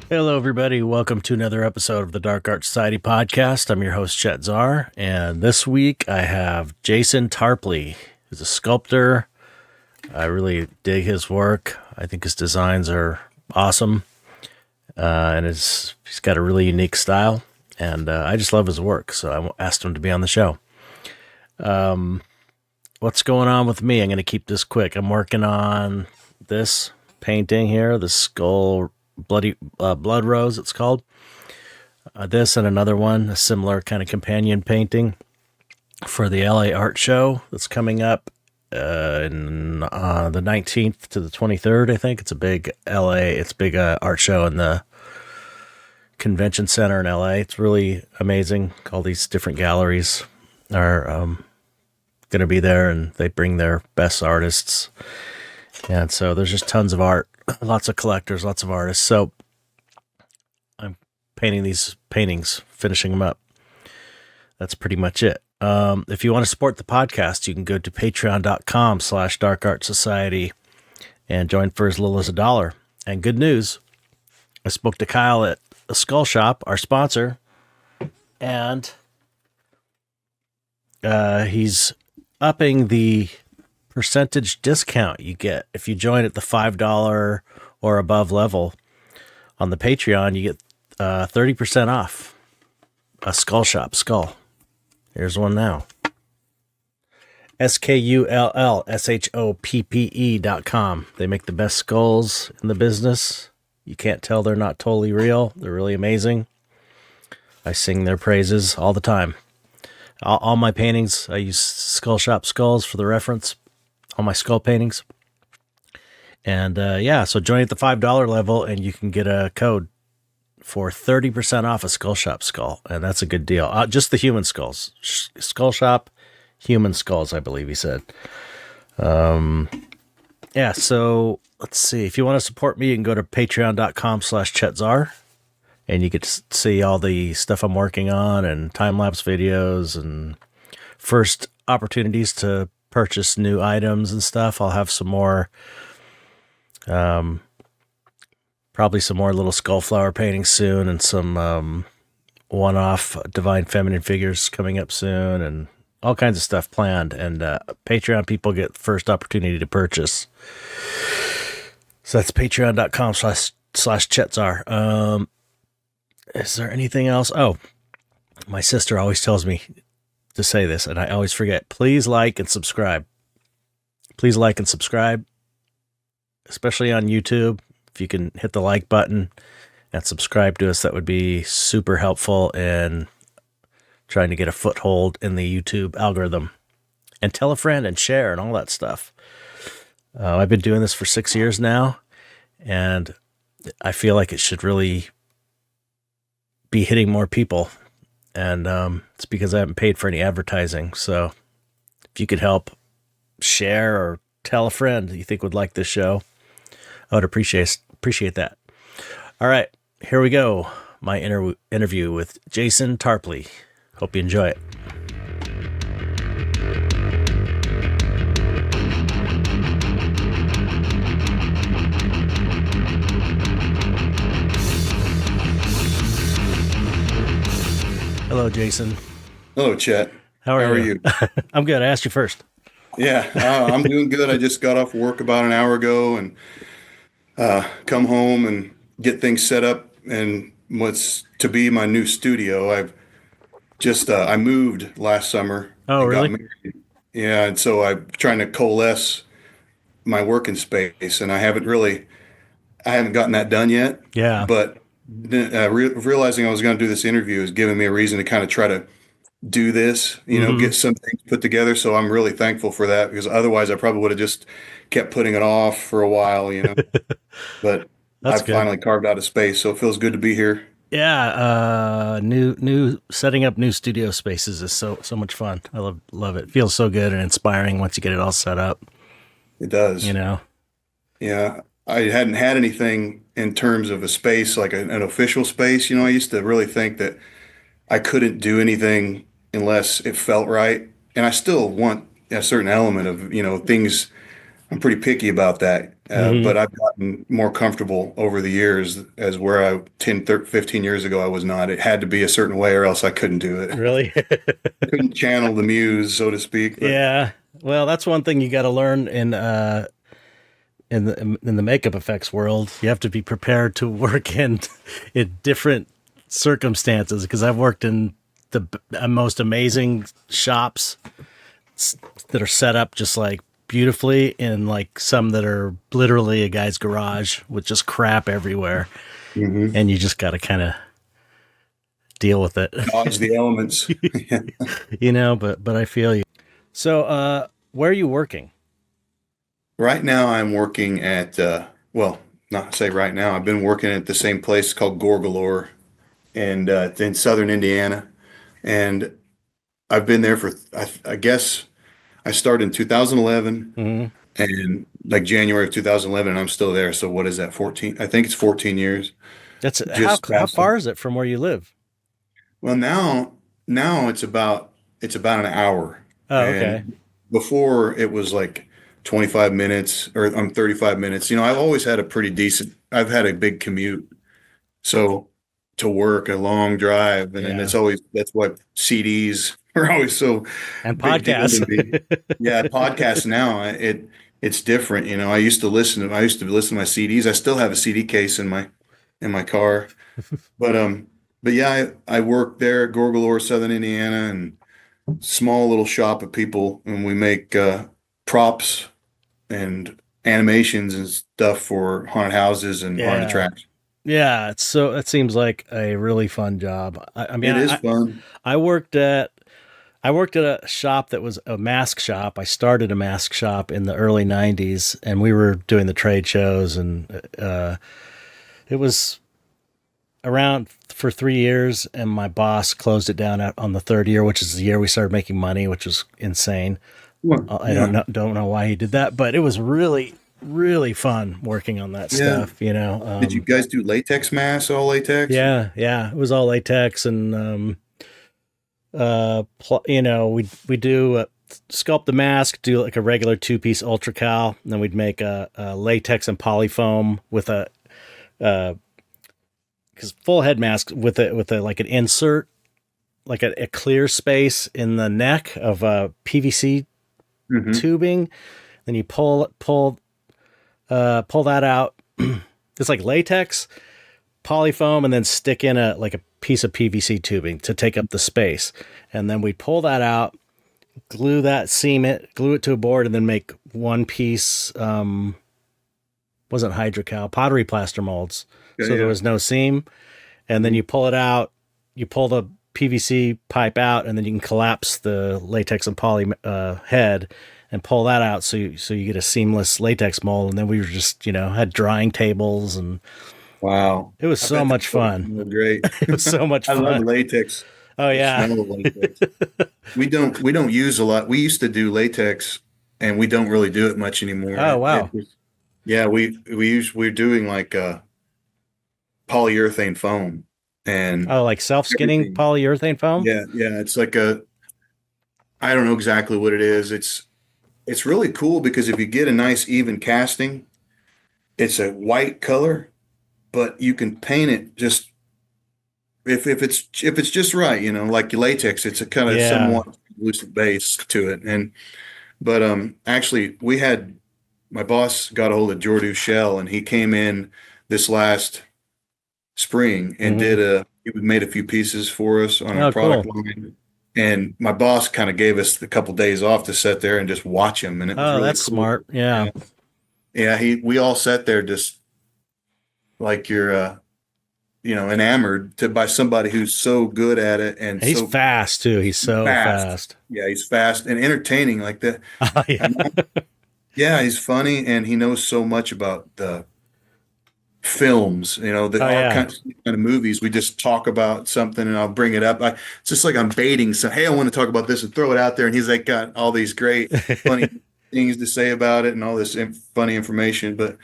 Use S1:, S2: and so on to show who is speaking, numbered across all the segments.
S1: Hello, everybody. Welcome to another episode of the Dark Art Society podcast. I'm your host, Chet Zar, and this week I have Jason Tarpley. He's a sculptor. I really dig his work. I think his designs are awesome, and he's got a really unique style, and I just love his work, so I asked him to be on the show. What's going on with me? I'm going to keep this quick. I'm working on this painting here, the skull blood rose, it's called. This and another one, a similar kind of companion painting for the LA art show that's coming up in the 19th to the 23rd, I think. It's a big art show in the convention center in LA. It's really amazing. All these different galleries are going to be there, and they bring their best artists. And so there's just tons of art, lots of collectors, lots of artists. So I'm painting these paintings, finishing them up. That's pretty much it. If you want to support the podcast, you can go to patreon.com/darkartsociety and join for as little as $1. And good news, I spoke to Kyle at the Skull Shop, our sponsor, and he's upping the percentage discount you get if you join at the $5 or above level on the Patreon. You get 30% off a Skull Shop skull. Here's one now. SkullShoppe.com. They make the best skulls in the business. You can't tell they're not totally real. They're really amazing. I sing their praises all the time. All my paintings, I use Skull Shop skulls for the reference. All my skull paintings. And so join at the $5 level and you can get a code for 30% off a Skull Shop skull. And that's a good deal. Just the human skulls. Skull Shop, human skulls, I believe he said. So let's see. If you want to support me, you can go to patreon.com/ChetZar. And you get to see all the stuff I'm working on and time-lapse videos and first opportunities to purchase new items and stuff. I'll have some more, probably some more little skull flower paintings soon, and some one-off Divine Feminine figures coming up soon, and all kinds of stuff planned. And Patreon people get first opportunity to purchase. So that's patreon.com/ChetZar. Is there anything else? Oh, my sister always tells me to say this, and I always forget. Please like and subscribe. Please like and subscribe, especially on YouTube. If you can hit the like button and subscribe to us, that would be super helpful in trying to get a foothold in the YouTube algorithm. And tell a friend and share and all that stuff. I've been doing this for 6 years now, and I feel like it should really be hitting more people. And it's because I haven't paid for any advertising. So if you could help share or tell a friend you think would like this show, I would appreciate that. All right, here we go. My interview with Jason Tarpley. Hope you enjoy it. Hello, Jason.
S2: Hello, Chet.
S1: How are you? I'm good. I asked you first.
S2: Yeah, I'm doing good. I just got off work about an hour ago and come home and get things set up and what's to be my new studio. I've just I moved last summer.
S1: Oh, really?
S2: Yeah, and so I'm trying to coalesce my working space, and I haven't gotten that done yet.
S1: Yeah.
S2: But realizing I was going to do this interview is giving me a reason to kind of try to do this, get some things put together. So I'm really thankful for that, because otherwise I probably would have just kept putting it off for a while, but I finally carved out a space. So it feels good to be here.
S1: Yeah. New setting up new studio spaces is so much fun. I love it. It feels so good and inspiring once you get it all set up.
S2: It does. Yeah. I hadn't had anything in terms of a space, like an official space. I used to really think that I couldn't do anything unless it felt right. And I still want a certain element of, things I'm pretty picky about that.
S1: Hmm.
S2: But I've gotten more comfortable over the years as where 10, 13, 15 years ago, I was not. It had to be a certain way or else I couldn't do it.
S1: Really?
S2: Couldn't channel the muse, so to speak. But
S1: Yeah. Well, that's one thing you got to learn in the makeup effects world. You have to be prepared to work in different circumstances because I've worked in the most amazing shops that are set up just like beautifully, and like some that are literally a guy's garage with just crap everywhere,
S2: mhm.
S1: and you just got to kind of deal with it.
S2: Dodge the elements.
S1: But I feel you. So, where are you working?
S2: Right now, I'm working at, well, not say right now, I've been working at the same place called Gorgalore, and it's in southern Indiana. And I've been there for, I guess, I started in 2011
S1: Hmm.
S2: and like January of 2011, and I'm still there. So what is that, 14? I think it's 14 years.
S1: That's how
S2: Just
S1: how
S2: past it.
S1: far is it from where you live?
S2: Well, now it's about an hour,
S1: Oh, okay.
S2: and before it was like 25 minutes or 35 minutes. I've always had a pretty decent. I've had a big commute, so to work a long drive, and then
S1: Yeah.
S2: that's what CDs are always so
S1: And
S2: big deal
S1: podcasts.
S2: to me. Yeah, podcasts now it's different. I used to listen to my CDs. I still have a CD case in my car. But yeah, I work there at Gorgalore, Southern Indiana, and small little shop of people, and we make props and animations and stuff for haunted houses and haunted
S1: Yeah.
S2: attractions.
S1: Yeah, it seems like a really fun job. I mean,
S2: It is fun.
S1: I worked at I worked at a shop that was a mask shop. I started a mask shop in the early '90s, and we were doing the trade shows, and it was around for 3 years. And my boss closed it down on the third year, which is the year we started making money, which was insane.
S2: Well,
S1: I
S2: yeah,
S1: don't know why he did that, but it was really fun working on that
S2: yeah.
S1: stuff.
S2: Did you guys do latex masks, all latex?
S1: Yeah, it was all latex, and we do sculpt the mask, do like a regular 2-piece ultra cal, and then we'd make a latex and polyfoam with a because full head mask with a like an insert, like a clear space in the neck of a PVC
S2: Hmm.
S1: tubing. Then you pull that out. It's like latex, polyfoam, and then stick in a piece of PVC tubing to take up the space. And then we pull that out, glue it to a board, and then make one piece. Wasn't hydrocal, pottery plaster molds.
S2: Yeah,
S1: So there
S2: yeah.
S1: was no seam. And then you pull it out. You pull the PVC pipe out, and then you can collapse the latex and poly head and pull that out, so you get a seamless latex mold. And then we were just had drying tables, and
S2: Wow.
S1: it was
S2: I
S1: so
S2: bet
S1: much
S2: that
S1: fun.
S2: smelled great.
S1: It was so much
S2: I love
S1: fun.
S2: latex.
S1: Oh
S2: The
S1: yeah.
S2: smell of latex. We don't use a lot. We used to do latex, and we don't really do it much anymore.
S1: Oh wow.
S2: Yeah, we're doing like polyurethane foam and
S1: Oh, like self skinning
S2: everything.
S1: polyurethane foam.
S2: Yeah, yeah, it's like I don't know exactly what it is. It's really cool because if you get a nice even casting, it's a white color, but you can paint it just if it's just right, like latex, it's a kind of
S1: Yeah.
S2: somewhat translucent base to it. But actually, my boss got a hold of Jordu Shell, and he came in this last spring and
S1: Hmm.
S2: he made a few pieces for us on our
S1: Oh,
S2: product
S1: cool.
S2: line. And my boss kind of gave us a couple days off to sit there and just watch him, and it was
S1: Oh,
S2: really
S1: that's
S2: cool.
S1: smart. Yeah.
S2: Yeah, yeah. We all sat there just like you're, enamored by somebody who's so good at it and
S1: And he's
S2: so
S1: fast too. He's so
S2: fast.
S1: fast.
S2: Yeah, he's fast and entertaining like that.
S1: Oh yeah.
S2: And yeah, he's funny and he knows so much about the films,
S1: Oh
S2: our
S1: yeah.
S2: kind of movies. We just talk about something and I'll bring it up. It's just like I'm baiting. So, hey, I want to talk about this and throw it out there. And he's like got all these great, funny things to say about it and all this funny information. But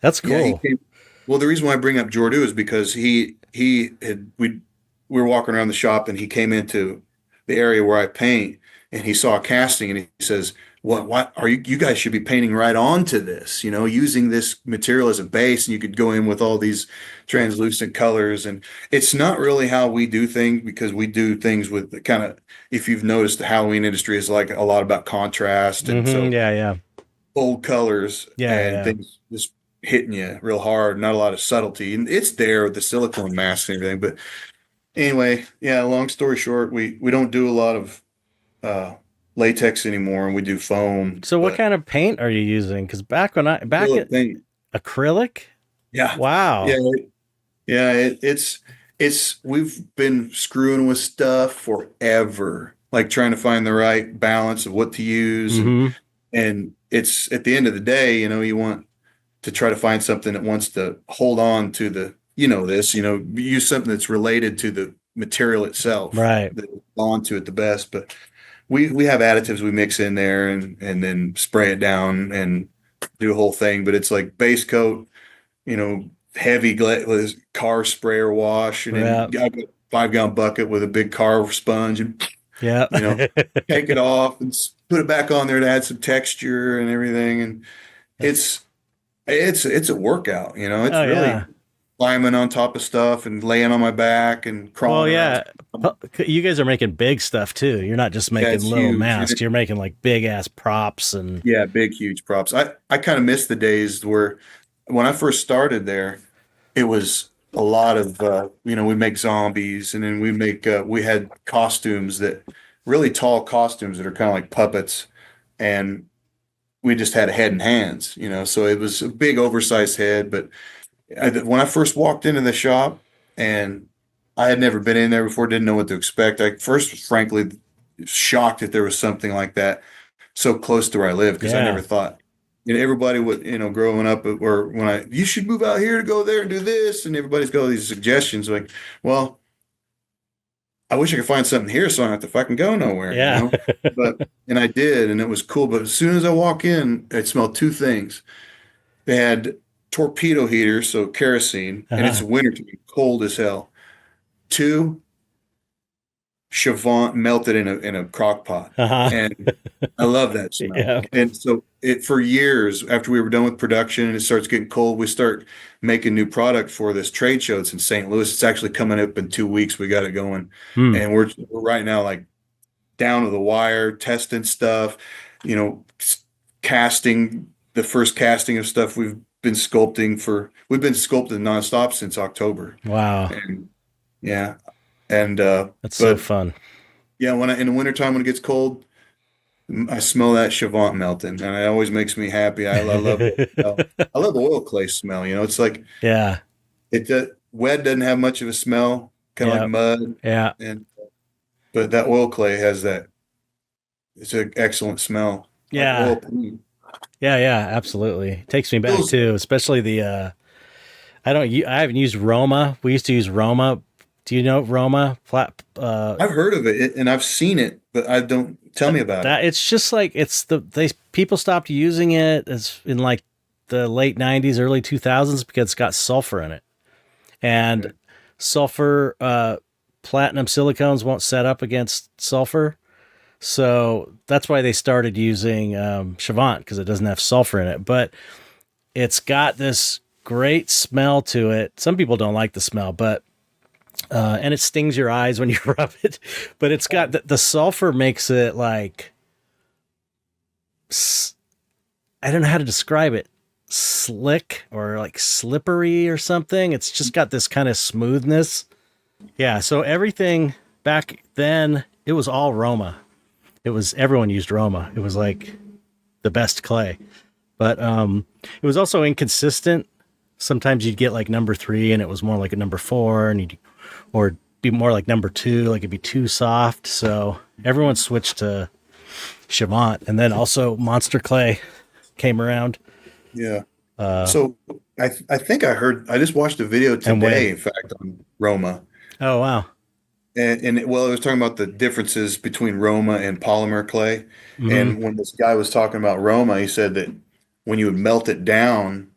S1: That's
S2: yeah, he
S1: cool.
S2: came. Well, the reason why I bring up Jordu is because we were walking around the shop and he came into the area where I paint and he saw a casting and he says, what are you guys should be painting right onto this, using this material as a base, and you could go in with all these translucent colors. And it's not really how we do things, because we do things with the kind of, if you've noticed, the Halloween industry is like a lot about contrast. And
S1: Mm-hmm.
S2: so
S1: Yeah, yeah.
S2: bold colors
S1: Yeah,
S2: and
S1: yeah.
S2: things just hitting you real hard, not a lot of subtlety. And it's there with the silicone masks and everything. But anyway, yeah, long story short, we don't do a lot of uh, latex anymore, and we do foam.
S1: So what
S2: But
S1: kind of paint are you using? Because back
S2: acrylic
S1: at
S2: paint,
S1: acrylic?
S2: yeah,
S1: Wow.
S2: yeah, yeah. It's we've been screwing with stuff forever, like trying to find the right balance of what to use, and
S1: Mm-hmm.
S2: it's at the end of the day, you want to try to find something that wants to hold on to use something that's related to the material itself,
S1: Right.
S2: that bond to it the best. But we have additives we mix in there, and then spray it down and do a whole thing. But it's like base coat, heavy car sprayer wash, and then
S1: Yeah.
S2: I got a 5-gallon bucket with a big car sponge, and
S1: Yeah.
S2: you know take it off and put it back on there to add some texture and everything. And
S1: That's
S2: it's it's a workout. It's
S1: oh
S2: really
S1: yeah.
S2: climbing on top of stuff and laying on my back and
S1: Well,
S2: crawling around.
S1: yeah. You guys are making big stuff too. You're not just
S2: Yeah,
S1: making
S2: it's
S1: little
S2: huge.
S1: masks. You're making like big ass props and
S2: Yeah, big, huge props. I kind of miss the days where when I first started there, it was a lot of, we make zombies, and then we had costumes, that really tall costumes that are kind of like puppets. And we just had a head and hands, so it was a big oversized head. But when I first walked into the shop, and I had never been in there before, didn't know what to expect. I first, frankly, shocked that there was something like that so close to where I live, because I
S1: yeah.
S2: never thought, everybody would, growing up, or when you should move out here to go there and do this, and everybody's got all these suggestions. Like, well, I wish I could find something here so I don't have to fucking go nowhere,
S1: Yeah.
S2: and I did, and it was cool. But as soon as I walk in, I smelled two things. They had torpedo heaters, so kerosene, and it's
S1: Uh-huh.
S2: wintertime, cold as hell. Two, Chavant melted in a crock pot.
S1: Uh-huh.
S2: And I love that smell.
S1: Yeah.
S2: And so for years, after we were done with production and it starts getting cold, we start making new product for this trade show. It's in St. Louis. It's actually coming up in 2 weeks. We got it going.
S1: Hmm.
S2: And we're right now like down to the wire, testing stuff, casting, the first casting of stuff we've been sculpting nonstop since October.
S1: Wow.
S2: And yeah. And
S1: That's so
S2: but
S1: fun.
S2: yeah, in the wintertime when it gets cold, I smell that Chavant melting, and it always makes me happy. I love the smell. I love the oil clay smell. It's like
S1: Yeah.
S2: wet doesn't have much of a smell, kind of like
S1: Yeah.
S2: mud,
S1: Yeah.
S2: and but that oil clay has that. It's an excellent smell, like
S1: Yeah.
S2: oil paint.
S1: Yeah, yeah, absolutely. Takes me back
S2: Feels-
S1: too, especially I haven't used Roma. We used to use Roma. Do you know Roma?
S2: I've heard of it and I've seen it, but I don't. Tell me about it.
S1: That it's just like people stopped using it as in like the late 90s, early 2000s because it's got sulfur in it. And
S2: Okay.
S1: sulfur platinum silicones won't set up against sulfur. So that's why they started using Chavant, because it doesn't have sulfur in it. But it's got this great smell to it. Some people don't like the smell, but and it stings your eyes when you rub it. But it's got the sulfur makes it like I don't know how to describe it. Slick or like slippery or something. It's just got this kind of smoothness. Yeah. So everything back then, it was all Roma. Everyone used Roma. It was like the best clay, but it was also inconsistent. Sometimes you'd get like number 3 and it was more like a number 4, or be more like number 2, like it'd be too soft. So everyone switched to Chavant, and then also Monster Clay came around.
S2: Yeah. So I think I just watched a video
S1: And when?
S2: today, in fact, on Roma.
S1: Oh wow.
S2: Well, I was talking about the differences between Roma and polymer clay.
S1: Mm-hmm.
S2: And when this guy was talking about Roma, he said that when you would melt it down,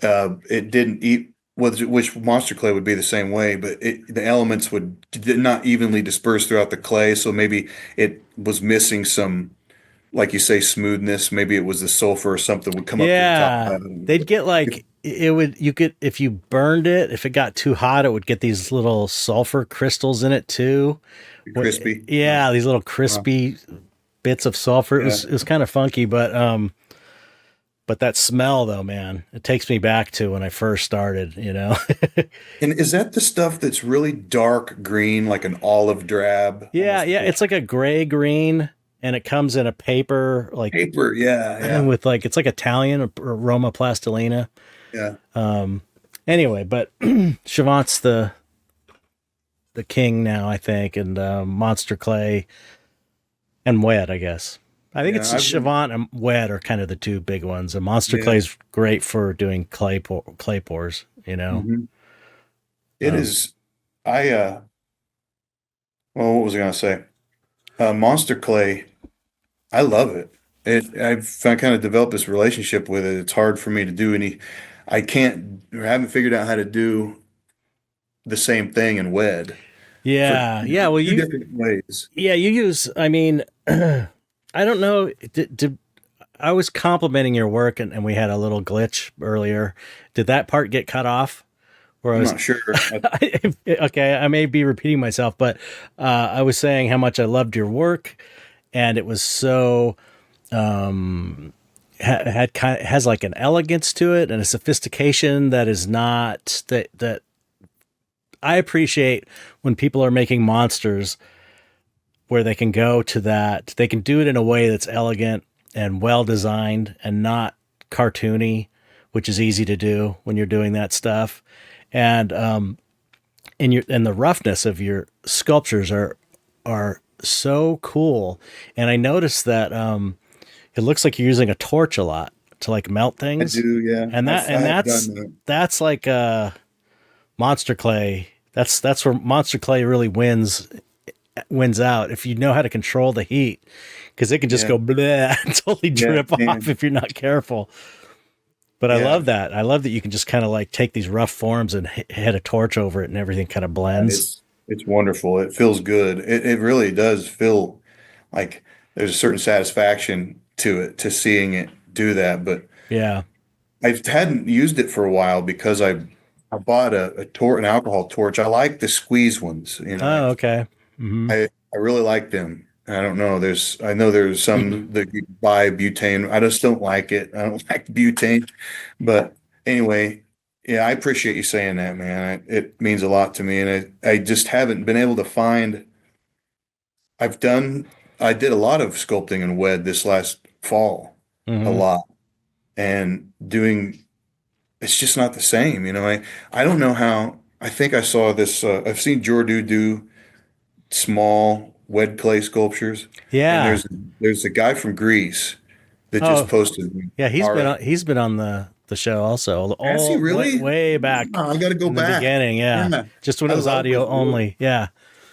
S2: it didn't eat, which monster clay would be the same way, but the elements did not evenly disperse throughout the clay. So maybe it was missing some like you say, smoothness. Maybe it was the sulfur or something would come up to the top.
S1: Yeah, they'd get like it would you could if you burned it, if it got too hot, it would get these little sulfur crystals in it too.
S2: Crispy.
S1: Yeah, these little
S2: Wow.
S1: crispy bits of sulfur.
S2: Yeah.
S1: It was kind of funky, but that smell though, man, it takes me back to when I first started, you know.
S2: And is that the stuff that's really dark green, like an olive drab,
S1: Yeah,
S2: almost
S1: yeah,
S2: black
S1: it's like a gray green and it comes in a paper like
S2: paper? Yeah, yeah,
S1: with like it's like Italian aroma plastilina.
S2: yeah.
S1: Anyway, but Chavant's the king now, I think, and Monster Clay and Wed, I guess. I think
S2: Yeah,
S1: it's Chavant and Wed are kind of the two big ones. And Monster
S2: yeah.
S1: Clay's great for doing clay pours, you know.
S2: Mhm. It
S1: Um,
S2: is. I well, what was I gonna say? Monster Clay. I love it. I've kind of developed this relationship with it. It's hard for me to do any. I can't or haven't figured out how to do the same thing in Wed for
S1: yeah, yeah. Well,
S2: two different ways.
S1: you use. I mean, I don't know. I was complimenting your work, and we had a little glitch earlier. Did that part get cut off? Where I
S2: I'm
S1: was
S2: not sure.
S1: okay, I may be repeating myself, but I was saying how much I loved your work, and it was so had kind of has like an elegance to it and a sophistication that is not that I appreciate when people are making monsters where they can go to that they can do it in a way that's elegant and well designed and not cartoony, which is easy to do when you're doing that stuff. And and the roughness of your sculptures are so cool. And I noticed that it looks like you're using a torch a lot to like melt
S2: I
S1: things.
S2: do, yeah.
S1: And
S2: I have done that.
S1: that's like Monster Clay. That's where Monster Clay really wins out if you know how to control the heat, because it can just
S2: Yeah,
S1: go bleh and totally
S2: yeah,
S1: drip off
S2: man.
S1: if you're not careful. But I
S2: Yeah.
S1: love that. I love that you can just kind of like take these rough forms and hit a torch over it and everything kind of blends.
S2: It's wonderful. It feels good. It really does feel like there's a certain satisfaction to it, to seeing it do that. But
S1: Yeah.
S2: I hadn't used it for a while because I bought an alcohol torch. I like the squeeze ones.
S1: Oh, okay. Hmm.
S2: I really like them. I don't know. I know there's some that you buy butane. I just don't like it. I don't like butane. But anyway, yeah, I appreciate you saying that, man. It means a lot to me, and I just haven't been able to find. I've done. I did a lot of sculpting and wed this last fall, a
S1: Hmm.
S2: lot, and doing. It's just not the same, I don't know how. I think I saw this. I've seen Jordu do small wed clay sculptures, and
S1: Yeah.
S2: there's a guy from Greece that just
S1: Oh,
S2: posted
S1: yeah.
S2: art.
S1: He's been on the show also,
S2: Has he
S1: all
S2: really?
S1: way back
S2: Oh, I got to go
S1: in the
S2: back.
S1: beginning. Yeah,
S2: Yeah,
S1: just when it
S2: I
S1: was
S2: love
S1: audio
S2: his work.
S1: only. Yeah,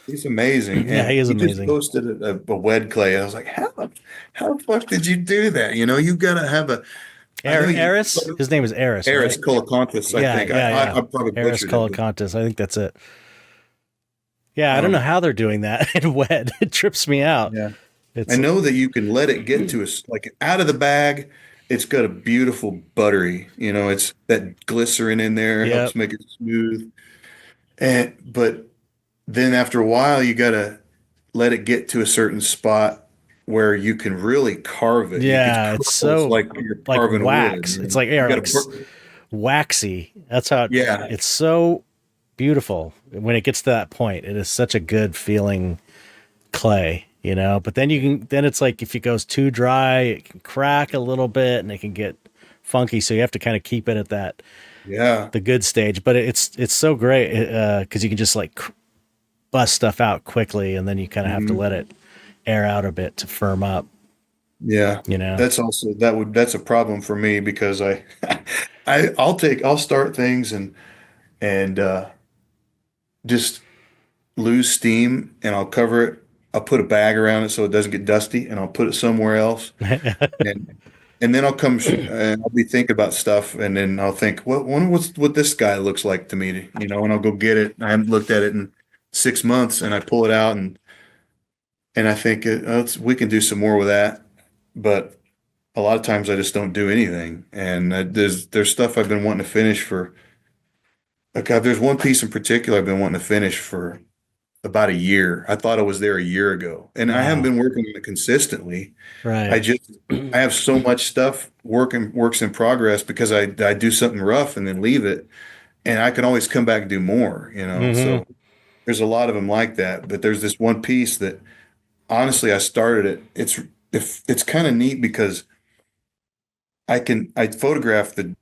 S2: He's amazing,
S1: yeah.
S2: and
S1: He is
S2: he just
S1: amazing.
S2: posted a wed clay. I was like, how the fuck did you do that? You got to have a. I know you.
S1: Eris. His name is Eris,
S2: Eris
S1: right?
S2: Colacontis, I
S1: Yeah,
S2: think.
S1: yeah, yeah.
S2: I probably
S1: Eris
S2: butchered it, but
S1: Colacantis. I think that's it. Yeah, I don't know
S2: um,
S1: how they're doing that in wet. It trips me out.
S2: yeah. I
S1: It's
S2: know that you can let it get to us like out of the bag. It's got a beautiful buttery, it's that glycerin in there
S1: yep.
S2: helps make it smooth. But then after a while, you gotta let it get to a certain spot where you can really carve it. It
S1: Yeah, it's
S2: curls
S1: so
S2: like you're
S1: like
S2: carving wood.
S1: wax. It's like air,
S2: You
S1: like
S2: gotta,
S1: waxy. That's how
S2: yeah,
S1: it's so beautiful when it gets to that point. It is such a good feeling clay, you know. But then it's like if it goes too dry, it can crack a little bit and it can get funky. So you have to kind of keep it at that
S2: yeah,
S1: the good stage. But it's so great because you can just like bust stuff out quickly, and then you kind of have to
S2: mhm,
S1: let it air out a bit to firm up.
S2: yeah.
S1: You know.
S2: That's a problem for me because I'll start things and just lose steam and I'll cover it. I'll put a bag around it so it doesn't get dusty and I'll put it somewhere else. And and then and I'll be thinking about stuff and then I'll think, wonder what this guy looks like to me, and I'll go get it. I haven't looked at it in 6 months and I pull it out and I think we can do some more with that. but a lot of times I just don't do anything. And there's stuff I've been wanting to finish for. Like, there's one piece in particular I've been wanting to finish for about a year. I thought I was there a year ago, and I haven't
S1: Wow.
S2: been working on it consistently. I
S1: Right.
S2: just I have so much stuff works in progress because I do something rough and then leave it, and I can always come back and do more, you know.
S1: Hmm.
S2: So there's a lot of them like that, but there's this one piece that honestly I started it. It's kind of neat because I photograph the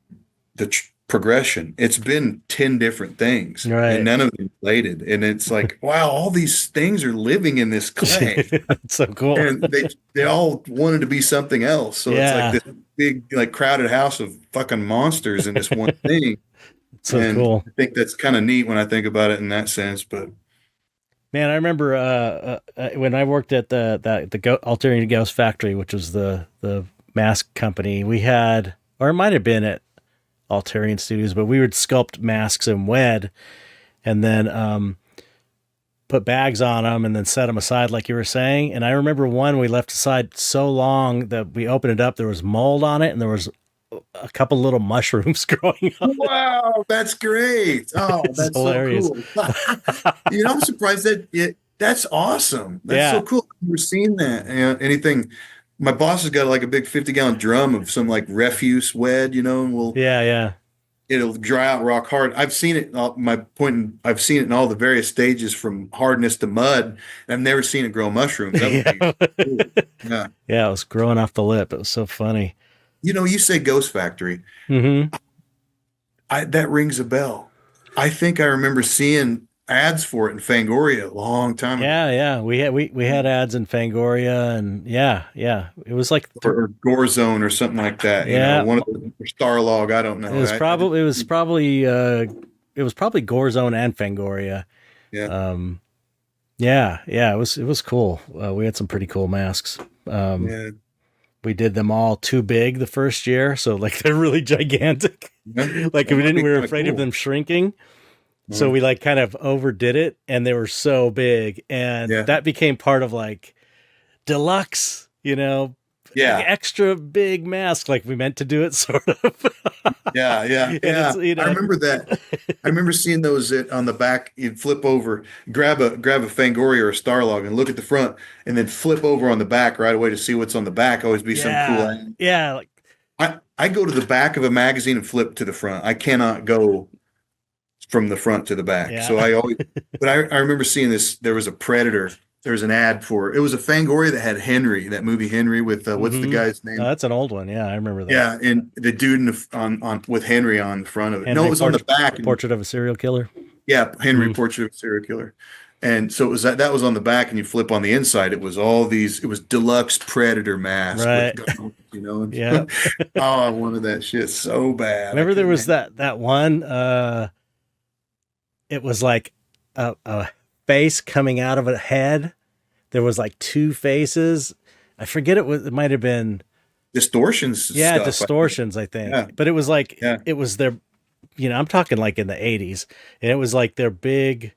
S2: progression. It's been 10 different things and
S1: Right.
S2: none of them related. And it's like, wow, all these things are living in this clay
S1: That's so cool.
S2: and they all wanted to be something else. So it's like
S1: Yeah.
S2: this big, like crowded house of fucking monsters in this one thing.
S1: So
S2: And
S1: cool.
S2: I think that's kind of neat when I think about it in that sense. But
S1: Man, I remember when I worked at the Altering Ghost Factory, which was the mask company. We had, or it might have been at Altarian Studios, but we would sculpt masks in wed and then put bags on them and then set them aside, like you were saying. And I remember one we left aside so long that we opened it up, there was mold on it, and there was a couple little mushrooms growing on it.
S2: wow, that's great. Oh,
S1: It's
S2: that's so
S1: hilarious.
S2: cool. I'm surprised that's awesome. That's so
S1: Yeah,
S2: cool. I've never seen that. Anything. My boss has got like a big 50-gallon drum of some like refuse wed, and
S1: yeah, yeah.
S2: it'll dry out rock hard. I've seen it. I've seen it in all the various stages from hardness to mud. And I've never seen it grow mushrooms. That would be
S1: Yeah.
S2: cool. Yeah.
S1: Yeah, it was growing off the lip. It was so funny.
S2: You say Ghost Factory.
S1: Hmm.
S2: That rings a bell. I think I remember seeing ads for it in Fangoria a long time ago.
S1: Yeah, yeah. We had ads in Fangoria, and yeah, yeah. It was like
S2: Or Gore Zone or something like that.
S1: yeah.
S2: One of the Starlog. I don't
S1: It
S2: know.
S1: was
S2: I just,
S1: probably it was probably it was probably Gorezone and Fangoria.
S2: yeah,
S1: Um, yeah, yeah. It was cool. We had some pretty cool masks. Um,
S2: yeah,
S1: we did them all too big the first year, so like they're really gigantic.
S2: yeah.
S1: Like
S2: That might
S1: we
S2: be
S1: were
S2: kind of
S1: afraid of
S2: cool.
S1: them shrinking. So
S2: Uh,
S1: we like kind of overdid it, and they were so big, and
S2: yeah,
S1: that became part of like deluxe,
S2: yeah,
S1: extra big mask. Like we meant to do it, sort of.
S2: yeah, yeah,
S1: And
S2: yeah.
S1: it's
S2: I remember that. I remember seeing those on the back. You'd flip over, grab a Fangoria or a Starlog, and look at the front, and then flip over on the back right away to see what's on the back. Always be some cool
S1: Yeah,
S2: ad.
S1: yeah, like
S2: I go to the back of a magazine and flip to the front. I cannot go from the front to the back. So
S1: yeah.
S2: I always, but I remember seeing this. There was a Predator. There was an ad for it was a Fangoria that had Henry, that movie Henry with what's the
S1: Hmm.
S2: guy's name?
S1: That's an old one. Yeah, I remember that.
S2: Yeah, and the dude on with Henry on the front of it. No, it
S1: Henry
S2: was on the back. And
S1: Portrait of a Serial Killer.
S2: yeah, Henry
S1: Hmm.
S2: Portrait of a Serial Killer. And so it was that was on the back, and you flip on the inside. It was all these. It was deluxe Predator mask with
S1: Right.
S2: guns,
S1: Yeah.
S2: oh, I wanted that shit so bad. I
S1: Remember there
S2: couldn't.
S1: was that one. It was like a face coming out of a head. There was like two faces. I forget it was. It might have been
S2: Distortions
S1: yeah,
S2: stuff. I think.
S1: distortions. I think,
S2: Yeah,
S1: but it was like
S2: yeah,
S1: it was their. I'm talking like in the '80s, and it was like their big.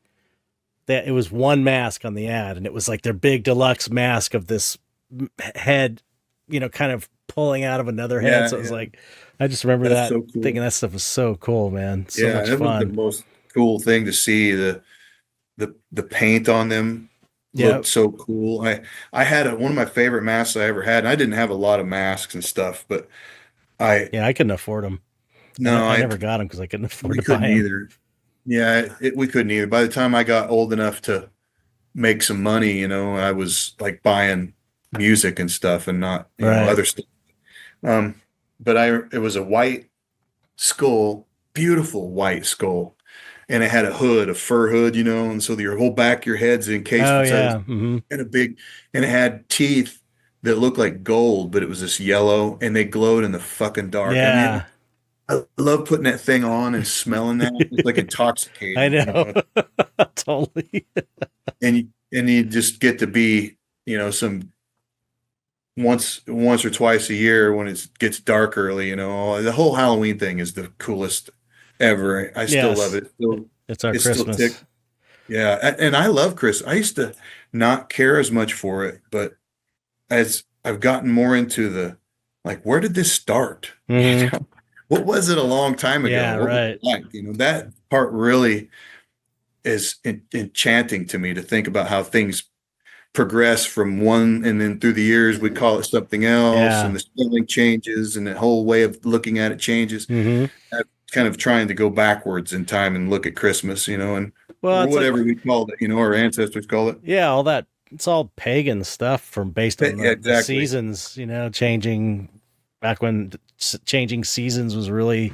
S1: That it was one mask on the ad, and it was like their big deluxe mask of this head, kind of pulling out of another head.
S2: yeah,
S1: So it was
S2: yeah.
S1: like, I just remember
S2: That's
S1: that
S2: so cool.
S1: thinking that stuff was so cool, man. So
S2: Yeah,
S1: much
S2: it was the
S1: fun.
S2: most cool thing to see. The paint on them
S1: Yeah,
S2: looked so cool. I had one of my favorite masks I ever had, and I didn't have a lot of masks and stuff, but I
S1: yeah. I couldn't afford them.
S2: no,
S1: I
S2: I
S1: never got them because I couldn't afford
S2: we
S1: to buy
S2: couldn't
S1: them.
S2: either. Yeah, we couldn't either. By the time I got old enough to make some money, I was like buying music and stuff and not,
S1: Right.
S2: other stuff. Um, but it was a white skull, beautiful white skull, and it had a hood, a fur hood, and so your whole back, your head's encased
S1: Oh
S2: inside,
S1: yeah. Hmm.
S2: and and it had teeth that looked like gold, but it was this yellow, and they glowed in the fucking dark. I mean,
S1: Yeah.
S2: I love putting that thing on and smelling that. It's like
S1: I
S2: intoxicating,
S1: know. Totally.
S2: and you just get to be, some once or twice a year when it gets dark early. The whole Halloween thing is the coolest ever. I still love
S1: Yes.
S2: it. Still,
S1: It's our
S2: it's still tick.
S1: Christmas.
S2: Yeah, and I love Chris. I used to not care as much for it, but as I've gotten more into the, like, where did this start?
S1: Hmm.
S2: What was it a long time ago?
S1: Yeah,
S2: What was
S1: right.
S2: it like? That part really is enchanting to me, to think about how things progress from one, and then through the years we call it something else, and
S1: Yeah.
S2: the spelling changes and the whole way of looking at it changes.
S1: Hmm.
S2: I'm kind of trying to go backwards in time and look at Christmas, and
S1: Well,
S2: or
S1: it's like,
S2: whatever we called it, our ancestors called it.
S1: yeah, all that, it's all pagan stuff from based on
S2: Yeah,
S1: the
S2: exactly.
S1: seasons, changing back when changing seasons was really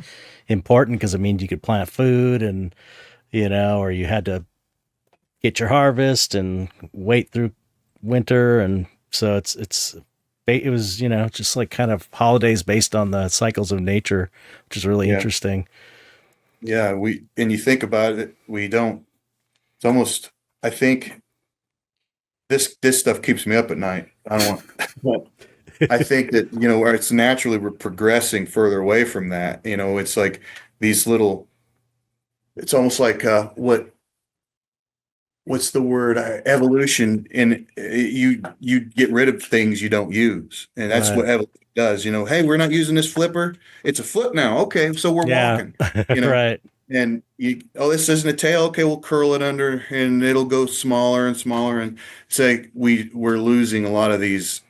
S1: important because it means you could plant food and, or you had to get your harvest and wait through winter. And so it was, just like kind of holidays based on the cycles of nature, which is really
S2: Yeah.
S1: interesting.
S2: Yeah. And you think about it, we don't, it's almost, I think this stuff keeps me up at night. I don't want, I think that, where it's naturally, we're progressing further away from that. It's like these little, it's almost like what's the word? Evolution. And you get rid of things you don't use. And that's
S1: Right.
S2: what evolution does. Hey, we're not using this flipper. It's a flip now. Okay. So we're
S1: Yeah.
S2: walking, you know,
S1: Right.
S2: and oh, this isn't a tail. Okay. We'll curl it under and it'll go smaller and smaller. And say we're losing a lot of these,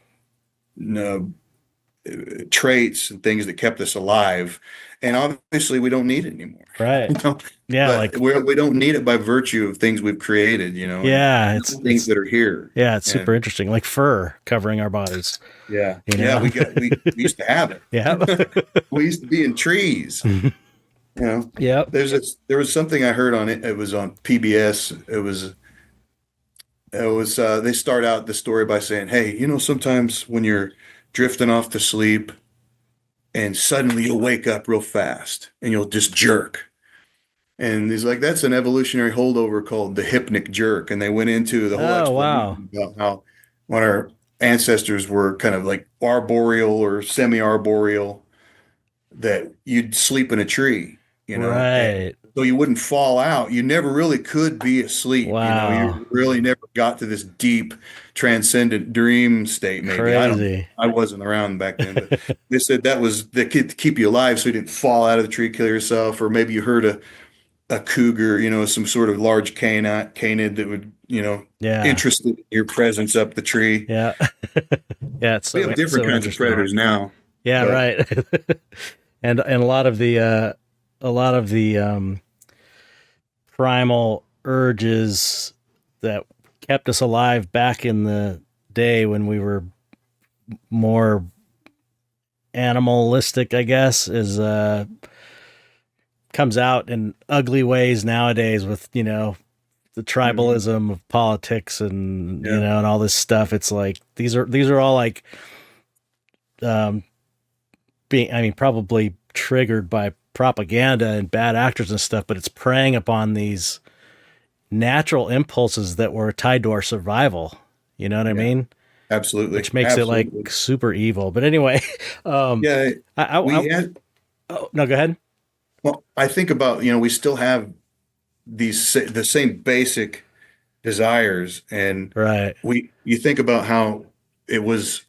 S2: traits and things that kept us alive. And obviously we don't need it anymore,
S1: Right.
S2: you know,
S1: Yeah.
S2: but
S1: Like,
S2: we don't need it by virtue of things we've created, and
S1: yeah,
S2: things that are here.
S1: yeah, it's
S2: And
S1: super interesting. Like fur covering our bodies,
S2: yeah,
S1: you
S2: yeah,
S1: know?
S2: we used to have
S1: Yeah.
S2: it. We used to be in trees, you know.
S1: Yep.
S2: There was something I heard on it. It was on PBS. It was they start out the story by saying, "Hey, sometimes when you're drifting off to sleep and suddenly you'll wake up real fast and you'll just jerk." And he's like, that's an evolutionary holdover called the hypnic jerk. And they went into the whole
S1: Oh, wow.
S2: explanation about how when our ancestors were kind of like arboreal or semi-arboreal, that you'd sleep in a tree, and
S1: Right.
S2: so you wouldn't fall out. You never really could be asleep,
S1: Wow.
S2: you really never got to this deep transcendent dream state. Maybe, I don't know.
S1: Crazy.
S2: I wasn't around back then, but they said that was the kid to keep you alive so you didn't fall out of the tree, kill yourself, or maybe you heard a cougar, some sort of large canid that would,
S1: Yeah.
S2: interested in your presence up the tree.
S1: Yeah. Yeah. It's
S2: We
S1: so,
S2: have different
S1: so
S2: kinds of
S1: interesting.
S2: predators now,
S1: Yeah.
S2: but
S1: Right. And a lot of the, primal urges that kept us alive back in the day when we were more animalistic, I guess, is, comes out in ugly ways nowadays with, the
S2: mhm,
S1: tribalism of politics and,
S2: yeah,
S1: and all this stuff. It's like, these are all like, um, probably triggered by propaganda and bad actors and stuff, but it's preying upon these natural impulses that were tied to our survival. You know what I
S2: yeah,
S1: mean?
S2: absolutely,
S1: Which makes it like
S2: absolutely.
S1: super evil. But anyway, um,
S2: Yeah,
S1: I
S2: we had,
S1: oh, no, go ahead.
S2: well, I think about, we still have the same basic desires, and
S1: Right,
S2: you think about how it was.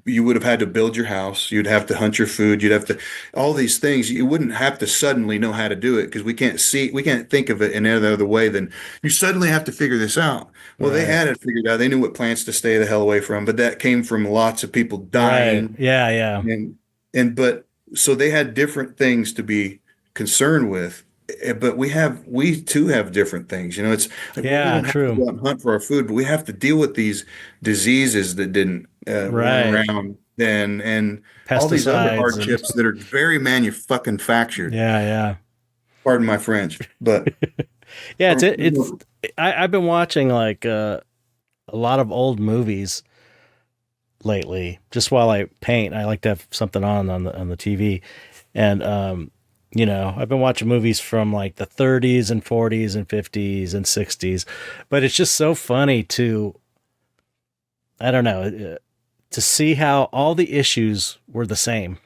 S2: You would have had to build your house. You'd have to hunt your food. You'd have to, all these things. You wouldn't have to suddenly know how to do it because we can't think of it in any other way than you suddenly have to figure this out. Well, they
S1: right,
S2: had it figured out. They knew what plants to stay the hell away from, but that came from lots of people
S1: right.
S2: dying,
S1: Yeah, yeah,
S2: and, but so they had different things to be concerned with. But we too have different things. It's like, well, we
S1: yeah.
S2: don't have to
S1: True.
S2: go out and hunt for our food, but we have to deal with these diseases that didn't weren't
S1: Right.
S2: around then, and all these other
S1: Pesticides and
S2: hardships that are very manufactured.
S1: yeah, yeah,
S2: Pardon my French, but
S1: yeah.
S2: or,
S1: I've been watching like a lot of old movies lately. Just while I paint, I like to have something on the TV, and I've been watching movies from like the 30s and 40s and 50s and 60s, but it's just so funny to, I don't know, to see how all the issues were the same,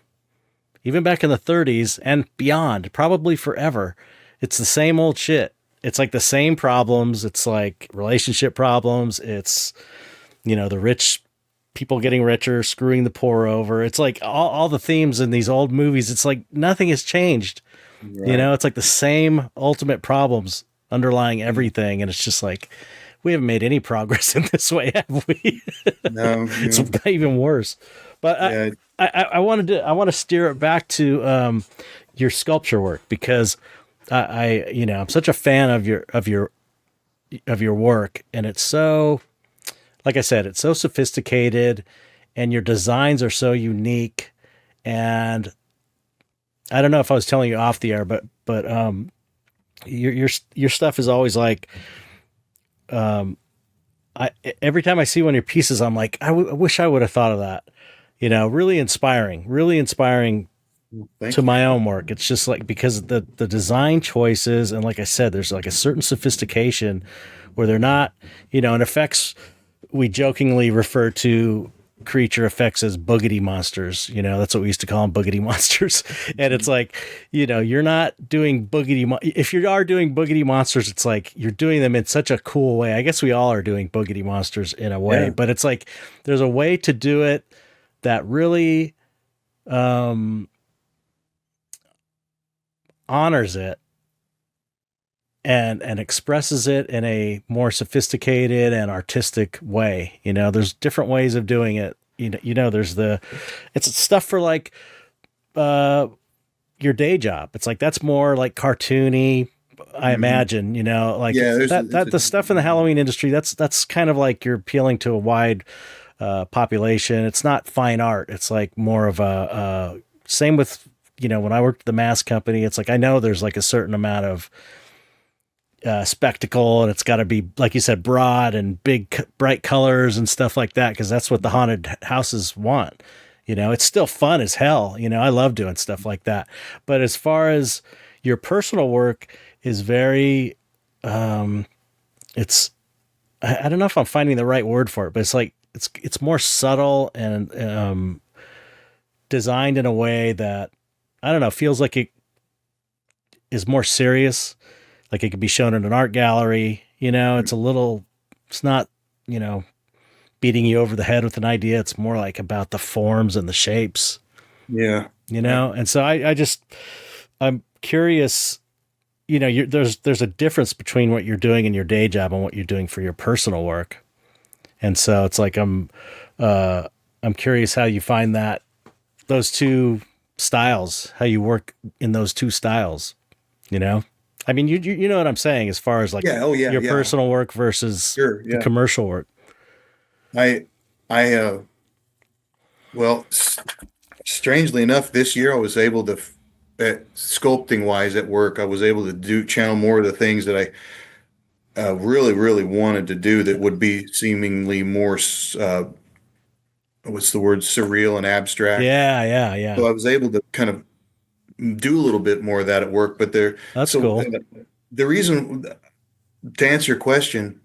S1: even back in the 30s and beyond, probably forever. It's the same old shit. It's like the same problems. It's like relationship problems. It's, the rich people getting richer, screwing the poor over. It's like all the themes in these old movies. It's like nothing has changed. You
S2: Right.
S1: know, it's like the same ultimate problems underlying
S2: Mm.
S1: everything. And it's just like, we haven't made any progress in this way, have we?
S2: No,
S1: It's even worse. But
S2: yeah,
S1: I want to steer it back to your sculpture work because I'm such a fan of your work, and it's so, like I said, it's so sophisticated, and your designs are so unique. And I don't know if I was telling you off the air, but your stuff is always like, um, I every time I see one of your pieces, I'm like, I wish I would have thought of that. You know, really inspiring to
S2: thank you.
S1: my own work. It's just like because the design choices, and like I said, there's like a certain sophistication where they're not, and effects, we jokingly refer to creature effects as boogity monsters. That's what we used to call them, boogity monsters. And it's like, you're not doing if you are doing boogity monsters, it's like you're doing them in such a cool way. I guess we all are doing boogity monsters in a way,
S2: Yeah,
S1: but it's like there's a way to do it that really um, honors it and expresses it in a more sophisticated and artistic way. There's different ways of doing it. There's it's stuff for like uh your day job. It's like that's more like cartoony, I
S2: hmm
S1: imagine, like
S2: yeah.
S1: that the stuff in the Halloween industry, that's kind of like you're appealing to a wide population. It's not fine art. It's like more of a same with, when I worked at the mask company, it's like I know there's like a certain amount of spectacle, and it's got to be, like you said, broad and big, bright colors and stuff like that, because that's what the haunted houses want. It's still fun as hell. I love doing stuff like that. But as far as your personal work is very, it's, I don't know if I'm finding the right word for it, but it's like, it's more subtle and designed in a way that, I don't know, feels like it is more serious. Like it could be shown in an art gallery. It's not, you know, beating you over the head with an idea. It's more like about the forms and the shapes,
S2: Yeah.
S1: And so I'm curious, there's a difference between what you're doing in your day job and what you're doing for your personal work. And so it's like, I'm curious how you find those two styles, how you work in those two styles, you know? I mean, you know what I'm saying as far as like
S2: Yeah. Oh, yeah.
S1: your
S2: Yeah.
S1: personal work versus
S2: Sure.
S1: the
S2: Yeah.
S1: commercial work.
S2: I, I, well, strangely enough, this year I was able to, sculpting wise at work, I was able to channel more of the things that I really, really wanted to do that would be seemingly more, what's the word, surreal and abstract.
S1: Yeah, yeah, yeah.
S2: So I was able to kind of do a little bit more of that at work. But
S1: That's
S2: so
S1: cool.
S2: the reason, to answer your question,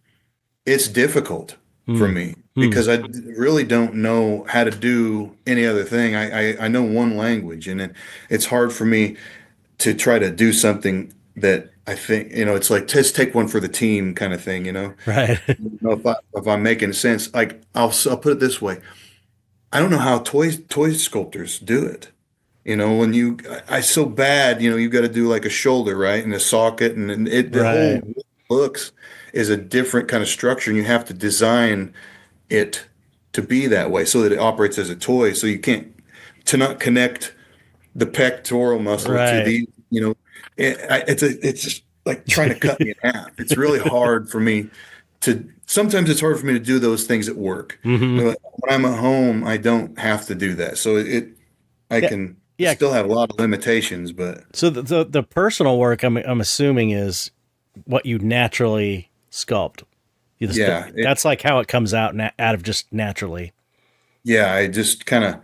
S2: it's difficult for
S1: Hmm.
S2: me
S1: Hmm.
S2: because I really don't know how to do any other thing. I know one language, and it's hard for me to try to do something that I think, it's like just take one for the team kind of thing,
S1: Right.
S2: if I'm making sense. Like I'll put it this way. I don't know how toy sculptors do it. When I so bad, you got to do like a shoulder, right? And a socket, and the
S1: Right.
S2: whole looks is a different kind of structure, and you have to design it to be that way so that it operates as a toy. So you can't to not connect the pectoral muscle to
S1: Right.
S2: it's just like trying to cut me in half. It's really hard for me sometimes it's hard for me to do those things at work.
S1: Hmm.
S2: When I'm at home, I don't have to do that. So I
S1: Yeah.
S2: can
S1: Yeah.
S2: still have a lot of limitations, but
S1: So the personal work, I'm assuming, is what you naturally sculpt.
S2: yeah,
S1: That's like how it comes out out of just naturally.
S2: yeah, I just kind of,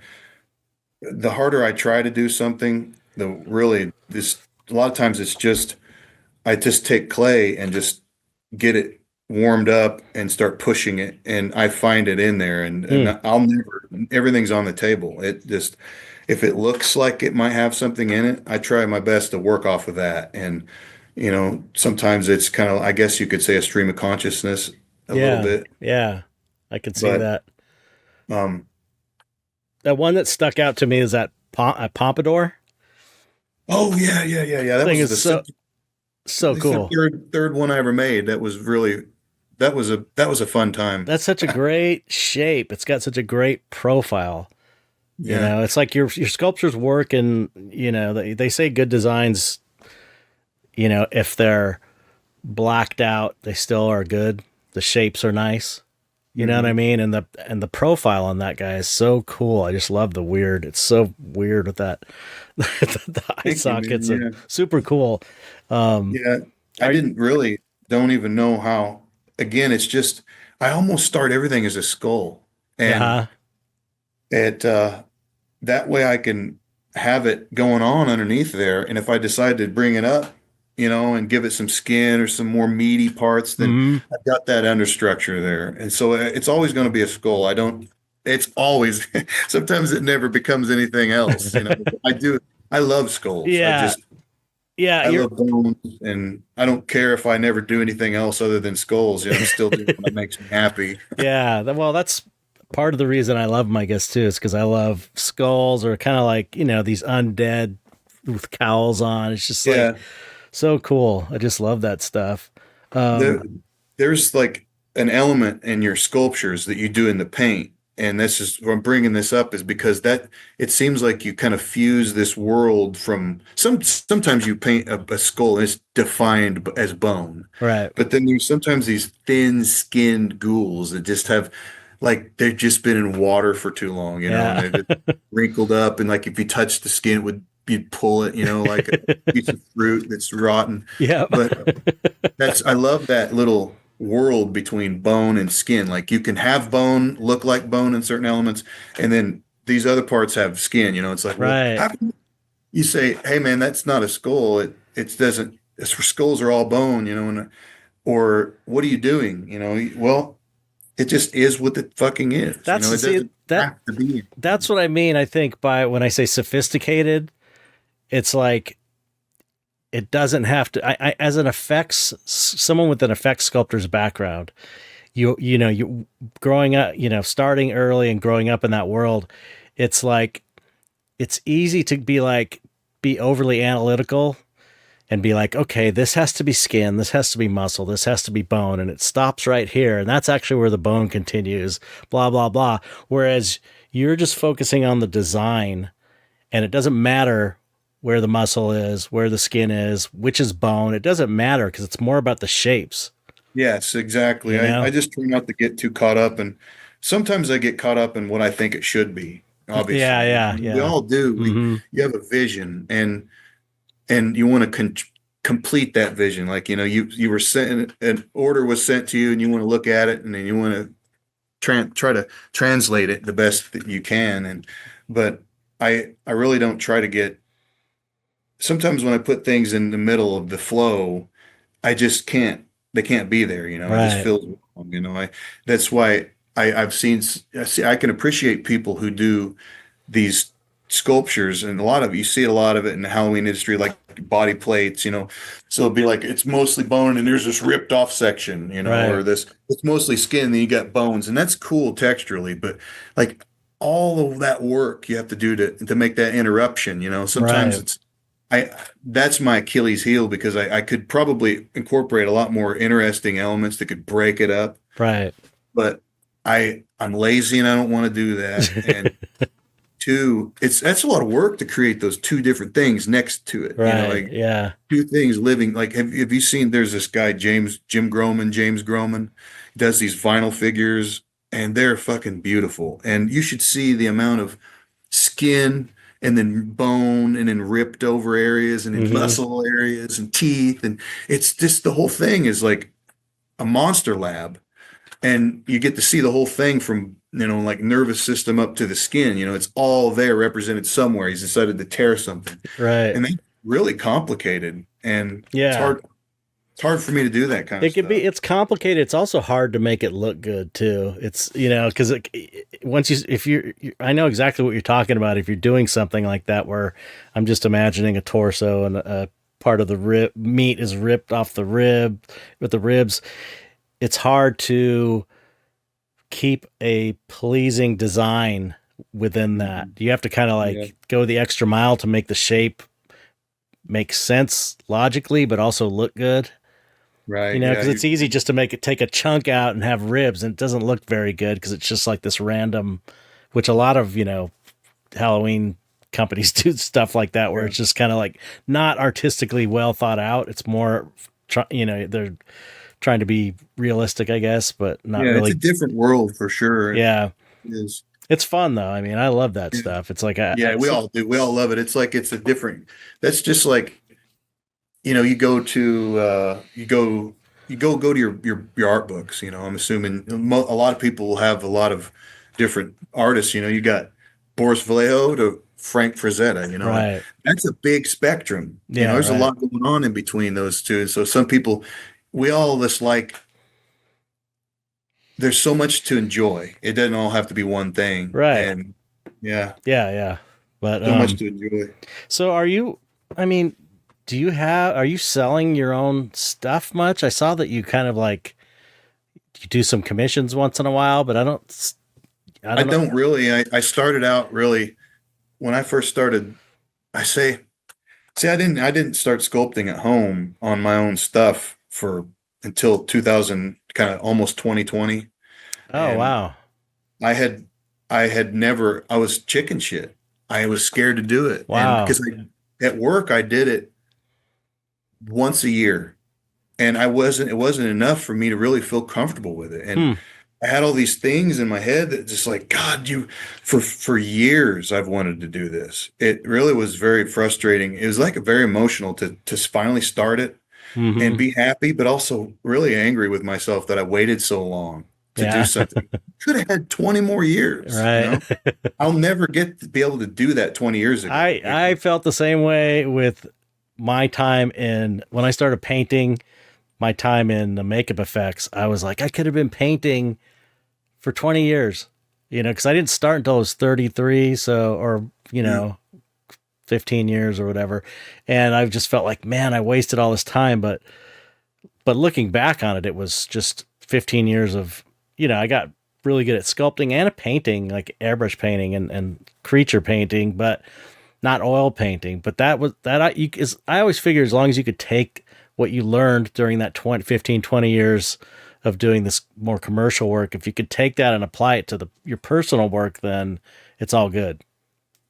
S2: the harder I try to do something, the really this a lot of times it's just I just take clay and just get it warmed up and start pushing it, and I find it in there, and
S1: Hmm.
S2: I'll never, everything's on the table. It just, if it looks like it might have something in it, I try my best to work off of that. And sometimes it's kind of, I guess you could say, a stream of consciousness a little
S1: Yeah.
S2: bit,
S1: Yeah. I could see
S2: but
S1: that.
S2: Um,
S1: That one that stuck out to me is that pompadour
S2: oh yeah. That
S1: thing
S2: was
S1: is
S2: the
S1: so
S2: it's the
S1: cool.
S2: third one I ever made. That was really that was a fun time.
S1: That's such a great shape. It's got such a great profile. You
S2: Yeah.
S1: know, it's like your sculptures work, and you know they say good designs. You know, if they're blacked out, they still are good. The shapes are nice. You know what I
S2: Hmm.
S1: mean? And the profile on that guy is so cool. I just love the weird. It's so weird with that the eye
S2: Thank you, man.
S1: sockets and
S2: Yeah.
S1: super cool. Um,
S2: Yeah. I
S1: are you?
S2: didn't really don't even know how. Again, it's just I almost start everything as a skull. And
S1: Uh-huh.
S2: it that way I can have it going on underneath there. And if I decide to bring it up, and give it some skin or some more meaty parts, then
S1: Hmm.
S2: I've got that understructure there. And so it's always going to be a skull. It's always, sometimes it never becomes anything else. I love skulls.
S1: Yeah. Yeah.
S2: I
S1: You're.
S2: love bones, and I don't care if I never do anything else other than skulls. I'm still doing what makes me happy.
S1: Yeah. Well, that's part of the reason I love them, I guess, too, is because I love skulls or kind of like, these undead with cowls on. It's just like
S2: Yeah.
S1: so cool. I just love that stuff.
S2: There,
S1: Um,
S2: there's like an element in your sculptures that you do in the paint. And this is why I'm bringing this up is because that it seems like you kind of fuse this world from sometimes you paint a skull and it's defined as bone,
S1: right.
S2: but then there's sometimes these thin-skinned ghouls that just have like they've just been in water for too long, and
S1: Yeah.
S2: they're just wrinkled up, and like if you touch the skin, you'd pull it, like a piece of fruit that's rotten.
S1: Yeah.
S2: But I love that little world between bone and skin. Like you can have bone look like bone in certain elements, and then these other parts have skin. It's like, well,
S1: Right.
S2: how can you say, hey man, that's not a skull. It doesn't. Skulls are all bone, or what are you doing? Well, it just is what it fucking is.
S1: That's
S2: It
S1: see
S2: doesn't
S1: that
S2: have to be.
S1: that's what I mean. I think by when I say sophisticated, it's like it doesn't have to. I as an effects someone with an effects sculptor's background, you growing up, starting early and growing up in that world, it's like it's easy to be overly analytical and be like, okay, this has to be skin, this has to be muscle, this has to be bone, and it stops right here, and that's actually where the bone continues, blah blah blah. Whereas you're just focusing on the design, and it doesn't matter where the muscle is, where the skin is, which is bone. It doesn't matter because it's more about the shapes,
S2: Yes, exactly.
S1: you
S2: I
S1: know?
S2: just try not to get too caught up, and sometimes I get caught up in what I think it should be.
S1: Yeah,
S2: Obviously,
S1: yeah,
S2: we
S1: yeah.
S2: all do.
S1: Hmm.
S2: You have a vision, and you want to complete that vision. Like you were sent an order was sent to you, and you want to look at it, and then you want to try to translate it the best that you can. But I really don't try to get. Sometimes when I put things in the middle of the flow, I just can't. They can't be there. It just
S1: Right.
S2: feels wrong. That's why I've seen. I can appreciate people who do these sculptures, and you see a lot of it in the Halloween industry, like body plates. So it'll be like it's mostly bone, and there's this ripped off section.
S1: Right.
S2: Or this it's mostly skin, then you got bones, and that's cool texturally, but like all of that work you have to do to make that interruption. Sometimes
S1: Right.
S2: it's I that's my Achilles heel because I could probably incorporate a lot more interesting elements that could break it up,
S1: Right.
S2: but I'm lazy and I don't want to do that. And two, that's a lot of work to create those two different things next to it.
S1: Right.
S2: Like
S1: Yeah.
S2: two things living. Like have you seen? There's this guy James Groman, does these vinyl figures, and they're fucking beautiful. And you should see the amount of skin and then bone and then ripped over areas and then
S1: Hmm.
S2: muscle areas and teeth, and it's just the whole thing is like a monster lab, and you get to see the whole thing from like nervous system up to the skin. It's all there represented somewhere. He's decided to tear something,
S1: Right.
S2: and that's really complicated, and
S1: Yeah.
S2: it's hard for me to do that kind of stuff.
S1: It's complicated. It's also hard to make it look good too. It's, because once if I know exactly what you're talking about. If you're doing something like that, where I'm just imagining a torso and a part of the meat is ripped off the rib with the ribs, it's hard to keep a pleasing design within that?
S2: Mhm.
S1: Do you have to kind of
S2: Yeah.
S1: like go the extra mile to make the shape make sense logically, but also look good? You
S2: Right.
S1: know,
S2: Yeah.
S1: because it's easy just to make it take a chunk out and have ribs, and it doesn't look very good because it's just like this random, which a lot of, Halloween companies do stuff like that where
S2: Yeah.
S1: it's just kind of like not artistically well thought out. It's more, they're trying to be realistic, I guess, but not
S2: Yeah. It's a
S1: really.
S2: different world for sure. It
S1: Yeah.
S2: is.
S1: It's fun though. I mean, I love that
S2: Yeah.
S1: stuff. It's like,
S2: Yeah, we all do. We all love it. It's like it's a different. That's just like you go to go to your art books. I'm assuming a lot of people will have a lot of different artists. You got Boris Vallejo to Frank Frazetta.
S1: right.
S2: That's a big spectrum.
S1: Yeah.
S2: There's a
S1: Right.
S2: lot going on in between those two. And so some people, we all just like. There's so much to enjoy. It doesn't all have to be one thing.
S1: Right.
S2: And yeah,
S1: Yeah. Yeah. But,
S2: so much to enjoy.
S1: so I mean, are you selling your own stuff much? I saw that you kind of like, you do some commissions once in a while, but I
S2: I
S1: don't know.
S2: don't really. I started out really when I first started. I say, see, I didn't start sculpting at home on my own stuff for until 2000, kind of almost 2020.
S1: Oh,
S2: And
S1: wow.
S2: I had, I had never. I was chicken shit. I was scared to do it, and
S1: Wow.
S2: because at work I did it once a year, and it wasn't enough for me to really feel comfortable with it. And
S1: Hmm.
S2: I had all these things in my head that just like, God, for years I've wanted to do this. It really was very frustrating. It was like very emotional to finally start it and
S1: Hmm.
S2: be happy, but also really angry with myself that I waited so long to do
S1: Yeah.
S2: something. Could have had 20 more years,
S1: Right.
S2: I'll never get to be able to do that 20 years ago.
S1: I felt the same way with my time in when I started painting, my time in the makeup effects. I was like, I could have been painting for 20 years, because I didn't start until I was 33. So, or,
S2: Yeah.
S1: 15 years or whatever. And I just felt like, man, I wasted all this time. But looking back on it, it was just 15 years of, I got really good at sculpting and painting, like airbrush painting and creature painting, but not oil painting. But that was that I always figured as long as you could take what you learned during that 20 years of doing this more commercial work, if you could take that and apply it to your personal work, then it's all good.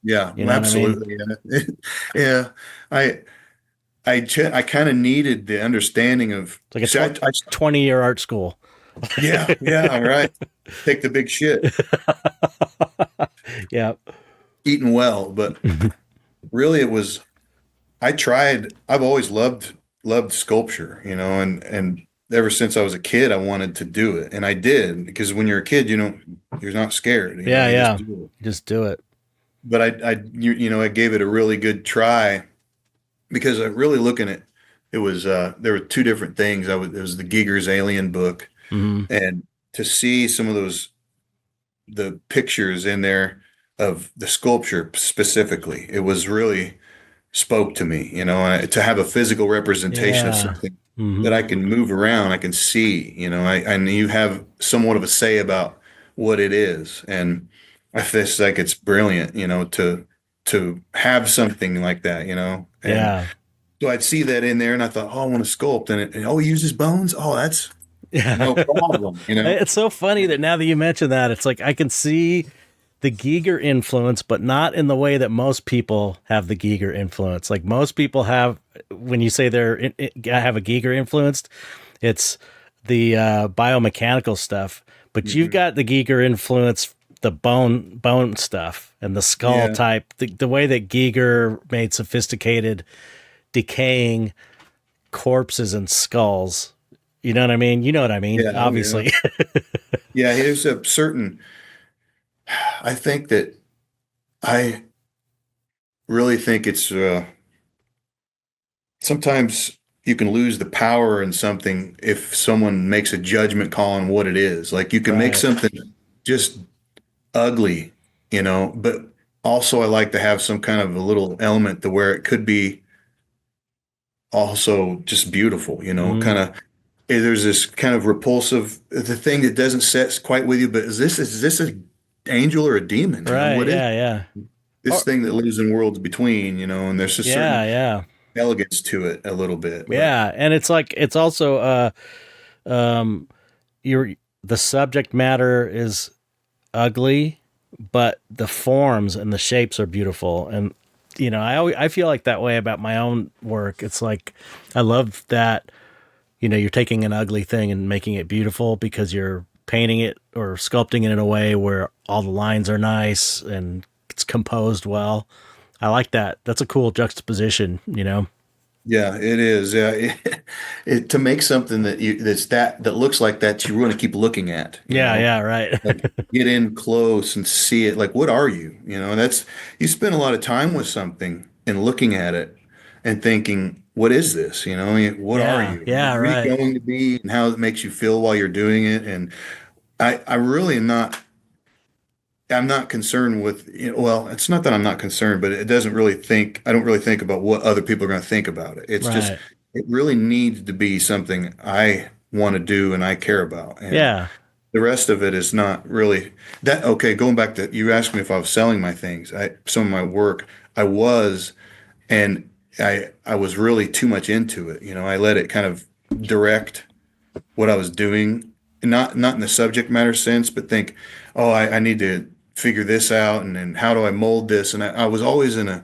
S2: Yeah,
S1: You know what I mean?
S2: absolutely. Yeah. Yeah. I I kind of needed the understanding of
S1: It's like
S2: see,
S1: a 20-year art school.
S2: yeah, yeah, right. Take the big shit,
S1: Yeah.
S2: eating well, but really it was I've always loved sculpture, and ever since I was a kid I wanted to do it, and I did because when you're a kid, you're not scared,
S1: Yeah.
S2: you just
S1: Yeah.
S2: do it.
S1: Just do it.
S2: But I gave it a really good try because I really looking at it was there were two different things. It was the Giger's Alien book,
S1: Hmm.
S2: and to see some of the pictures in there of the sculpture specifically, it was really spoke to me, to have a physical representation of
S1: Yeah.
S2: something that
S1: Hmm.
S2: I can move around, I can see, and you have somewhat of a say about what it is. And I feel like it's brilliant, to have something like that, and
S1: Yeah.
S2: so I'd see that in there and I thought, oh, I want to sculpt and oh, he uses bones. Oh, that's
S1: Yeah.
S2: no problem.
S1: It's so funny that now that you mention that, it's like I can see the Giger influence, but not in the way that most people have the Giger influence. Like most people have, when you say have a Giger influenced, it's the biomechanical stuff. But you've
S2: Mhm.
S1: got the Giger influence, the bone stuff, and the skull
S2: Yeah.
S1: type. The way that Giger made sophisticated, decaying corpses and skulls. You know what I mean? You know what I mean,
S2: Yeah. Oh, yeah.
S1: obviously.
S2: Yeah. There's a certain, I think that I really think it's sometimes you can lose the power in something if someone makes a judgment call on what it is. Like you can make
S1: Right.
S2: something just ugly, but also I like to have some kind of a little element to where it could be also just beautiful, kind
S1: Mm.
S2: of. there's this kind of repulsive, the thing that doesn't set quite with you, but is this an angel or a demon?
S1: Right.
S2: What is
S1: Yeah. Yeah.
S2: this
S1: Or,
S2: thing that lives in worlds between, and there's a
S1: yeah.
S2: certain
S1: Yeah.
S2: elegance to it a little bit, but
S1: Yeah. And it's like, it's also, um, your, the subject matter is ugly, but the forms and the shapes are beautiful. And, I feel like that way about my own work. It's like, I love that, you're taking an ugly thing and making it beautiful because you're painting it or sculpting it in a way where all the lines are nice and it's composed well. I like that. That's a cool juxtaposition.
S2: yeah, it is. Yeah, to make something that looks like that you want to keep looking at,
S1: Yeah, yeah, right.
S2: like get in close and see it. Like, what are you? And that's you spend a lot of time with something and looking at it and thinking, what is this? I mean, what are
S1: Yeah,
S2: you?
S1: yeah,
S2: What are
S1: right.
S2: you going to be, and how it makes you feel while you're doing it? And I really am not. I'm not concerned with, well, it's not that I'm not concerned, but I don't really think about what other people are going to think about it. It's just,
S1: Right.
S2: it really needs to be something I want to do and I care about. And
S1: Yeah.
S2: the rest of it is not really that. Okay, going back to, you asked me if I was selling my things, some of my work, I was, and I was really too much into it. I let it kind of direct what I was doing, not in the subject matter sense, but think, oh, I need to figure this out, and then how do I mold this? And I was always in a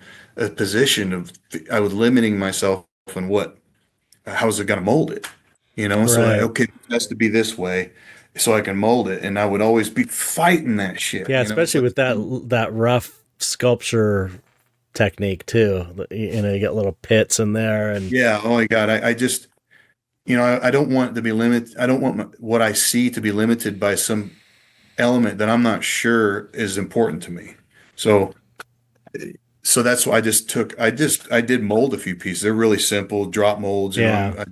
S2: position of I was limiting myself on how's it going to mold it, So like,
S1: Right.
S2: okay, it has to be this way, so I can mold it, and I would always be fighting that shit,
S1: Yeah,
S2: It's
S1: especially
S2: like,
S1: with that rough sculpture technique too. You get little pits in there and
S2: yeah, oh my God, I just I don't want to be limited. I don't want what I see to be limited by some element that I'm not sure is important to me. So so that's why I did mold a few pieces. They're really simple drop molds.
S1: yeah.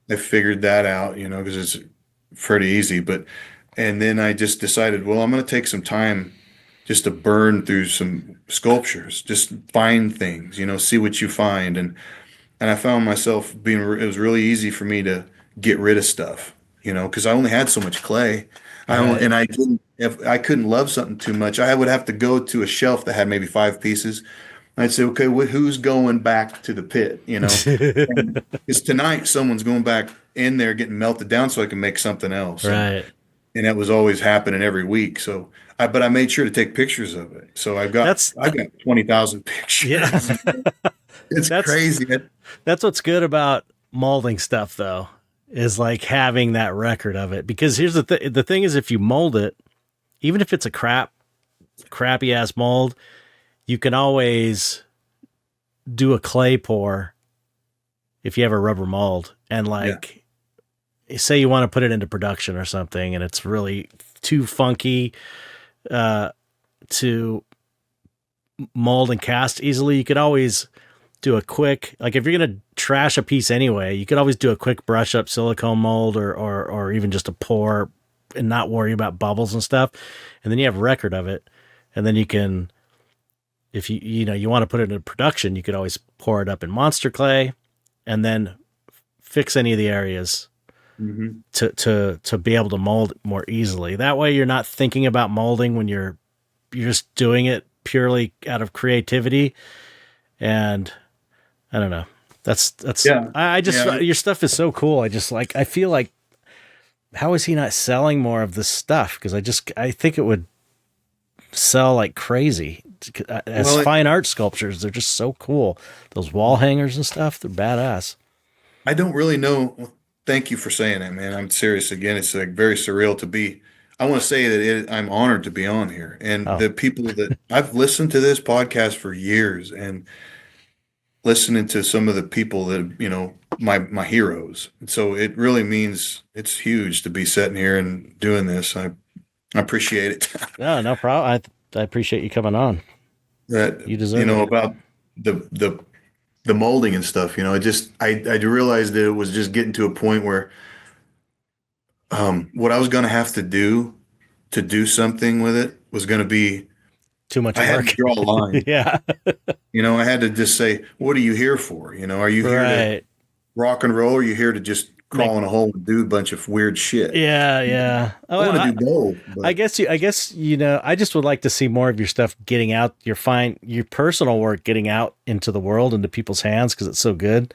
S2: I figured that out, because it's pretty easy. But and then I just decided, well, I'm going to take some time just to burn through some sculptures, just find things, see what you find. And I found myself it was really easy for me to get rid of stuff, because I only had so much clay.
S1: Right.
S2: I didn't, if I couldn't love something too much, I would have to go to a shelf that had maybe 5 pieces. I'd say, okay, who's going back to the pit, Because tonight someone's going back in there getting melted down so I can make something else.
S1: Right.
S2: And that was always happening every week. So but I made sure to take pictures of it. So
S1: That's
S2: I've got 20,000
S1: yeah.
S2: pictures. It's
S1: that's
S2: crazy.
S1: that's what's good about molding stuff though, is like having that record of it. Because here's the thing is, if you mold it, even if it's a crappy ass mold, you can always do a clay pour if you have a rubber mold, and
S2: Yeah.
S1: like, say you want to put it into production or something and it's really too funky uh to mold and cast easily, you could always do a quick, like if you're going to trash a piece anyway, you could always do a quick brush up silicone mold or even just a pour and not worry about bubbles and stuff. And then you have a record of it. And then you can, if you want to put it into production, you could always pour it up in monster clay and then fix any of the areas
S2: Hmm.
S1: to be able to mold more easily. That way you're not thinking about molding when you're just doing it purely out of creativity. And I don't know. That's
S2: Yeah.
S1: I just
S2: Yeah.
S1: your stuff is so cool. I feel like, how is he not selling more of this stuff? Because I think it would sell like crazy. As
S2: Well,
S1: fine art sculptures, they're just so cool. Those wall hangers and stuff, they're badass.
S2: I don't really know. Well, thank you for saying that, man. I'm serious again. It's like very surreal to be. I want to say that I'm honored to be on here. And
S1: Oh,
S2: the people that I've listened to this podcast for years and listening to some of the people that, my heroes. And so it really means it's huge to be sitting here and doing this. I appreciate it.
S1: no, no problem. I appreciate you coming on.
S2: That,
S1: You deserve it.
S2: about the molding and stuff, I realized that it was just getting to a point where what I was going to have to do something with it was going to be,
S1: Too much
S2: I had to
S1: work.
S2: draw a line.
S1: Yeah.
S2: I had to just say, what are you here for? Are you here to
S1: Right.
S2: rock and roll? Or are you here to just crawl in a hole and do a bunch of weird shit.
S1: Yeah, yeah. Oh,
S2: I want to do both,
S1: I
S2: but
S1: guess I just would like to see more of your stuff getting out, your personal work getting out into the world, into people's hands, because it's so good.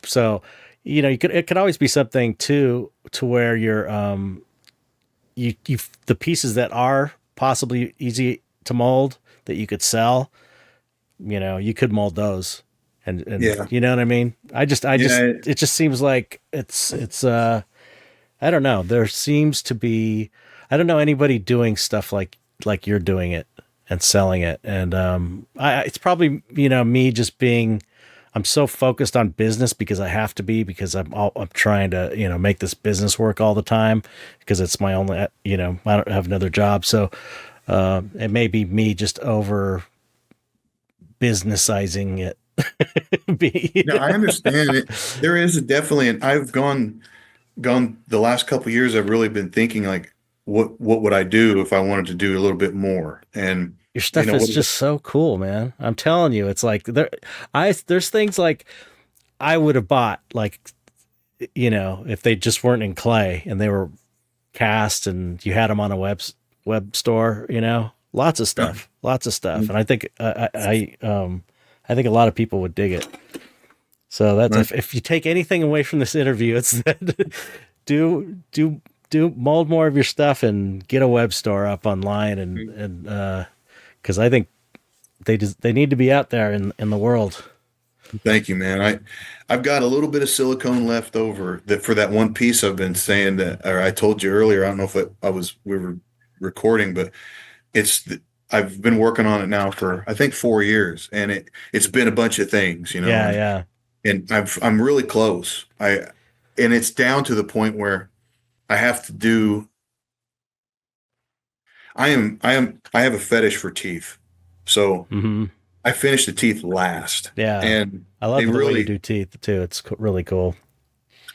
S1: So, it could always be something too, to where you the pieces that are possibly easy to mold that you could sell, you could mold those, and
S2: yeah,
S1: you know what I mean?
S2: yeah,
S1: It just seems like it's I don't know. There seems to be, I don't know anybody doing stuff like you're doing it and selling it. And it's probably, me just being, I'm so focused on business because I have to be, because I'm trying to, make this business work all the time, because it's my only, I don't have another job. So it may be me just over businessizing it.
S2: no, I understand it. There is definitely, and I've gone the last couple of years. I've really been thinking like, what would I do if I wanted to do a little bit more? And
S1: Your stuff is just so cool, man. I'm telling you, it's like there's things like I would have bought, like, if they just weren't in clay and they were cast and you had them on a web store, lots of stuff, lots of stuff. And I think I think a lot of people would dig it. So that's if you take anything away from this interview, it's that do mold more of your stuff and get a web store up online, and because I think they need to be out there in the world.
S2: Thank you, man. I've got a little bit of silicone left over that for that one piece I've been saying that, or I told you earlier. I don't know if we were recording, but I've been working on it now for I think 4 years, and it's been a bunch of things,
S1: Yeah, yeah.
S2: and I'm really close. And it's down to the point where I have to do. I have a fetish for teeth, so
S1: Mm-hmm.
S2: I finish the teeth last.
S1: Yeah,
S2: And
S1: I love
S2: they
S1: the way you
S2: really,
S1: do teeth too. It's really cool.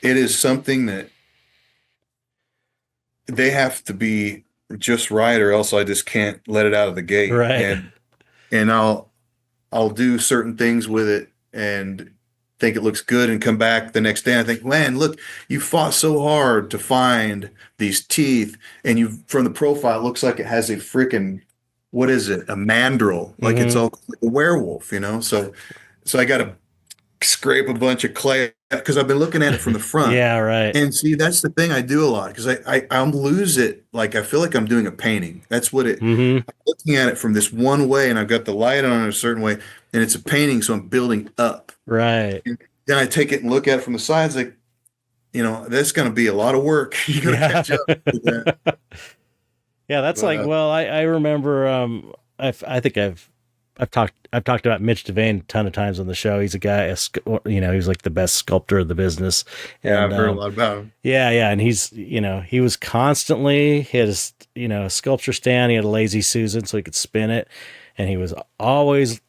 S2: it is something that they have to be just right, or else I just can't let it out of the gate.
S1: Right.
S2: And I'll do certain things with it and think it looks good, and come back the next day and I think, man, look, you fought so hard to find these teeth, and you from the profile it looks like it has a freaking, what is it? A mandrill, like it's
S1: Mm-hmm.
S2: all like a werewolf, So I got to scrape a bunch of clay because I've been looking at it from the front.
S1: Yeah, right.
S2: And see, that's the thing I do a lot, because I'll lose it. Like I feel like I'm doing a painting. That's what
S1: Mm-hmm.
S2: I'm looking at it from this one way, and I've got the light on it a certain way, and it's a painting, so I'm building up.
S1: Right.
S2: And then I take it and look at it from the sides, like, that's going to be a lot of work. You're going to catch up with that.
S1: Yeah, that's
S2: But,
S1: like, well, I remember, I think I've talked about Mitch Devane a ton of times on the show. He's a guy, he's like the best sculptor of the business.
S2: yeah,
S1: And
S2: I've heard a lot about him.
S1: yeah, yeah, and he was constantly, he had a sculpture stand. He had a Lazy Susan so he could spin it, and he was always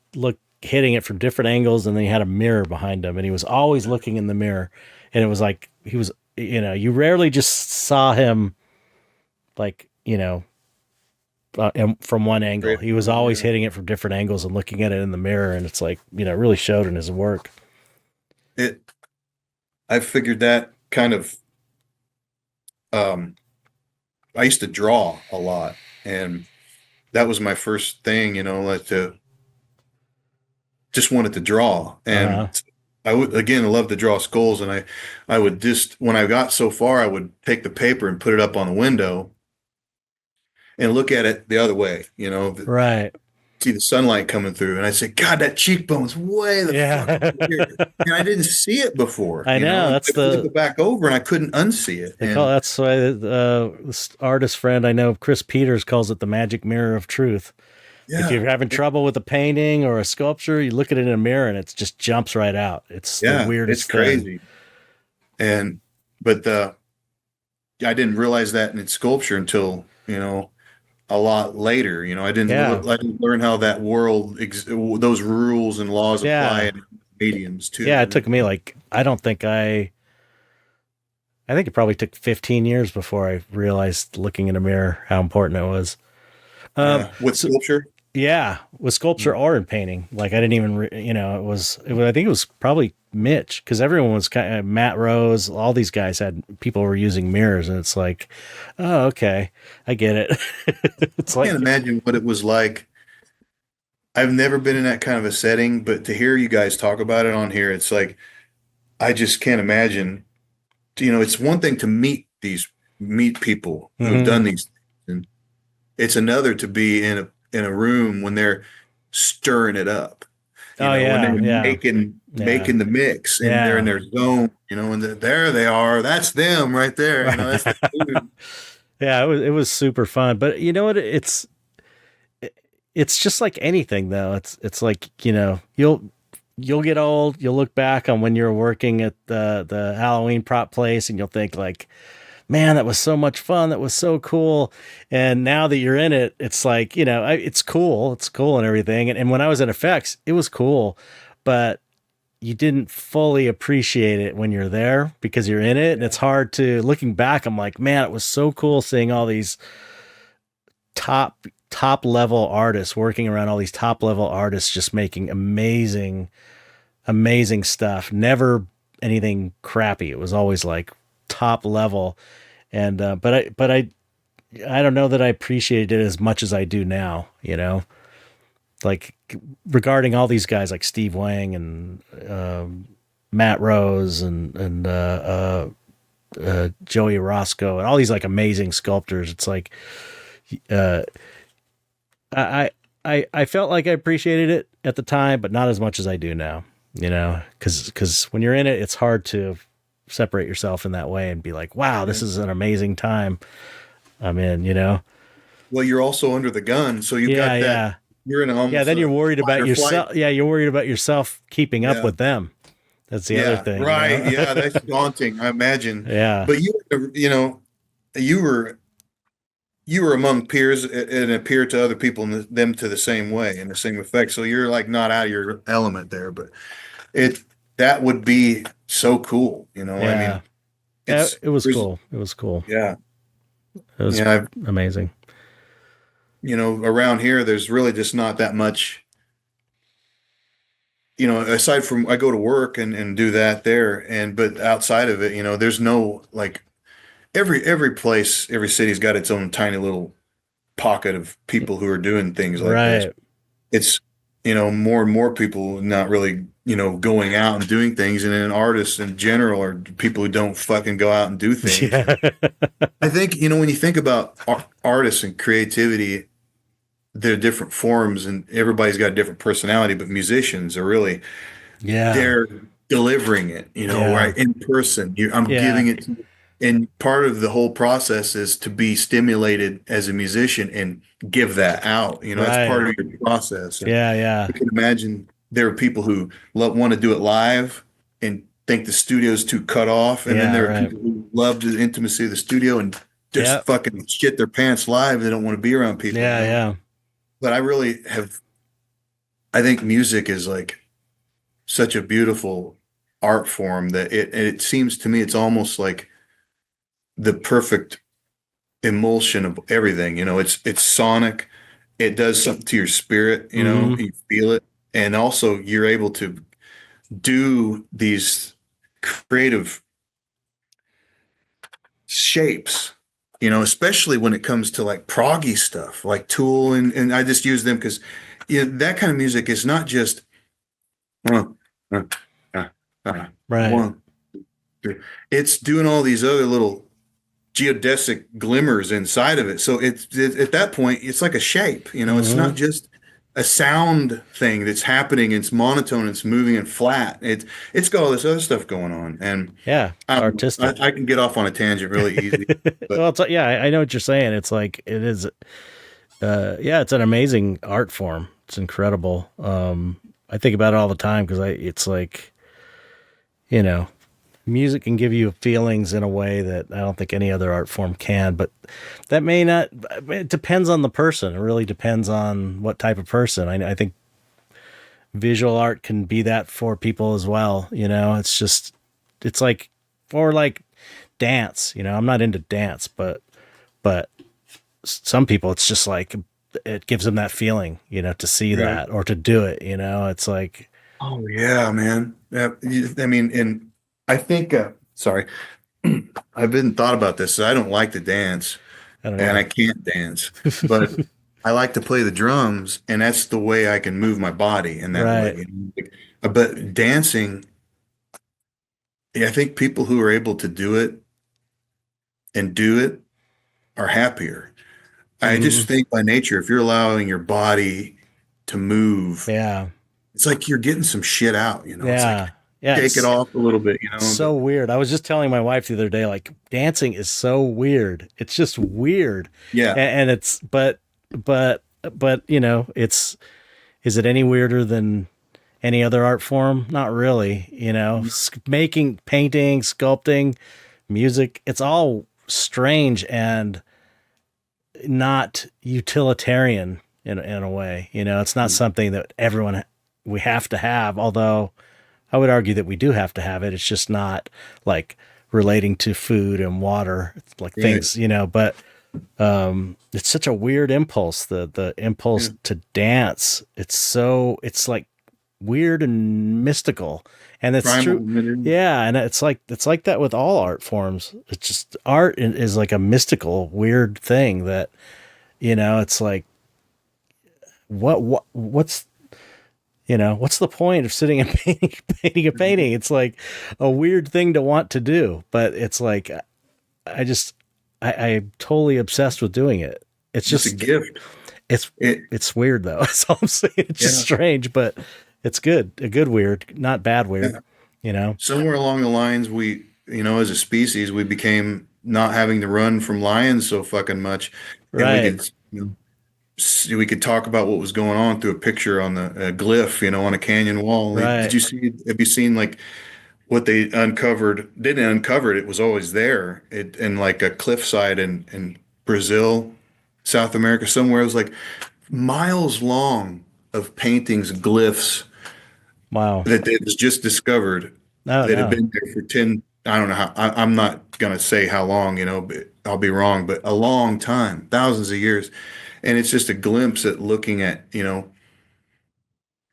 S1: hitting it from different angles, and then he had a mirror behind him, and he was always looking in the mirror, and it was like he was, you rarely just saw him like, and from one angle. He was always hitting it from different angles and looking at it in the mirror, and it's like, it really showed in his work.
S2: I figured that kind of, I used to draw a lot, and that was my first thing, like just wanted to draw. And I would, again, love to draw skulls. And I would just, when I got so far, I would take the paper and put it up on the window and look at it the other way,
S1: Right.
S2: see the sunlight coming through. And I'd say, God, that cheekbone's way the fuck over here. And I didn't see it before.
S1: I know. That's
S2: flip it back over, and I couldn't unsee it.
S1: That's why this artist friend I know, Chris Peters, calls it the magic mirror of truth.
S2: Yeah.
S1: If you're having trouble with a painting or a sculpture, you look at it in a mirror and it just jumps right out. It's the weirdest
S2: it's crazy. But I didn't realize that in sculpture until, a lot later. I didn't learn how that world, those rules and laws apply in mediums too.
S1: Yeah, it took me I think it probably took 15 years before I realized, looking in a mirror, how important it was.
S2: With sculpture?
S1: Yeah, with sculpture or in painting. Like I didn't even, I think it was probably Mitch because everyone was kind of Matt Rose. All these guys had people were using mirrors, and it's like, oh, okay, I get it. It's
S2: I can't
S1: like,
S2: imagine what it was like. I've never been in that kind of a setting, but to hear you guys talk about it on here, it's like I just can't imagine. It's one thing to meet people who have
S1: mhm.
S2: done these things, and it's another to be in a room when they're stirring it up.
S1: Oh
S2: When they're
S1: yeah, yeah, yeah,
S2: making the mix and they're in
S1: yeah.
S2: their zone. And there they are. That's them right there. That's the dude.
S1: Yeah, it was super fun. But you know what? It's just like anything though. It's like, you'll get old, you'll look back on when you're working at the Halloween prop place and you'll think like, man, that was so much fun. That was so cool. And now that you're in it, it's like, it's cool. It's cool and everything. And when I was in effects, it was cool, but you didn't fully appreciate it when you're there because you're in it. And it's hard to looking back. I'm like, man, it was so cool seeing all these top level artists working around all these top level artists, just making amazing stuff. Never anything crappy. It was always like top level. And, I don't know that I appreciated it as much as I do now, like regarding all these guys like Steve Wang and, Matt Rose and Joey Roscoe and all these like amazing sculptors. It's like, uh, I felt like I appreciated it at the time, but not as much as I do now, because when you're in it, it's hard to separate yourself in that way and be like, wow, this is an amazing time I'm in.
S2: Well, you're also under the gun, so you
S1: Yeah,
S2: got that.
S1: yeah.
S2: You're in
S1: Yeah,
S2: almost
S1: then you're
S2: a
S1: worried
S2: fight
S1: about
S2: or flight.
S1: yourself. Yeah, you're worried about yourself keeping up
S2: Yeah,
S1: with them. That's the other
S2: yeah,
S1: thing,
S2: right. Yeah, that's daunting, I imagine.
S1: Yeah.
S2: But you were you were among peers and appeared to other people and them to the same way in the same effect. So you're like not out of your element there, but it that would be so cool. I
S1: Yeah.
S2: mean,
S1: Yeah,
S2: it's
S1: it was
S2: there's
S1: cool. It was cool.
S2: yeah,
S1: It was
S2: yeah. I've,
S1: amazing.
S2: around here, there's really just not that much. Aside from I go to work and do that there, but outside of it, there's no like every place, every city's got its own tiny little pocket of people who are doing things like this.
S1: Right.
S2: It's more and more people not really going out and doing things, and then artists in general are people who don't fucking go out and do things.
S1: Yeah.
S2: I think when you think about artists and creativity, they're different forms, and everybody's got a different personality. But musicians are really
S1: Yeah.
S2: they're delivering it,
S1: Yeah.
S2: right in person. I'm
S1: Yeah.
S2: giving it to and part of the whole process is to be stimulated as a musician and give that out. That's part
S1: Right.
S2: of your process. And
S1: Yeah. Yeah.
S2: I can imagine there are people who want to do it live and think the studio's too cut off. And then
S1: Yeah.
S2: there are
S1: Right.
S2: people who love the intimacy of the studio and just
S1: Yeah.
S2: fucking shit their pants live. They don't want to be around people,
S1: Yeah. Yeah.
S2: But I think music is like such a beautiful art form that it seems to me it's almost like the perfect emulsion of everything. It's sonic. It does something to your spirit,
S1: Hmm.
S2: you feel it. And also you're able to do these creative shapes, especially when it comes to like proggy stuff, like Tool. And I just use them because that kind of music is not just uh, uh, uh,
S1: Right.
S2: one, two. It's doing all these other little geodesic glimmers inside of it. So at that point, it's like a shape. It's not
S1: Hmm.
S2: just a sound thing that's happening. It's monotone. It's moving and flat. It's got all this other stuff going on, and
S1: Yeah. It's artistic.
S2: I can get off on a tangent really easy. But
S1: Well, yeah, I know what you're saying. It's like it is. Yeah, it's an amazing art form. It's incredible. I think about it all the time because it's like, you know, music can give you feelings in a way that I don't think any other art form can, but that may not, it depends on the person. It really depends on what type of person. I think visual art can be that for people as well. It's just, it's like, or like dance, I'm not into dance, but some people, it's just like it gives them that feeling, to see
S2: Right.
S1: that or to do it, it's like,
S2: Oh yeah, man. Yeah, I mean, and I think, sorry, I've been thought about this. I don't like to dance,
S1: I don't
S2: and I
S1: either.
S2: can't dance, but I like to play the drums, and that's the way I can move my body in that
S1: Right.
S2: way. But dancing, yeah, I think people who are able to do it and do it are happier. I
S1: Hmm.
S2: just think by nature, if you're allowing your body to move,
S1: Yeah.
S2: it's like you're getting some shit out, It's like
S1: Yeah. Yeah.
S2: shake it off a little bit,
S1: It's
S2: But
S1: so weird. I was just telling my wife the other day, like dancing is so weird. It's just weird.
S2: yeah,
S1: And it's, but, is it any weirder than any other art form? Not really, making, painting, sculpting, music, it's all strange and not utilitarian in a way. It's not something that we have to have, although I would argue that we do have to have it. It's just not like relating to food and water, it's like
S2: right.
S1: things, but it's such a weird impulse, the
S2: Yeah.
S1: impulse to dance. It's like weird and mystical. And it's
S2: Primal.
S1: true. Yeah, and it's like that with all art forms. It's just art is like a mystical, weird thing that it's like what's the point of sitting and painting a painting? It's like a weird thing to want to do, but it's like I'm totally obsessed with doing it. It's
S2: It's a
S1: just
S2: gift.
S1: it's
S2: It,
S1: it's weird though. That's all I'm saying. It's just
S2: yeah,
S1: strange, but it's good. A good weird, not bad weird.
S2: yeah.
S1: You know?
S2: Somewhere along the lines, as a species, we became not having to run from lions so fucking much, and
S1: Right.
S2: we could talk about what was going on through a picture on the glyph, on a canyon wall. Did
S1: Right.
S2: you see? Have you seen like what they uncovered? Didn't uncover it; it was always there. It in like a cliffside in Brazil, South America, somewhere. It was like miles long of paintings, glyphs
S1: Wow.
S2: that was just discovered
S1: No,
S2: that had
S1: no.
S2: been there for 10, I don't know how, I'm not going to say how long, but I'll be wrong, but a long time, thousands of years. And it's just a glimpse at looking at,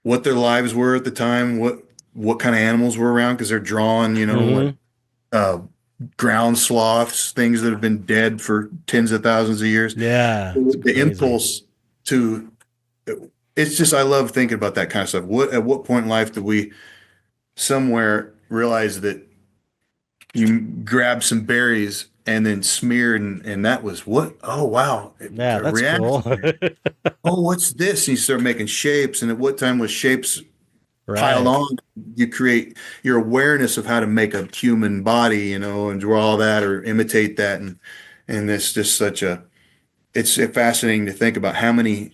S2: what their lives were at the time, what kind of animals were around, because they're drawing, like
S1: Mm-hmm.
S2: uh, ground sloths, things that have been dead for tens of thousands of years.
S1: Yeah. It's
S2: The
S1: crazy.
S2: impulse to, it's just, I love thinking about that kind of stuff. At what point in life do we somewhere realize that you grab some berries and then smear and that was what? Oh wow.
S1: Yeah,
S2: A
S1: that's cool.
S2: reaction there. Oh, what's this? And you start making shapes. And at what time was shapes piled
S1: Right.
S2: on? You create your awareness of how to make a human body, and draw that or imitate that. And it's just it's fascinating to think about how many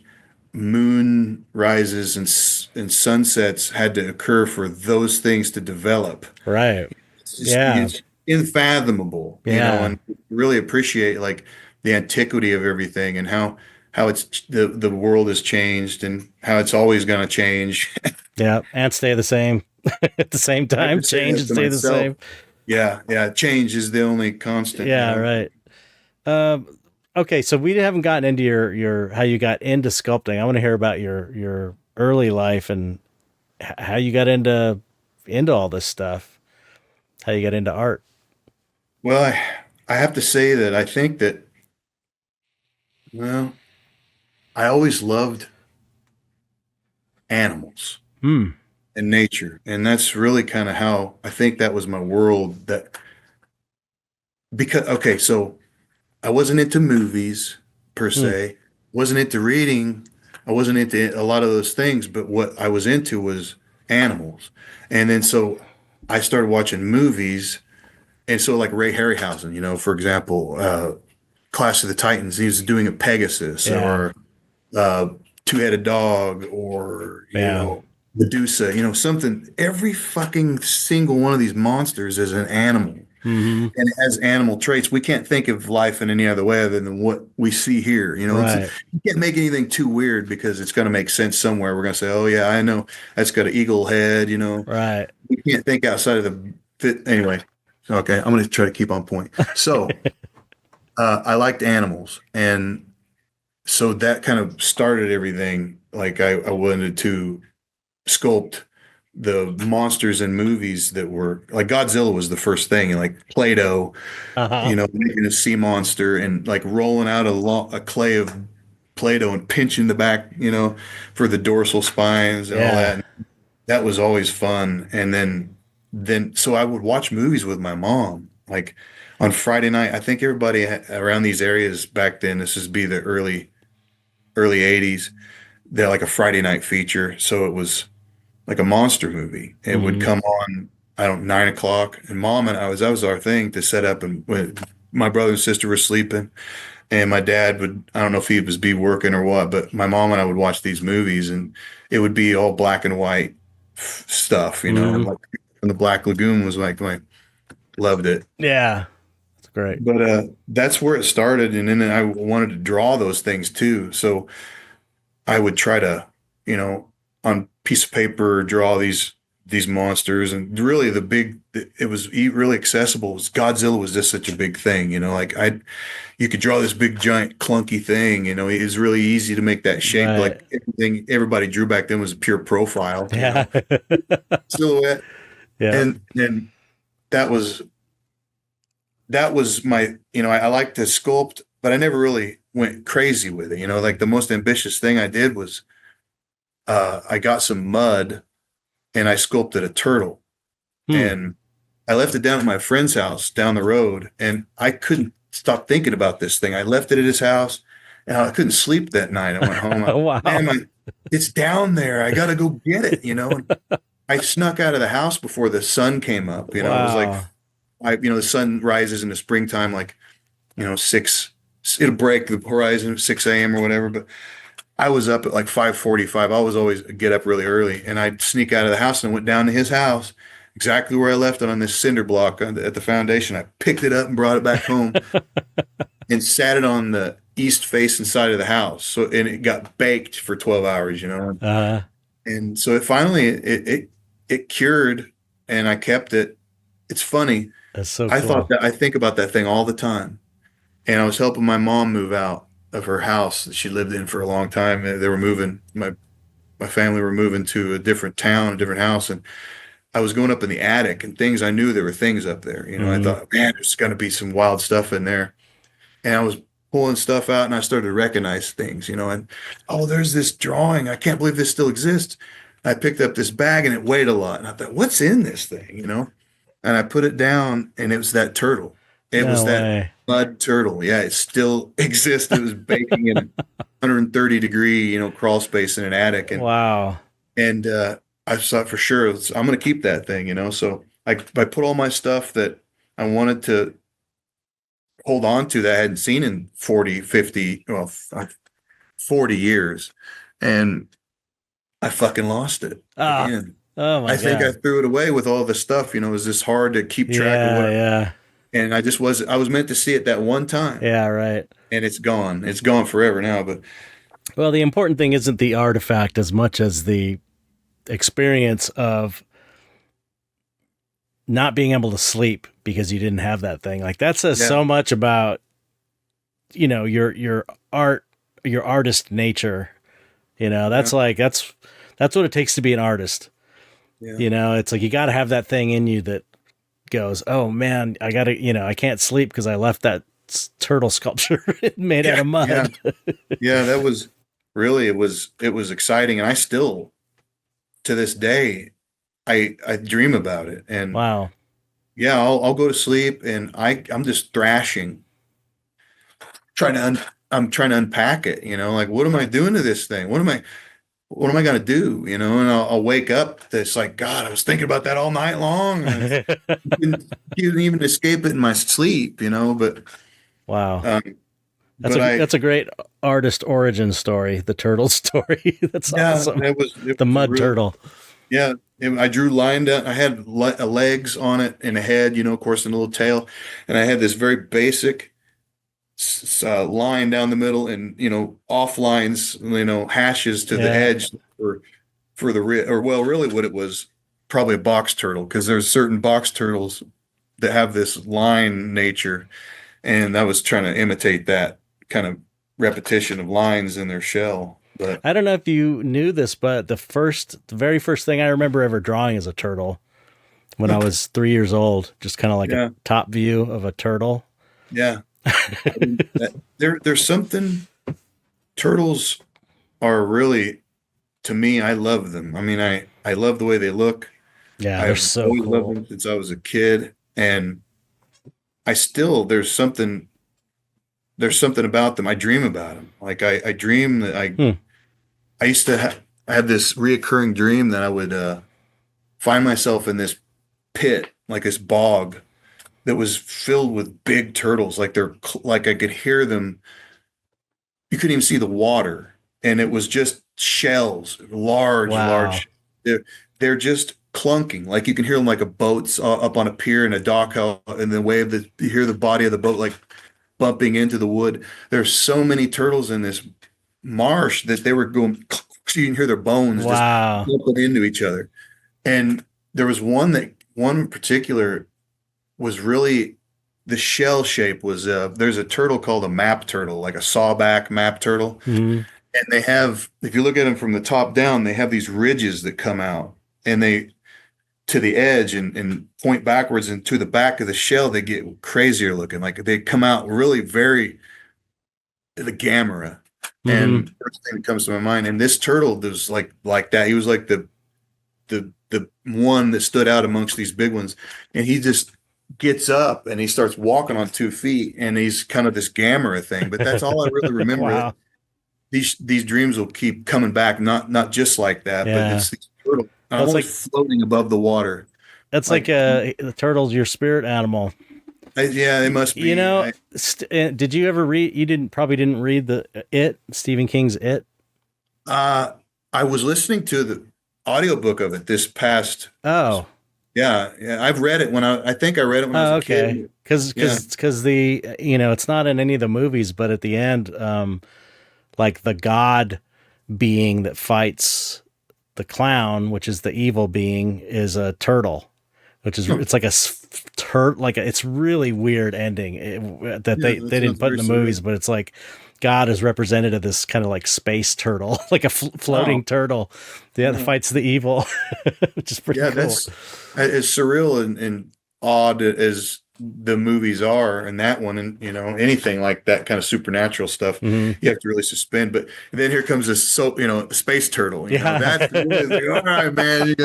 S2: moon rises and sunsets had to occur for those things to develop.
S1: Right. Yeah.
S2: It's unfathomable,
S1: Yeah.
S2: and really appreciate like the antiquity of everything and how it's the world has changed and how it's always going to change.
S1: Yeah. And stay the same at the same
S2: I
S1: time.
S2: can say
S1: Change
S2: that
S1: and
S2: to
S1: stay the
S2: myself.
S1: same.
S2: Yeah, yeah. Change is the only constant,
S1: Yeah. Right. Um, okay. So we haven't gotten into your how you got into sculpting. I want to hear about your early life and how you got into all this stuff. How you got into art.
S2: Well, I have to say that I think that, well, I always loved animals
S1: Hmm.
S2: and nature. And that's really kind of how I think that was my world okay, so I wasn't into movies per
S1: Hmm.
S2: se, wasn't into reading, I wasn't into a lot of those things, but what I was into was animals. And then so I started watching movies. And so like Ray Harryhausen, for example, Clash of the Titans, he was doing a Pegasus
S1: Yeah.
S2: or uh, two-headed dog or,
S1: Yeah.
S2: Medusa, something. Every fucking single one of these monsters is an animal
S1: Mm-hmm.
S2: and it has animal traits. We can't think of life in any other way other than what we see here.
S1: Right.
S2: You can't make anything too weird because it's going to make sense somewhere. We're going to say, oh yeah, I know that's got an eagle head.
S1: Right.
S2: We can't think outside of the fit. Anyway, okay, I'm going to try to keep on point. So I liked animals and so that kind of started everything. Like I wanted to sculpt the monsters in movies that were like Godzilla was the first thing, and like Play-Doh,
S1: Uh-huh.
S2: making a sea monster and like rolling out a clay of Play-Doh and pinching the back, for the dorsal spines and all that.
S1: Yeah.
S2: And that was always fun. And then so I would watch movies with my mom, like on Friday night. I think everybody around these areas back then, this would be the early 80s. They're like a Friday night feature. So it was like a monster movie. It would
S1: Hmm.
S2: come on, I don't 9 o'clock, and mom and that was our thing to set up. And when my brother and sister were sleeping, and my dad would, I don't know if he was be working or what, but my mom and I would watch these movies, and it would be all black and white stuff,
S1: Hmm.
S2: like and the Black Lagoon was like my loved it.
S1: Yeah. That's great.
S2: But that's where it started, and then I wanted to draw those things too. So I would try to, on piece of paper, draw these monsters, and really it was really accessible. Was Godzilla was just such a big thing, like you could draw this big giant clunky thing, it was really easy to make that shape.
S1: Right.
S2: Like everything everybody drew back then was a pure profile,
S1: Yeah.
S2: silhouette,
S1: Yeah.
S2: and that was that was my, I like to sculpt, but I never really went crazy with it. Like the most ambitious thing I did was I got some mud and I sculpted a turtle,
S1: Hmm.
S2: and I left it down at my friend's house down the road, and I couldn't stop thinking about this thing. I left it at his house, and I couldn't sleep that night. I went home.
S1: Wow.
S2: Man, it's down there. I got to go get it. And I snuck out of the house before the sun came up. It was like
S1: Wow.
S2: the sun rises in the springtime, like, 6, it'll break the horizon at 6 a.m. or whatever. But I was up at like 5:45. I was always get up really early, and I'd sneak out of the house and went down to his house, exactly where I left it on this cinder block at the foundation. I picked it up and brought it back home and sat it on the east facing side of the house. So, and it got baked for 12 hours.
S1: Uh,
S2: And so it finally, it cured, and I kept it. It's funny.
S1: that's so cool.
S2: I think about that thing all the time. And I was helping my mom move out of her house that she lived in for a long time. They were moving, my family were moving to a different town, a different house. And I was going up in the attic, and things, I knew there were things up there. I
S1: Hmm.
S2: thought, man, there's going to be some wild stuff in there. And I was pulling stuff out, and I started to recognize things, and oh, there's this drawing. I can't believe this still exists. I picked up this bag, and it weighed a lot. And I thought, what's in this thing? And I put it down, and it was that turtle. It was
S1: No
S2: that
S1: way.
S2: mud turtle. Yeah, it still exists. It was baking in a 130-degree, crawl space in an attic.
S1: Wow.
S2: And I thought for sure, I'm going to keep that thing. So I put all my stuff that I wanted to hold on to that I hadn't seen in 40, 50, 40 years. And I fucking lost it
S1: Ah.
S2: again.
S1: Oh
S2: I
S1: my
S2: think I
S1: God.
S2: threw it away with all the stuff. It was just hard to keep track of
S1: Yeah.
S2: what,
S1: Yeah.
S2: and I was meant to see it that one time,
S1: Yeah. Right.
S2: and it's gone. It's gone forever now. But
S1: Well, the important thing isn't the artifact as much as the experience of not being able to sleep because you didn't have that thing. Like that says
S2: yeah,
S1: so much about your art, your artist nature.
S2: yeah,
S1: That's like that's what it takes to be an artist.
S2: yeah,
S1: It's like you got to have that thing in you that goes, "Oh man, I got to, I can't sleep because I left that turtle sculpture made out
S2: yeah,
S1: of
S2: yeah,
S1: mud."
S2: yeah. That was really, it was exciting, and I still, to this day, I dream about it. And
S1: Wow.
S2: yeah, I'll go to sleep, and I'm just thrashing, trying to I'm trying to unpack it. Like, what am I doing to this thing? What am I going to do? And I'll wake up. It's like, God, I was thinking about that all night long. And couldn't even escape it in my sleep.
S1: Wow.
S2: Um,
S1: That's
S2: but
S1: that's a great artist origin story, the turtle story. That's
S2: yeah,
S1: awesome.
S2: it
S1: The
S2: was a
S1: mud
S2: real,
S1: turtle.
S2: yeah. I drew line down. I had legs on it and a head, of course, and a little tail. And I had this very basic line down the middle, and off lines, hashes to the
S1: Yeah.
S2: edge for the or well, really what it was, probably a box turtle, because there's certain box turtles that have this line nature, and I was trying to imitate that kind of repetition of lines in their shell. But
S1: I don't know if you knew this, but the very first thing I remember ever drawing is a turtle when I was 3 years old, just kind of like a
S2: yeah,
S1: top view of a turtle.
S2: yeah. There's something turtles are really to me. I love them. I mean, I love the way they look.
S1: Yeah, they're
S2: I've
S1: so
S2: always loved
S1: cool.
S2: them since I was a kid, and I still there's something about them. I dream about them. Like I dream that
S1: Hmm.
S2: I used to I had this reoccurring dream that I would find myself in this pit, like this bog that was filled with big turtles. Like like I could hear them. You couldn't even see the water, and it was just shells,
S1: Wow.
S2: large. They're just clunking. Like you can hear them like a boat's up on a pier in a dock, and the wave that you hear the body of the boat like bumping into the wood. There's so many turtles in this marsh that they were going. So you can hear their bones just
S1: Wow.
S2: bumping into each other. And there was one in particular was really the shell shape was there's a turtle called a map turtle, like a sawback map turtle.
S1: Hmm.
S2: And they have, if you look at them from the top down, they have these ridges that come out and they to the edge and point backwards, and to the back of the shell they get crazier looking. Like they come out really very the gamma.
S1: Hmm.
S2: And first thing that comes to my mind, and this turtle was like that. He was like the one that stood out amongst these big ones. And he just gets up and he starts walking on 2 feet, and he's kind of this gamma thing. But that's all I really remember.
S1: Wow.
S2: These dreams will keep coming back, not just like that, but
S1: Yeah.
S2: it's these turtles. I'm
S1: Well, it's
S2: always
S1: like
S2: floating above the water. Like,
S1: the turtle's your spirit animal.
S2: yeah, they must
S1: You
S2: be.
S1: know, did you ever read? You didn't read the It Stephen King's It.
S2: Uh, I was listening to the audiobook of it this past.
S1: Oh,
S2: Yeah, yeah, I've read it I think I read it when I was
S1: oh,
S2: a
S1: okay.
S2: kid. Yeah.
S1: Because the it's not in any of the movies, but at the end, like the god being that fights the clown, which is the evil being, is a turtle, which is
S2: Huh.
S1: it's like it's really weird ending that
S2: Yeah, that
S1: they didn't
S2: sounds
S1: put in
S2: very
S1: the movies,
S2: surreal.
S1: but it's like God is represented as this kind of like space turtle, like a
S2: Wow.
S1: floating turtle, yeah, that
S2: Yeah.
S1: fights the evil, which is pretty
S2: Yeah,
S1: cool.
S2: that's as surreal and odd as the movies are, and that one, and anything like that kind of supernatural stuff,
S1: Hmm.
S2: you have to really suspend. But then here comes this, so space turtle.
S1: Yeah.
S2: That's really all right, man.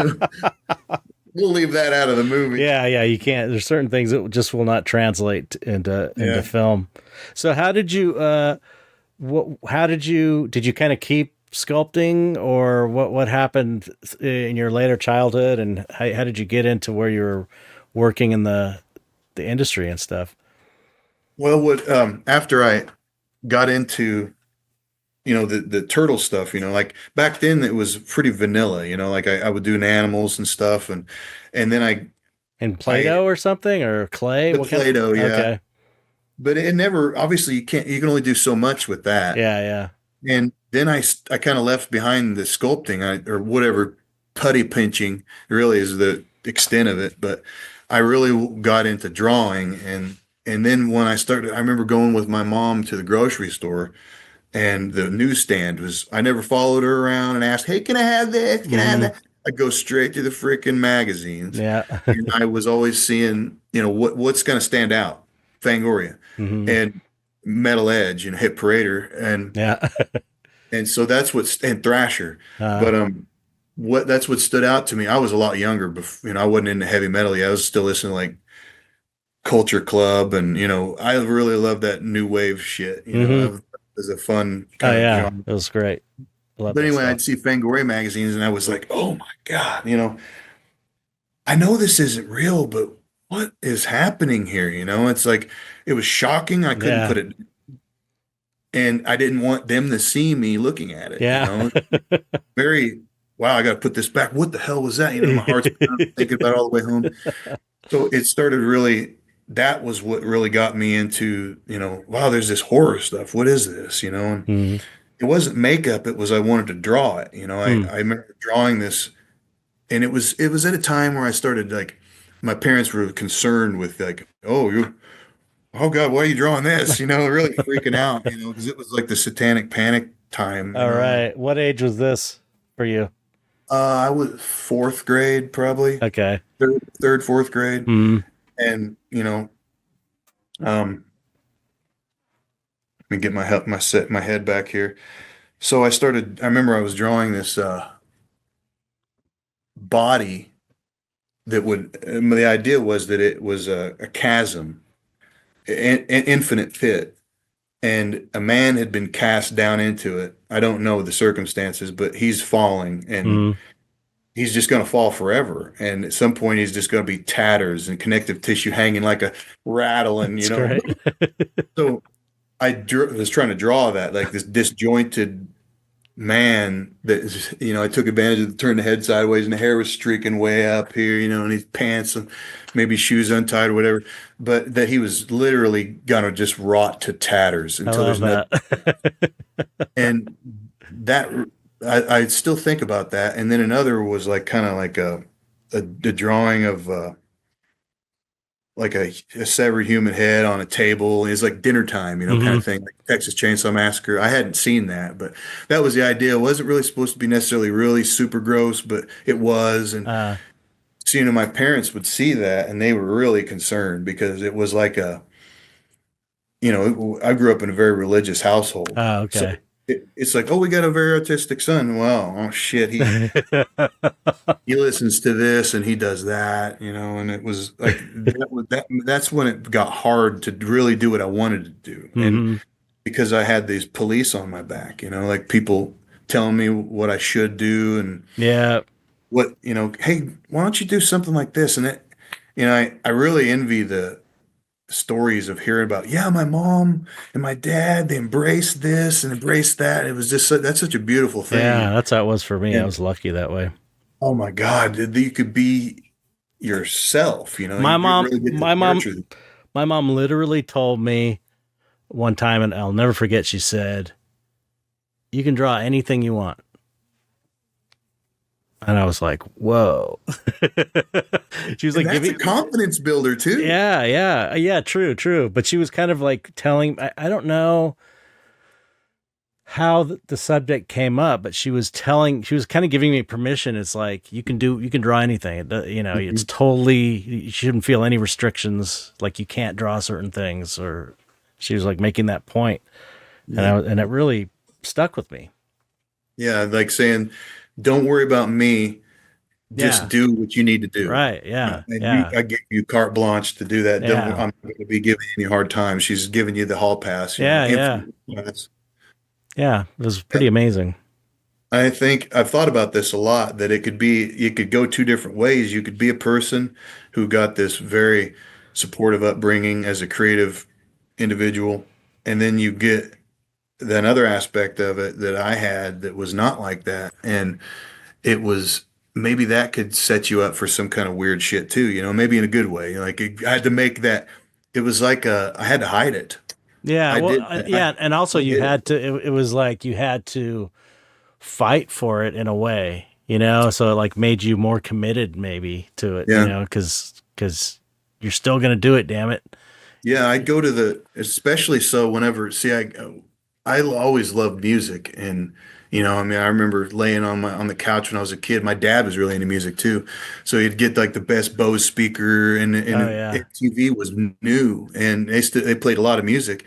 S2: We'll leave that out of the movie.
S1: Yeah, yeah, you can't. There's certain things that just will not translate into
S2: Yeah.
S1: film. So how did you how did you kind of keep sculpting, or what happened in your later childhood, and how did you get into where you were working in the industry and stuff?
S2: Well, what after I got into the turtle stuff, like back then it was pretty vanilla, like I would do animals and stuff, and then
S1: In
S2: I
S1: Play-Doh or something, or clay?
S2: the
S1: What kind
S2: Play-Doh,
S1: of,
S2: yeah.
S1: okay.
S2: But it never, obviously you can only do so much with that.
S1: Yeah, yeah.
S2: And then I kind of left behind the sculpting, or whatever, putty pinching really is the extent of it. But I really got into drawing, and then when I started, I remember going with my mom to the grocery store, and the newsstand was, I never followed her around and asked, "Hey, can I have this? Can I have
S1: Hmm.
S2: that?" I'd go straight to the freaking magazines.
S1: Yeah.
S2: And I was always seeing, what's going to stand out, Fangoria
S1: Hmm.
S2: and Metal Edge and Hit Parader,
S1: Yeah.
S2: and so that's and Thrasher.
S1: uh,
S2: But what that's what stood out to me. I was a lot younger, before, I wasn't into heavy metal yet. I was still listening to like Culture Club, and I really love that new wave shit.
S1: hmm.
S2: It was a fun
S1: Oh
S2: kind of
S1: yeah,
S2: genre.
S1: it was great. I love
S2: But
S1: that
S2: anyway,
S1: stuff.
S2: I'd see Fangoria magazines, and I was like, "Oh my God, I know this isn't real, but what is happening here?" It's like it was shocking. I couldn't
S1: Yeah.
S2: put it, and I didn't want them to see me looking at it.
S1: Yeah.
S2: Very, wow, I got to put this back. What the hell was that? My heart's pounding, thinking about it all the way home. So it started really. That was what really got me into, wow, there's this horror stuff. What is this? And
S1: Hmm.
S2: it wasn't makeup. It was I wanted to draw it.
S1: Hmm.
S2: I remember drawing this, and it was at a time where I started like my parents were concerned with like, oh, oh God, why are you drawing this? Really freaking out, because it was like the satanic panic time,
S1: All right. What age was this for you?
S2: I was fourth grade, probably
S1: Okay.
S2: third, fourth grade.
S1: Mm,
S2: And, um, let me get my head back here. So I remember I was drawing this, body that the idea was that it was a chasm, an infinite pit, and a man had been cast down into it. I don't know the circumstances, but he's falling and
S1: mm,
S2: he's just going to fall forever. And at some point, he's just going to be tatters and connective tissue hanging like a rattling,
S1: that's great.
S2: So was trying to draw that, like this disjointed man I took advantage of turn the head sideways and the hair was streaking way up here, and his pants and maybe shoes untied or whatever, but that he was literally gonna just rot to tatters
S1: I
S2: until
S1: love
S2: there's nothing.
S1: that.
S2: And that I still think about that. And then another was like kind of like a drawing of like a severed human head on a table. It's like dinner time, kind of
S1: Hmm.
S2: thing, like Texas Chainsaw Massacre. I hadn't seen that, but that was the idea. It wasn't really supposed to be necessarily really super gross, but it was. And
S1: Uh,
S2: so, my parents would see that and they were really concerned because it was like I grew up in a very religious household.
S1: oh,
S2: So
S1: okay.
S2: it's like, oh, we got a very artistic son. Well, oh shit, he listens to this and he does that, and it was like that's when it got hard to really do what I wanted to do. And
S1: Hmm.
S2: because I had these police on my back, like people telling me what I should do and
S1: Yeah.
S2: hey, why don't you do something like this? And I really envy the stories of hearing about, yeah, my mom and my dad, they embraced this and embraced that. It was just that's such a beautiful thing.
S1: Yeah. That's how it was for me. I
S2: And
S1: was lucky that way.
S2: oh my God, you could be yourself,
S1: My
S2: you
S1: mom,
S2: really get to
S1: my mom,
S2: nurture.
S1: my mom literally told me one time, and I'll never forget, she said, "You can draw anything you want." And I was like, whoa. She was
S2: And
S1: like,
S2: that's a
S1: giving,
S2: confidence builder too.
S1: yeah, yeah, yeah, true, true. But she was kind of like telling, I don't know how the subject came up, but she was kind of giving me permission. It's like, you can draw anything. It's
S2: Mhm.
S1: totally, you shouldn't feel any restrictions. Like you can't draw certain things, or she was like making that point.
S2: Yeah.
S1: And it really stuck with me.
S2: Yeah. Like saying, don't worry about me. Just
S1: Yeah.
S2: do what you need to do.
S1: Right. Yeah.
S2: And
S1: Yeah.
S2: I give you carte blanche to do that. I'm
S1: Yeah.
S2: not going to be giving you any hard time. She's giving you the hall pass,
S1: Yeah. Yeah.
S2: infinite pass.
S1: Yeah. It was pretty amazing.
S2: I think I've thought about this a lot that you could go two different ways. You could be a person who got this very supportive upbringing as a creative individual, and then you get that other aspect of it that I had that was not like that. And it was maybe that could set you up for some kind of weird shit too, maybe in a good way. Like I had to make that, it was like I had to hide it.
S1: Yeah.
S2: I
S1: Well,
S2: did.
S1: yeah. And also
S2: I
S1: you
S2: did it.
S1: had to, it was like you had to fight for it in a way, so it like made you more committed maybe to it,
S2: Yeah.
S1: because you're still going to do it, damn it.
S2: Yeah, I go to especially so whenever, see, I always loved music and, I mean, I remember laying on the couch when I was a kid. My dad was really into music too. So he'd get like the best Bose speaker
S1: Oh
S2: and
S1: yeah.
S2: MTV was new and they played a lot of music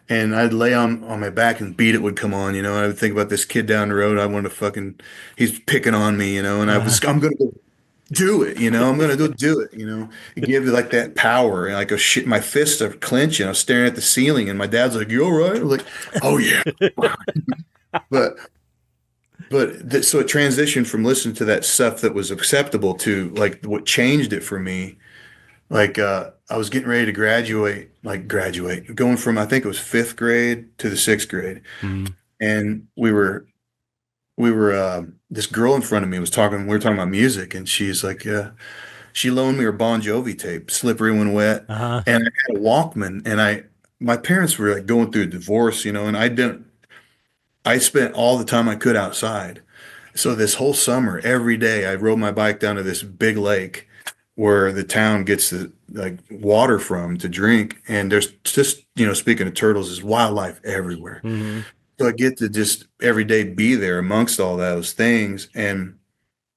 S2: and I'd lay on my back and Beat It would come on, I would think about this kid down the road. I wanted to he's picking on me, and
S1: Uh,
S2: I'm going to go do it, I'm gonna go do it, it gave you like that power and like a shit, my fists are clenching. I was staring at the ceiling and my dad's like, you all right? I'm like, oh yeah. But so it transitioned from listening to that stuff that was acceptable to like what changed it for me. Like I was getting ready to graduate, going from I think it was fifth grade to the sixth grade.
S1: mm,
S2: And we were this girl in front of me we were talking about music and she's like, she loaned me her Bon Jovi tape, Slippery When Wet,
S1: uh-huh.
S2: and I had a Walkman. And my parents were like going through a divorce, and I spent all the time I could outside. So this whole summer, every day, I rode my bike down to this big lake, where the town gets the like water from to drink. And there's just, speaking of turtles, there's wildlife everywhere.
S1: Mm-hmm.
S2: So I get to just every day be there amongst all those things and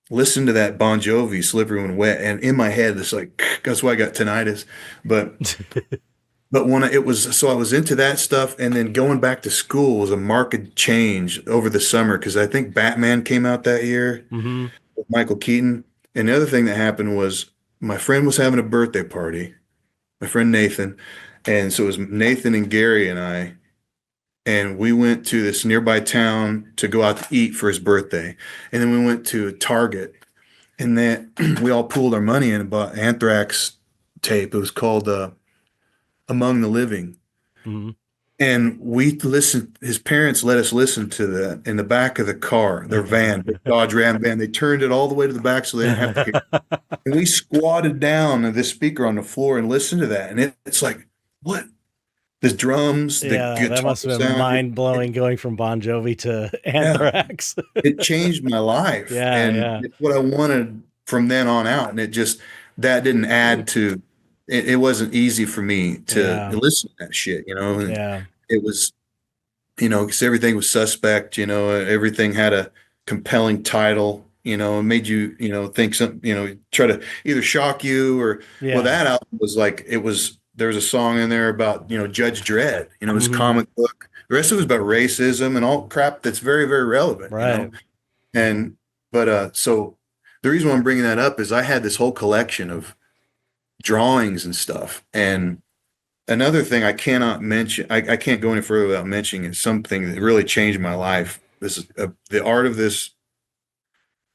S2: listen to that Bon Jovi "Slippery When Wet." And in my head, it's like, that's why I got tinnitus. But when I was into that stuff, and then going back to school was a marked change over the summer because I think Batman came out that year
S1: Mm-hmm.
S2: with Michael Keaton. And the other thing that happened was my friend was having a birthday party, my friend Nathan. And so it was Nathan and Gary and I, and we went to this nearby town to go out to eat for his birthday. And then we went to Target, and then we all pooled our money in and bought Anthrax tape. It was called Among the Living.
S1: Mm-hmm.
S2: And we listened, his parents let us listen to that in the back of the car, their van, the Dodge Ram van. They turned it all the way to the back so they didn't have to hear. And we squatted down at this speaker on the floor and listened to that. And it's like, what? The drums, the
S1: Yeah, that
S2: guitar
S1: must have been
S2: sound.
S1: mind blowing going from Bon Jovi to
S2: Yeah,
S1: Anthrax.
S2: it changed my life.
S1: Yeah,
S2: And
S1: yeah,
S2: it's what I wanted from then on out. And that didn't add to it. It wasn't easy for me to
S1: yeah,
S2: listen to that shit, and
S1: yeah,
S2: it was, because everything was suspect, everything had a compelling title, it made you, think something, try to either shock you or, well,
S1: yeah.
S2: that album was like, there was a song in there about, Judge Dredd, this
S1: Mm-hmm.
S2: comic book. The rest of it was about racism and all crap that's very, very relevant,
S1: Right.
S2: And, so the reason why I'm bringing that up is I had this whole collection of drawings and stuff. And another thing I cannot mention, I can't go any further without mentioning is something that really changed my life. This is the art of this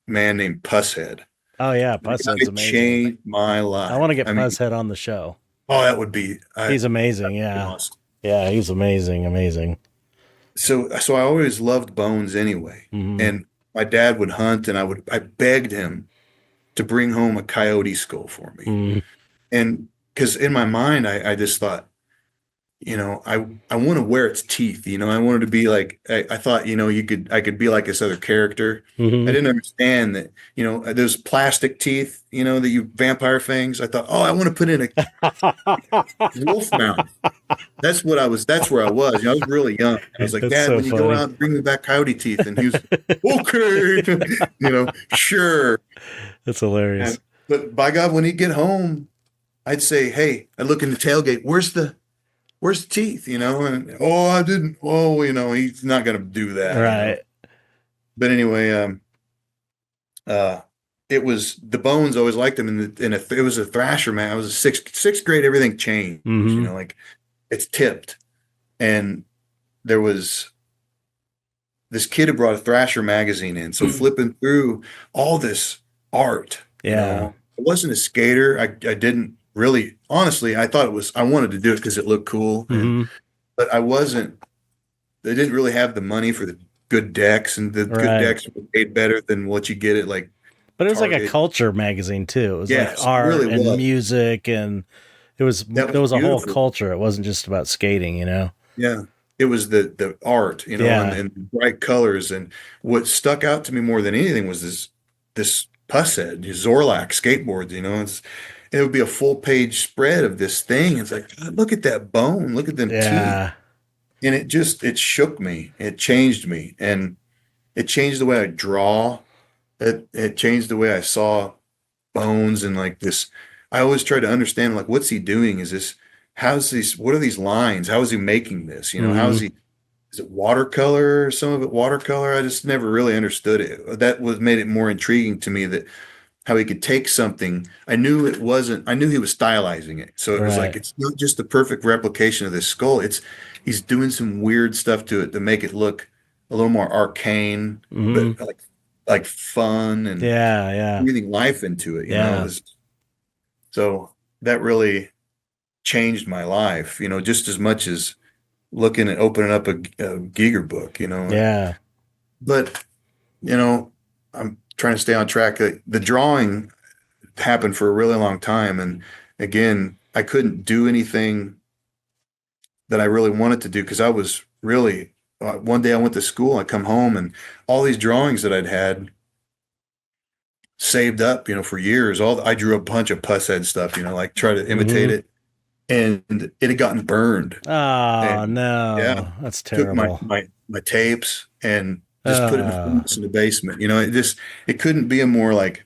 S2: man named Pusshead.
S1: Oh yeah,
S2: That
S1: Pusshead's
S2: guy
S1: amazing.
S2: changed my
S1: I want to
S2: life.
S1: get
S2: I mean,
S1: Pusshead on the show.
S2: oh, that would be,
S1: He's
S2: that'd
S1: amazing.
S2: be
S1: Yeah,
S2: awesome.
S1: yeah, he's amazing, amazing.
S2: So I always loved bones anyway.
S1: Mm-hmm.
S2: And my dad would hunt, and I begged him to bring home a coyote skull for me.
S1: Mm-hmm.
S2: And because in my mind, I just thought, I want to wear its teeth. I wanted to be like, I thought, I could be like this other character. I
S1: Mm-hmm.
S2: didn't understand that, those plastic teeth, that you vampire fangs. I thought, oh, I want to put in a wolf mouth. That's where I was. I was really young. I was like,
S1: That's
S2: Dad,
S1: so
S2: when you go
S1: funny.
S2: out, bring me back coyote teeth. And he was, okay, sure.
S1: That's hilarious.
S2: But by God, when he'd get home, I'd say, hey, I look in the tailgate, where's the teeth, and oh, I didn't, oh, he's not going to do that.
S1: Right.
S2: But anyway, it was the bones. I always liked them. It was a Thrasher, man. I was a sixth grade. Everything changed,
S1: Mm-hmm.
S2: like it's tipped. And there was this kid who brought a Thrasher magazine in. So flipping through all this art,
S1: Yeah.
S2: I wasn't a skater. I didn't really, honestly, I wanted to do it because it looked cool.
S1: Mm-hmm.
S2: But they didn't really have the money for the good decks, and the good
S1: Right.
S2: decks were paid better than what you get at like
S1: But it was like a
S2: Target.
S1: culture magazine too. It was
S2: Yes,
S1: like art
S2: it really
S1: and
S2: was.
S1: music, and there was a whole
S2: beautiful.
S1: culture. It wasn't just about skating,
S2: Yeah. It was the art,
S1: Yeah.
S2: and bright colors. And what stuck out to me more than anything was this Pusshead, Zorlak skateboards, it would be a full page spread of this thing. It's like, God, look at that bone, look at them teeth.
S1: Yeah.
S2: And it shook me. It changed me. And it changed the way I draw. It changed the way I saw bones and like this. I always try to understand, like, what's he doing? What are these lines? How is he making this?
S1: Mm-hmm.
S2: Is it watercolor? Some of it watercolor? I just never really understood it. Made it more intriguing to me, that how he could take something. I knew he was stylizing it. So it was like,
S1: Right.
S2: it's not just the perfect replication of this skull. He's doing some weird stuff to it to make it look a little more arcane,
S1: Mm-hmm.
S2: but like fun and
S1: Yeah. Yeah.
S2: breathing life into it.
S1: Yeah.
S2: So that really changed my life, just as much as looking at opening up a Giger book,
S1: Yeah.
S2: But, I'm trying to stay on track. The drawing happened for a really long time. And again, I couldn't do anything that I really wanted to do because I was really, one day I went to school, I come home, and all these drawings that I'd had saved up, for years. I drew a bunch of pus head stuff, like try to imitate
S1: Mm-hmm.
S2: it, and it had gotten burned.
S1: Oh
S2: And yeah,
S1: no, that's
S2: took my
S1: terrible.
S2: my tapes and just put it in a
S1: Uh,
S2: furnace in the basement. It couldn't be a more like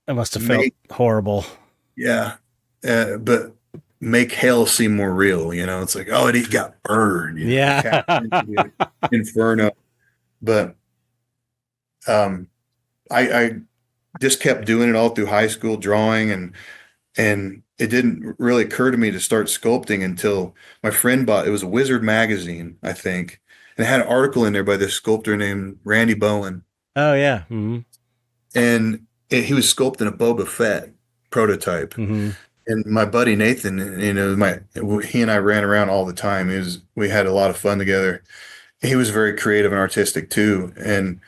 S1: it must have felt
S2: make
S1: horrible.
S2: yeah, but make hell seem more real. It's like, oh, it got burned.
S1: Yeah.
S2: Cast into the inferno. But um, I just kept doing it all through high school, drawing, and it didn't really occur to me to start sculpting until my friend bought, it was a Wizard magazine, I think, and it had an article in there by this sculptor named Randy Bowen,
S1: Oh yeah. Mm-hmm.
S2: and he was sculpting a Boba Fett prototype.
S1: Mm-hmm.
S2: And my buddy Nathan, he and I ran around all the time. We had a lot of fun together. He was very creative and artistic too. And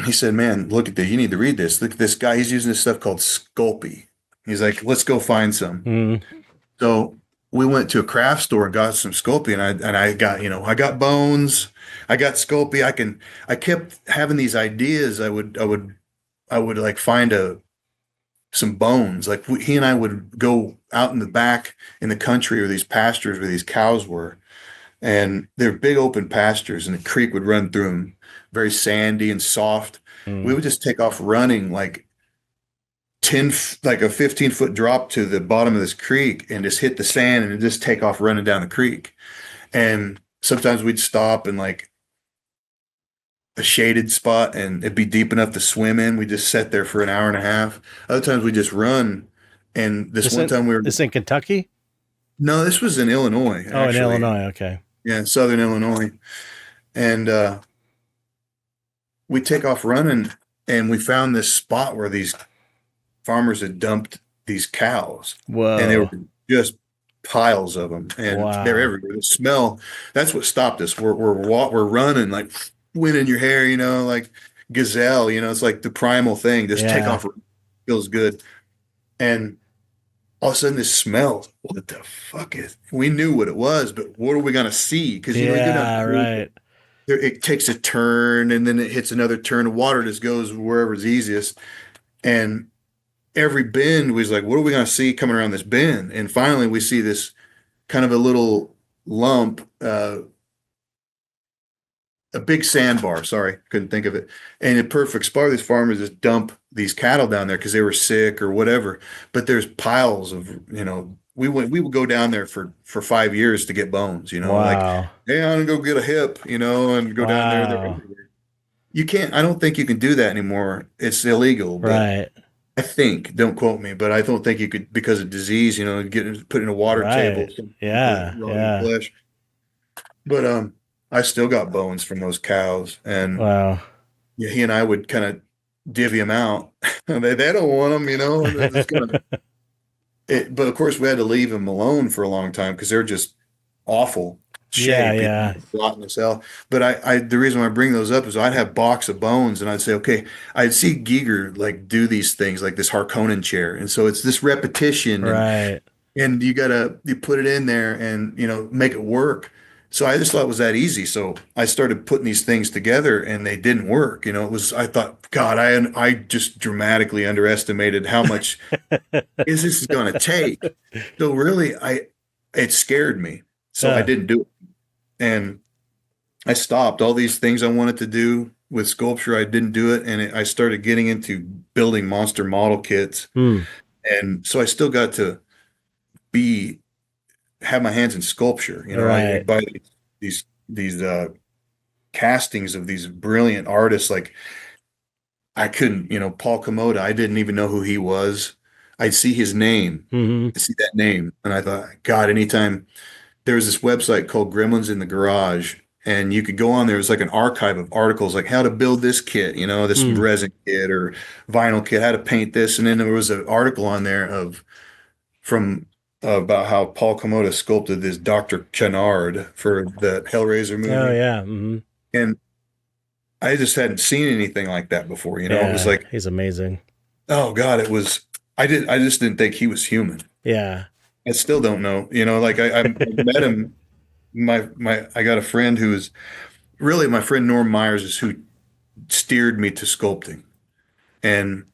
S2: he said, "Man, look at this. You need to read this. Look at this guy. He's using this stuff called Sculpey." He's like, "Let's go find some."
S1: Mm-hmm.
S2: So we went to a craft store and got some Sculpey, and I got, I got bones, I got Sculpey. I kept having these ideas. I would like find some bones. Like he and I would go out in the back in the country or these pastures where these cows were, and they're big open pastures, and the creek would run through them, very sandy and soft. We
S1: Mm.
S2: would just take off running like like a 15-foot drop to the bottom of this creek and just hit the sand and just take off running down the creek. And sometimes we'd stop in like a shaded spot and it'd be deep enough to swim in. We just sat there for an hour and a half. Other times we just run. And this
S1: This
S2: one
S1: in
S2: time
S1: this in Kentucky?
S2: no, this was in Illinois,
S1: Oh, in
S2: actually.
S1: Illinois. Okay.
S2: Yeah, Southern Illinois. And we take off running and we found this spot where these farmers had dumped these cows and they were
S1: Whoa.
S2: just piles of them and they're
S1: Wow.
S2: everywhere. The smell, that's what stopped us. We're running like wind in your hair, like gazelle, it's like the primal thing. Just take
S1: Yeah.
S2: off, feels good. And all of a sudden this smell, what the fuck is, we knew what it was, but what are we going to see? Because, you go down
S1: Yeah.
S2: the road,
S1: Right.
S2: it takes a turn and then it hits another turn. The water just goes wherever's easiest. And every bend was like, what are we going to see coming around this bend? And finally, we see this kind of a little lump, a big sandbar. Sorry, couldn't think of it. And in perfect spot, these farmers just dump these cattle down there because they were sick or whatever. But there's piles of, we would go down there for 5 years to get bones, like,
S1: Wow.
S2: hey, I'm gonna go get a hip, and go down there. They're
S1: Wow.
S2: everywhere. You can't, I don't think you can do that anymore. It's illegal, but
S1: Right.
S2: I think, don't quote me, but I don't think you could, because of disease, get put in a water table,
S1: Right. Yeah.
S2: rotting
S1: Yeah.
S2: flesh. But I still got bones from those cows, and
S1: Wow.
S2: yeah, he and I would kind of divvy them out. They don't want them, It's but of course we had to leave them alone for a long time because they're just awful
S1: Yeah.
S2: shape,
S1: Yeah.
S2: rotten as hell. But the reason why I bring those up is I'd have box of bones and I'd say, okay, I'd see Giger like do these things like this Harkonnen chair. And so it's this repetition
S1: Right.
S2: and you put it in there and, make it work. So I just thought it was that easy. So I started putting these things together and they didn't work. I thought, God, I just dramatically underestimated how much is this going to take. So really, it scared me. So I
S1: Yeah.
S2: didn't do it. And I stopped all these things I wanted to do with sculpture. I didn't do it. And I started getting into building monster model kits.
S1: Hmm.
S2: And so I still got to have my hands in sculpture. I
S1: Right.
S2: buy these castings of these brilliant artists. Like I couldn't, Paul Komoda, I didn't even know who he was. I'd see his name,
S1: Hmm.
S2: I see that name. And I thought, God, anytime there was this website called Gremlins in the Garage, and you could go on there. It was like an archive of articles, like how to build this kit, this
S1: Hmm.
S2: resin kit or vinyl kit, how to paint this. And then there was an article on there from about how Paul Komoda sculpted this Dr. Chenard for the Hellraiser
S1: Oh
S2: movie.
S1: yeah. Hmm.
S2: And I just hadn't seen anything like that before. It was
S1: Yeah.
S2: like,
S1: He's amazing.
S2: oh God, I just didn't think he was human.
S1: Yeah.
S2: I still don't know, like I met him. I got a friend who is really my friend Norm Myers is who steered me to sculpting. and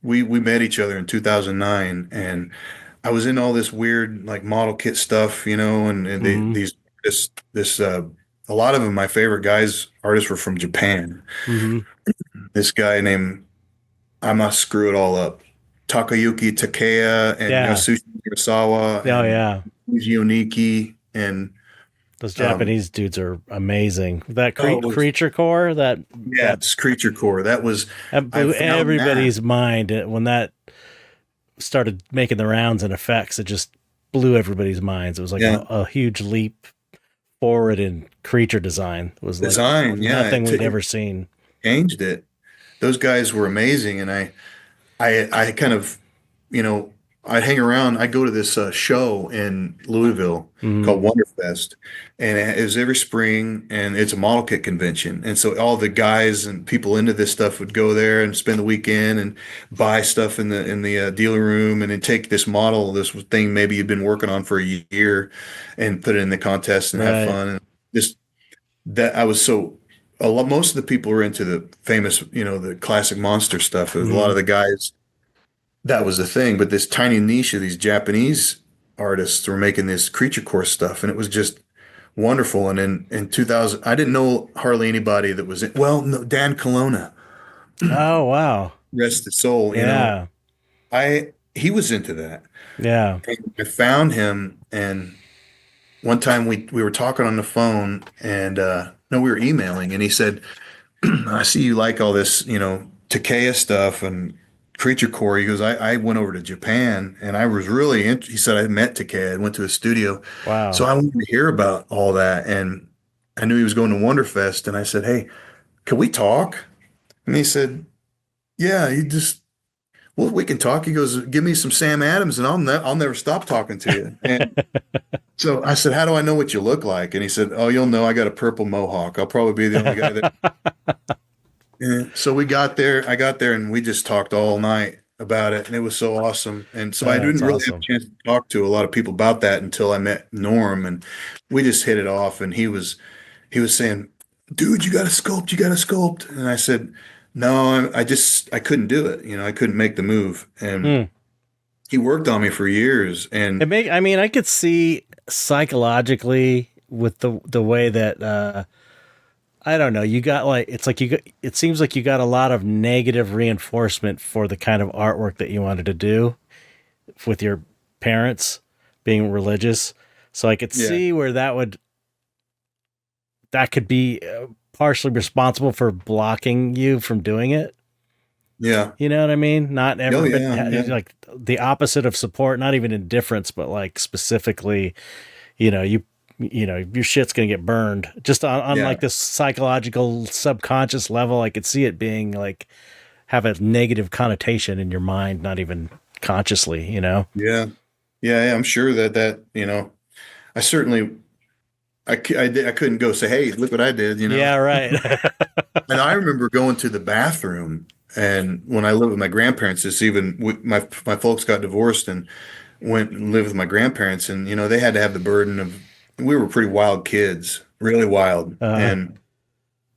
S2: we met each other in 2009, and I was in all this weird like model kit stuff, and
S1: Mm-hmm.
S2: this a lot of them, my favorite guys artists were from Japan.
S1: Mm-hmm.
S2: This guy named, I must screw it all up, Takayuki Takeya, and
S1: Yeah.
S2: Yasushi Hirasawa
S1: Oh
S2: and
S1: yeah.
S2: Yuji Oniki, and
S1: Those
S2: um
S1: Japanese dudes are amazing. That
S2: oh, it was,
S1: creature core
S2: yeah, it's Creature Core.
S1: that
S2: I
S1: blew
S2: found that.
S1: everybody's mind when that started making the rounds and effects. It just blew everybody's minds. It was like
S2: Yeah,
S1: a huge leap forward in creature design. It was like
S2: design. Yeah,
S1: nothing we'd ever seen.
S2: changed it. Those guys were amazing, and I kind of, you know, I'd hang around. I'd go to this show in Louisville
S1: Mm-hmm.
S2: called Wonderfest, and it was every spring, and it's a model kit convention. And so all the guys and people into this stuff would go there and spend the weekend and buy stuff in the dealer room, and then take this model, this thing maybe you'd been working on for a year, and put it in the contest and have
S1: Right.
S2: fun. And just that I was so. A lot, most of the people were into the famous, the classic monster stuff. A lot
S1: Mm-hmm.
S2: of the guys, that was the thing. But this tiny niche of these Japanese artists were making this creature core stuff, and it was just wonderful. And in 2000, I didn't know hardly anybody that was in. Well, no, Dan Colonna,
S1: Oh wow.
S2: rest his soul.
S1: Yeah.
S2: I he was into that.
S1: Yeah.
S2: And I found him, and one time we were talking on the phone, and no, we were emailing, and he said, I see you like all this, Takea stuff and creature core. He goes, I went over to Japan, and I was really he said, I met Takea. I went to his studio. So
S1: Wow.
S2: I wanted to hear about all that. And I knew he was going to Wonderfest. And I said, hey, can we talk? And he said, yeah, well, we can talk. He goes, give me some Sam Adams and I'll never stop talking to you. And so I said, how do I know what you look like? And he said, oh, you'll know I got a purple mohawk. I'll probably be the only guy that. And so we got there. I got there, and we just talked all night about it, and it was so awesome. And so I
S1: That's
S2: didn't really have a
S1: awesome.
S2: chance to talk to a lot of people about that until I met Norm, and we just hit it off. And he was saying, "Dude, you got to sculpt. You got to sculpt." And I said, "No, I couldn't do it. I couldn't make the move." And
S1: Hmm.
S2: he worked on me for years, and
S1: I mean, I could see psychologically with the way that I don't know, you got like it's like it seems like you got a lot of negative reinforcement for the kind of artwork that you wanted to do with your parents being religious. So I could
S2: yeah,
S1: see where that could be partially responsible for blocking you from doing it.
S2: yeah,
S1: You know what I mean? Not
S2: oh
S1: everybody
S2: yeah, yeah,
S1: like the opposite of support, not even indifference, but like specifically, you know, your shit's gonna get burned. Just on
S2: yeah,
S1: like this psychological subconscious level, I could see it being like have a negative connotation in your mind, not even consciously, you know?
S2: yeah, yeah. Yeah, I'm sure I certainly I couldn't go say, "Hey, look what I did."
S1: Yeah, right.
S2: And I remember going to the bathroom, and when I lived with my grandparents, this even my folks got divorced and went and lived with my grandparents, and they had to have the burden of, we were pretty wild kids, really wild,
S1: uh,
S2: and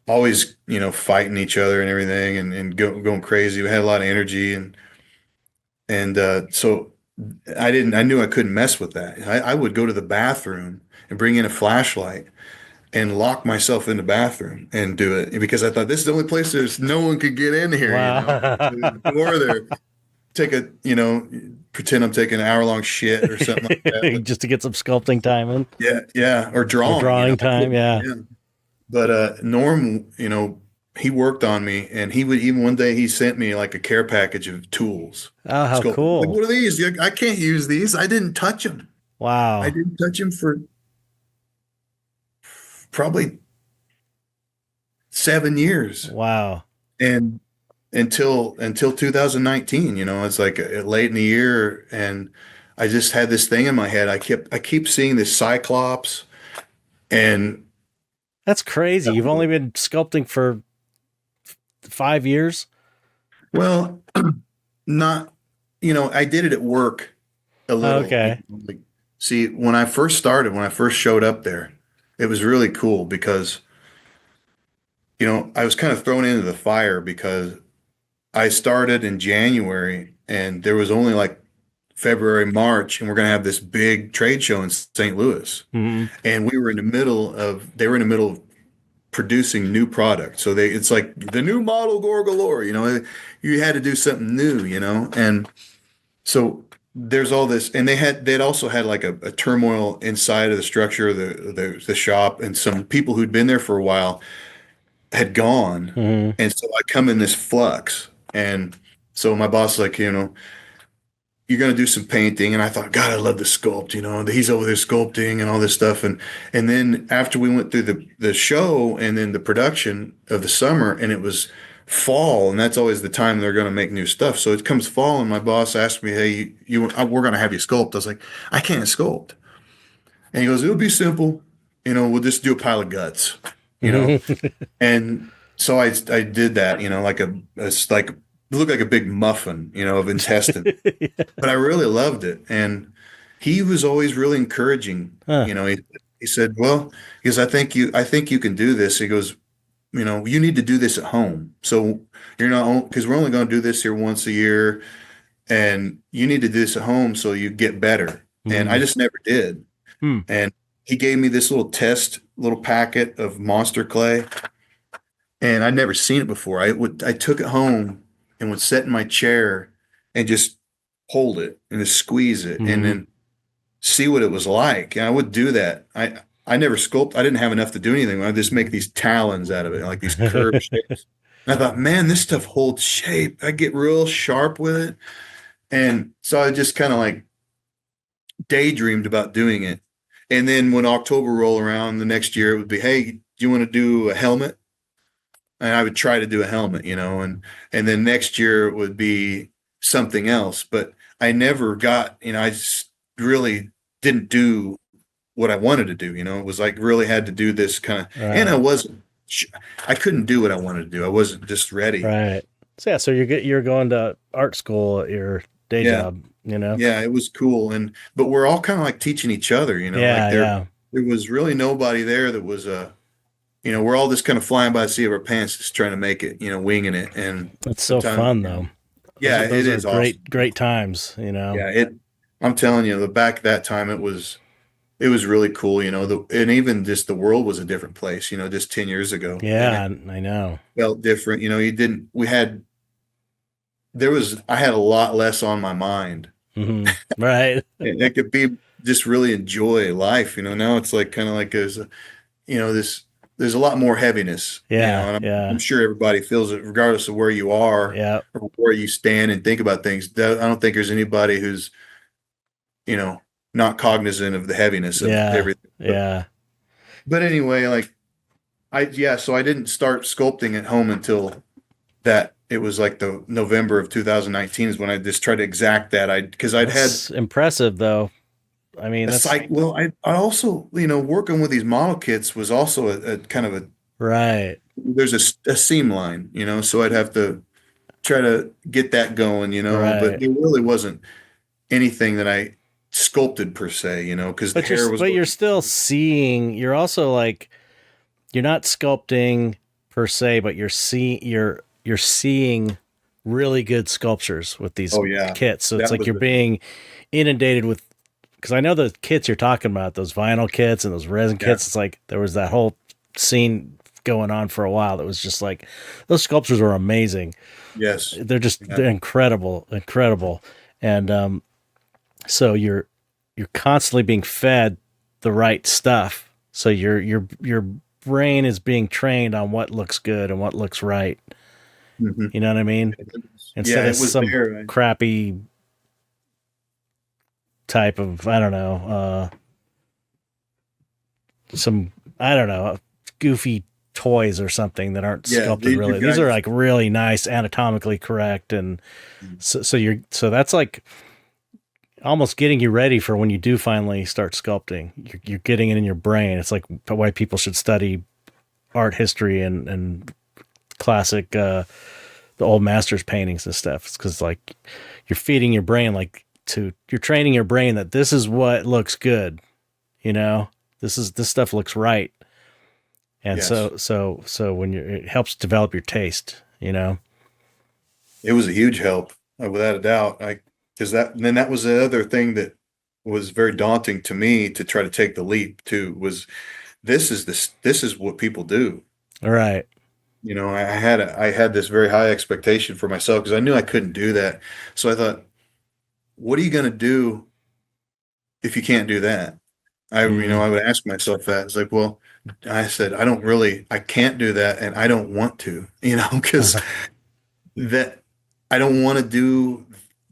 S2: always fighting each other and everything, and going crazy. We had a lot of energy, and so I knew I couldn't mess with that. I would go to the bathroom and bring in a flashlight and lock myself in the bathroom and do it because I thought this is the only place there's no one could get in here,
S1: wow.
S2: the door there, take pretend I'm taking an hour long shit or something like that. But
S1: Just to get some sculpting time in
S2: yeah, yeah, or
S1: or
S2: drawing,
S1: drawing time. Yeah.
S2: yeah. But Norm, he worked on me, and he would, even one day he sent me like a care package of tools.
S1: Oh, how
S2: Sculpt. Like,
S1: cool.
S2: what are these? I can't use these. I didn't touch them. I
S1: Wow.
S2: didn't touch them for probably 7 years.
S1: Wow.
S2: And until 2019, it's like late in the year, and I just had this thing in my head. I keep seeing this Cyclops, and
S1: That's crazy. You've only been sculpting for 5 years?
S2: well, not, I did it at work a little.
S1: Okay.
S2: Like, see, when I first started, when I first showed up there, it was really cool because I was kind of thrown into the fire because I started in January, and there was only like February, March, and we're going to have this big trade show in St. Louis.
S1: Mm-hmm.
S2: And they were in the middle of producing new products. So it's like the new model Gorgalore, you had to do something new, and so there's all this, and they'd also had like a turmoil inside of the structure of the shop, and some people who'd been there for a while had gone.
S1: Mm-hmm.
S2: And so I come in this flux. And so my boss is like, you're going to do some painting. And I thought, God, I love the sculpt, he's over there sculpting and all this stuff. And then after we went through the show and then the production of the summer, and it was fall, and that's always the time they're going to make new stuff. So it comes fall, and my boss asked me, hey, we're going to have you sculpt. I was like, I can't sculpt. And he goes, it'll be simple. We'll just do a pile of guts, And so I did that, it's like, it looked like a big muffin, of intestine,
S1: Yeah.
S2: but I really loved it. And he was always really encouraging.
S1: Huh.
S2: He said, well, because I think you can do this. He goes, you need to do this at home. So you're not, because we're only going to do this here once a year, and you need to do this at home so you get better. And I just never did. And he gave me this little packet of monster clay, and I'd never seen it before. I took it home and would sit in my chair and just hold it and just squeeze it and then see what it was like. And I would do that. I never sculpt. I didn't have enough to do anything. I'd just make these talons out of it, like these curved shapes. And I thought, man, this stuff holds shape. I get real sharp with it. And so I just kind of like daydreamed about doing it. And then when October rolled around the next year, it would be, hey, do you want to do a helmet? And I would try to do a helmet, and then next year it would be something else. But I never got, I just really didn't do what I wanted to do. It was like really had to do this kind of, and I couldn't do what I wanted to do. I wasn't just ready.
S1: Right. So yeah, so you're going to art school at your day job,
S2: Yeah, it was cool. But we're all kind of like teaching each other,
S1: Yeah,
S2: like there was really nobody there that was we're all just kind of flying by the seat of our pants, just trying to make it, winging it. And
S1: it's so fun though.
S2: Yeah,
S1: those
S2: it
S1: are
S2: is
S1: great
S2: awesome.
S1: times,
S2: Yeah, I'm telling you, the back that time it was really cool, and even just the world was a different place, just 10 years ago.
S1: Yeah, I know.
S2: Felt different, I had a lot less on my mind.
S1: Right.
S2: It could be just really enjoy life, now it's like kind of like there's a lot more heaviness, and I'm sure everybody feels it regardless of where you are or where you stand and think about things. I don't think there's anybody who's, not cognizant of the heaviness of everything. But anyway, so I didn't start sculpting at home until that it was like the November of 2019 is when I just tried to exact that. Because I'd had
S1: impressive though. I mean,
S2: that's like, well, I also, working with these model kits was also a kind of
S1: right.
S2: There's a seam line, so I'd have to try to get that going,
S1: right.
S2: But there really wasn't anything that I sculpted per se, because the hair was.
S1: But you're still seeing. You're also like, you're not sculpting per se, but you're seeing really good sculptures with these kits. So it's like you're being inundated with. Because I know the kits you're talking about, those vinyl kits and those resin kits, it's like there was that whole scene going on for a while that was just like, those sculptures are amazing.
S2: Yes.
S1: They're incredible. And so you're constantly being fed the right stuff. So your brain is being trained on what looks good and what looks right.
S2: Mm-hmm.
S1: You know what I mean? Instead of some crappy type of, I don't know, goofy toys or something that aren't sculpted really. These are like really nice, anatomically correct, and so that's like almost getting you ready for when you do finally start sculpting. You're getting it in your brain. It's like why people should study art history and classic the old masters paintings and stuff. It's because like you're feeding your brain you're training your brain that this is what looks good, this stuff looks right. And so when it helps develop your taste,
S2: it was a huge help, without a doubt. Because that was the other thing that was very daunting to me to try to take the leap to was this is what people do.
S1: All right.
S2: I had this very high expectation for myself because I knew I couldn't do that. So I thought, what are you going to do if you can't do that?
S1: Mm.
S2: I would ask myself that. It's like, well, I said, I can't do that, and I don't want to, because that I don't want to do.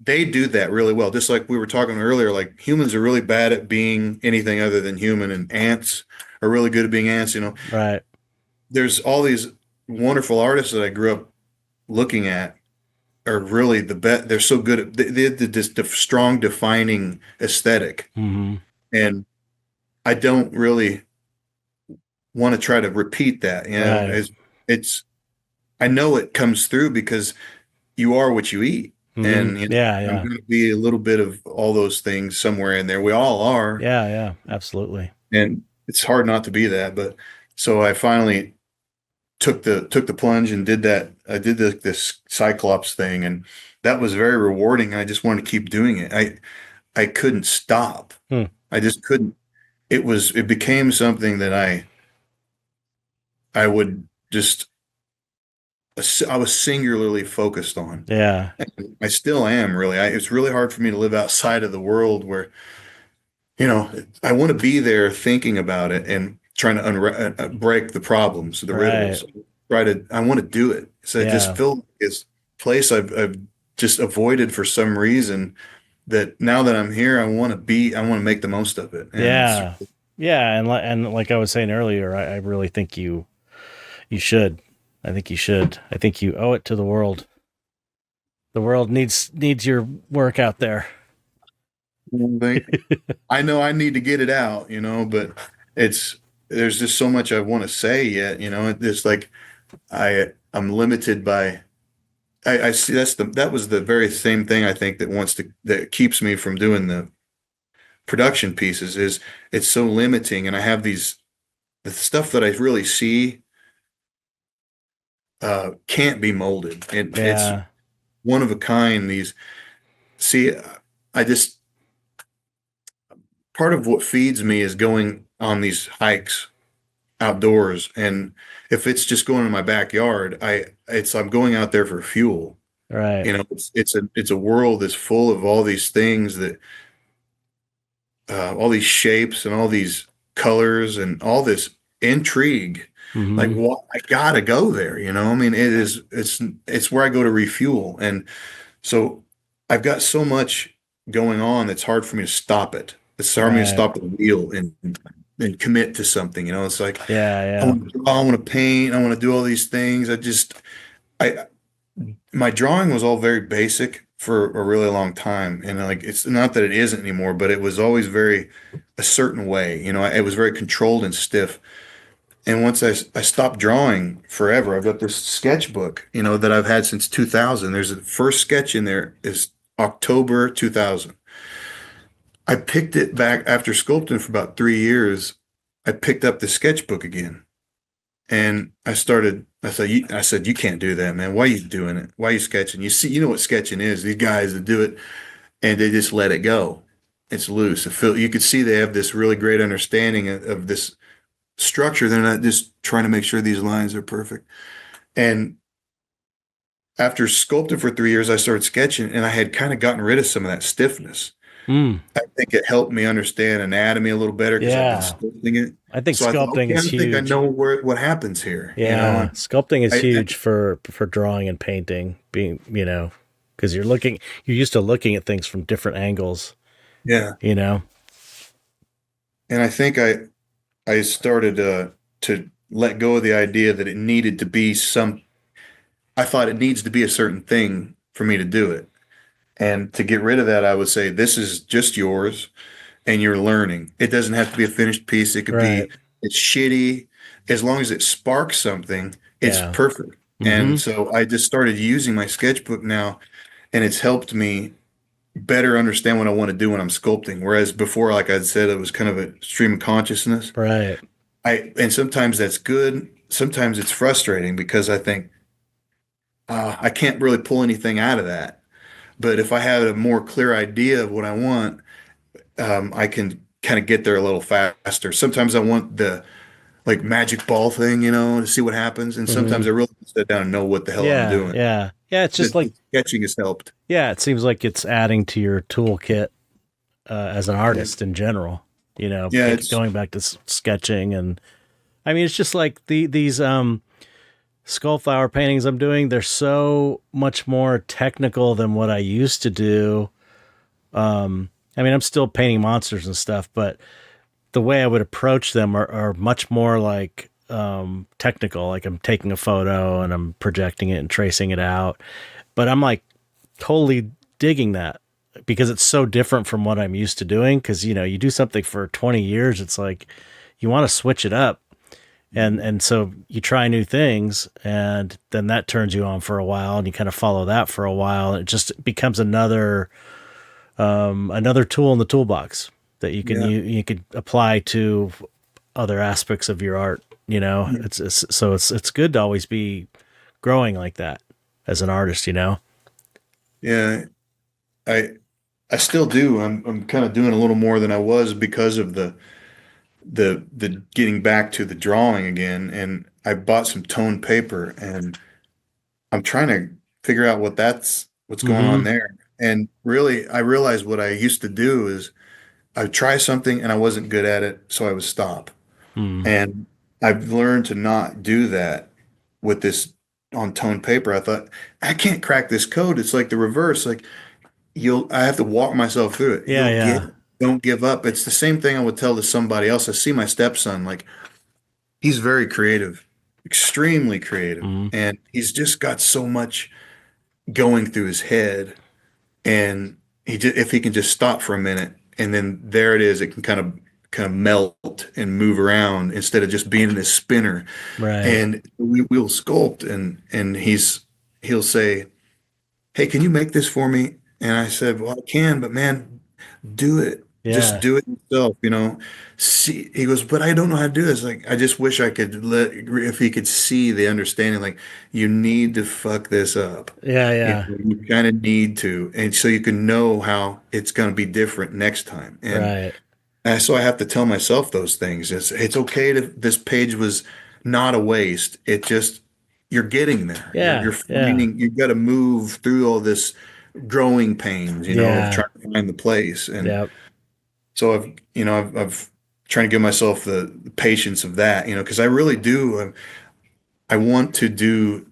S2: They do that really well. Just like we were talking earlier, like humans are really bad at being anything other than human, and ants are really good at being ants.
S1: Right.
S2: There's all these wonderful artists that I grew up looking at are really the best. They're so good at the strong defining aesthetic,
S1: Mm-hmm.
S2: and I don't really want to try to repeat that.
S1: Right.
S2: It's I know it comes through because you are what you eat.
S1: Mm-hmm.
S2: And
S1: Yeah.
S2: I'm
S1: Yeah.
S2: going to be a little bit of all those things somewhere in there. We all are.
S1: Yeah. Yeah. Absolutely.
S2: And it's hard not to be that. But so I finally took the plunge and did that. I did this Cyclops thing, and that was very rewarding. I just wanted to keep doing it. I couldn't stop.
S1: Hmm.
S2: I just couldn't. It became something that I would just I was singularly focused on.
S1: Yeah.
S2: I still am really. It's really hard for me to live outside of the world where, I want to be there thinking about it and trying to break the problems, the
S1: Right.
S2: riddles. I want to do it. So I just
S1: Yeah.
S2: feel like this place I've just avoided for some reason that now that I'm here, I want to make the most of it. And
S1: Yeah. Yeah. And like I was saying earlier, I really think you should. I think you should. I think you owe it to the world. The world needs your work out there.
S2: I know I need to get it out, but it's, there's just so much I want to say yet, it's like I'm limited by, I see that was the very same thing I think that keeps me from doing the production pieces is it's so limiting. And I have the stuff that I really see, can't be molded. It's
S1: Yeah.
S2: one of a kind. See, I just, part of what feeds me is going on these hikes outdoors. And if it's just going in my backyard, I'm going out there for fuel.
S1: Right.
S2: It's a world that's full of all these things that, all these shapes and all these colors and all this intrigue. Like,
S1: Mm-hmm.
S2: what, I gotta go there, I mean, it's where I go to refuel. And so I've got so much going on that's hard for me to stop it. It's hard for me to
S1: Right.
S2: stop the wheel and commit to something. It's like
S1: Yeah.
S2: I
S1: Yeah.
S2: want to draw, I want to paint, I want to do all these things. I my drawing was all very basic for a really long time, and like it's not that it isn't anymore, but it was always very a certain way. It was very controlled and stiff. And once I stopped drawing forever, I've got this sketchbook, that I've had since 2000. There's a first sketch in there is October 2000. I picked it back after sculpting for about 3 years. I picked up the sketchbook again, and I said, you can't do that, man. Why are you doing it? Why are you sketching? You know what sketching is. These guys that do it and they just let it go. It's loose. You could see they have this really great understanding of this structure. They're not just trying to make sure these lines are perfect. And after sculpting for 3 years, I started sketching, and I had kind of gotten rid of some of that stiffness.
S1: Mm.
S2: I think it helped me understand anatomy a little better because I've been
S1: Yeah.
S2: sculpting it.
S1: I think
S2: So I thought,
S1: sculpting
S2: okay, I
S1: is
S2: think I
S1: huge.
S2: know what happens here.
S1: Yeah, sculpting is
S2: I,
S1: huge for drawing and painting. Being because you're used to looking at things from different angles.
S2: yeah.
S1: You know.
S2: And I think I started to let go of the idea that it needed to be I thought it needs to be a certain thing for me to do it. And to get rid of that, I would say, this is just yours and you're learning. It doesn't have to be a finished piece. It could
S1: Right.
S2: be, it's shitty. As long as it sparks something, it's
S1: Yeah.
S2: perfect.
S1: Mm-hmm.
S2: And so I just started using my sketchbook now, and it's helped me better understand what I want to do when I'm sculpting. Whereas before, like I said, it was kind of a stream of consciousness.
S1: Right.
S2: And sometimes that's good. Sometimes it's frustrating because I think I can't really pull anything out of that. But if I had a more clear idea of what I want, I can kind of get there a little faster. Sometimes I want the like magic ball thing, to see what happens. And sometimes I
S1: Hmm.
S2: really sit down and know what the hell I'm
S1: Yeah,
S2: doing.
S1: yeah, yeah. It's just like,
S2: The sketching has helped.
S1: yeah, it seems like it's adding to your toolkit as an
S2: Yeah.
S1: artist in general.
S2: Yeah, it's
S1: Going back to sketching, and I mean, it's just like these skull flower paintings I'm doing. They're so much more technical than what I used to do. I mean, I'm still painting monsters and stuff, but the way I would approach them are much more like technical. Like I'm taking a photo and I'm projecting it and tracing it out. But I'm like totally digging that because it's so different from what I'm used to doing. Because you do something for 20 years, it's like you want to switch it up, and so you try new things, and then that turns you on for a while, and you kind of follow that for a while, and it just becomes another tool in the toolbox that
S2: yeah,
S1: you could apply to other aspects of your art. It's good to always be growing like that as an artist.
S2: yeah. I I still do. I'm kind of doing a little more than I was because of the getting back to the drawing again. And I bought some toned paper and I'm trying to figure out what's going on
S1: Mm-hmm.
S2: there. And really, I realized what I used to do is I would try something and I wasn't good at it, so I would stop.
S1: Mm.
S2: And I've learned to not do that with this on toned paper. I thought, I can't crack this code. It's like the reverse. Like I have to walk myself through it.
S1: Yeah,
S2: You'll get
S1: yeah.
S2: it. Don't give up. It's the same thing I would tell to somebody else. I see my stepson, like he's very creative, extremely creative,
S1: Mm.
S2: and he's just got so much going through his head. And if he can just stop for a minute, and then there it is, it can kind of melt and move around instead of just being in this spinner.
S1: Right.
S2: And we'll sculpt, and he'll say, "Hey, can you make this for me?" And I said, "Well, I can, but man, do it. Just
S1: Yeah.
S2: do it yourself, See, he goes, but I don't know how to do this. Like, I just wish I could if he could see the understanding, like, you need to fuck this up.
S1: Yeah, yeah.
S2: You kind of need to. And so you can know how it's going to be different next time.
S1: Right.
S2: And so I have to tell myself those things. It's okay to, this page was not a waste. It just, you're getting there. You're
S1: Yeah, yeah.
S2: finding, you've got to move through all this growing pains, of
S1: Yeah.
S2: trying to find the place. And
S1: Yep.
S2: so I've trying to give myself the patience of that, because I really do. I want to do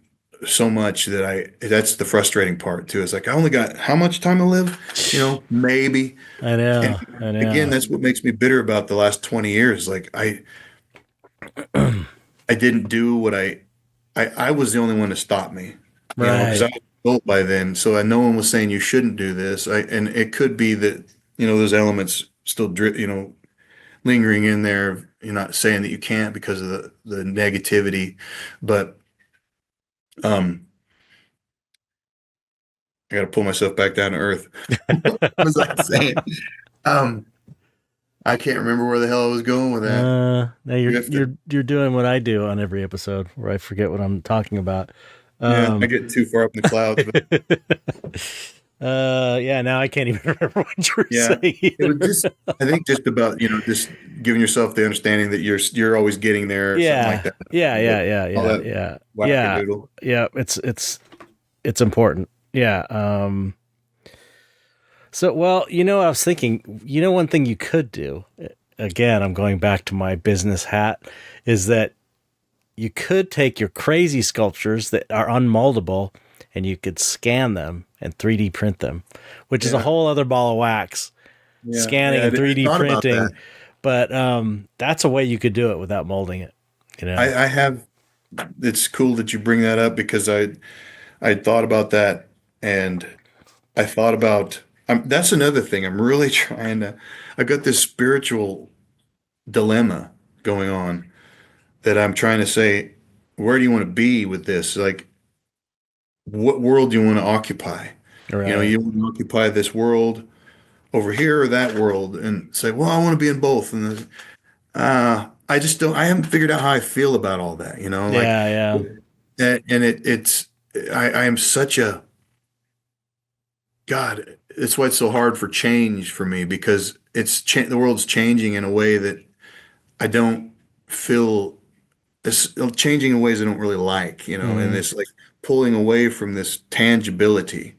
S2: so much that's the frustrating part too. It's like, I only got how much time to live, maybe.
S1: I know.
S2: And
S1: I
S2: again,
S1: know.
S2: that's what makes me bitter about the last 20 years. Like I didn't do what I was the only one to stop me, because I
S1: Right.
S2: was adult by then. So no one was saying you shouldn't do this. And it could be that, those elements still lingering in there. You're not saying that you can't because of the negativity, but um, I got to pull myself back down to earth. What was I saying? Um, I can't remember where the hell I was going with that.
S1: No,
S2: Drifted.
S1: you're doing what I do on every episode where I forget what I'm talking about.
S2: Yeah, I
S1: Um,
S2: get too far up in the clouds, but
S1: yeah, now I can't even remember what you were
S2: yeah,
S1: saying
S2: it was
S1: either.
S2: just, I think just about, just giving yourself the understanding that you're always getting there or something like
S1: Yeah,
S2: that.
S1: yeah, yeah,
S2: But
S1: yeah,
S2: all
S1: yeah,
S2: that
S1: yeah, yeah,
S2: wackadoodle.
S1: yeah. It's important. Yeah. So, well, I was thinking, one thing you could do, again, I'm going back to my business hat, is that you could take your crazy sculptures that are unmoldable and you could scan them and 3D print them, which is a
S2: Yeah,
S1: whole other ball of wax,
S2: yeah,
S1: scanning
S2: yeah.
S1: and
S2: I
S1: 3D
S2: thought about that.
S1: printing. But that's a way you could do it without molding it, you know?
S2: I have. It's cool that you bring that up because I thought about that, and I thought about that's another thing. I'm really trying to. I've got this spiritual dilemma going on that I'm trying to say, where do you want to be with this? Like, what world do you want to occupy?
S1: Right.
S2: You want to occupy this world over here or that world, and say, well, I want to be in both. And I just don't. I haven't figured out how I feel about all that. Like,
S1: Yeah, yeah.
S2: and it's. I am such a God. It's why it's so hard for change for me, because the world's changing in a way that I don't feel this changing in ways I don't really like, and
S1: Hmm.
S2: this like pulling away from this tangibility,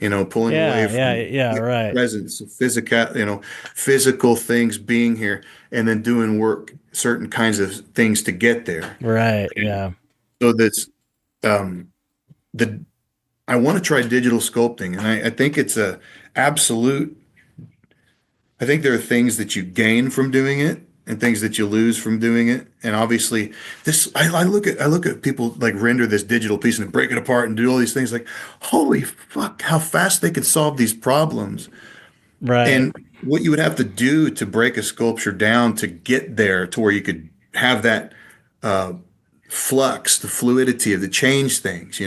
S2: pulling away
S1: Yeah, yeah,
S2: from
S1: yeah, right.
S2: presence, physical, physical things being here, and then doing work, certain kinds of things to get there.
S1: Right,
S2: And
S1: yeah.
S2: so that's um, the I want to try digital sculpting, and I think it's a absolute. I think there are things that you gain from doing it and things that you lose from doing it. And obviously, I look at people like render this digital piece and break it apart and do all these things. Like, holy fuck, how fast they could solve these problems,
S1: Right.
S2: and what you would have to do to break a sculpture down to get there to where you could have that uh, flux, the fluidity of the change things.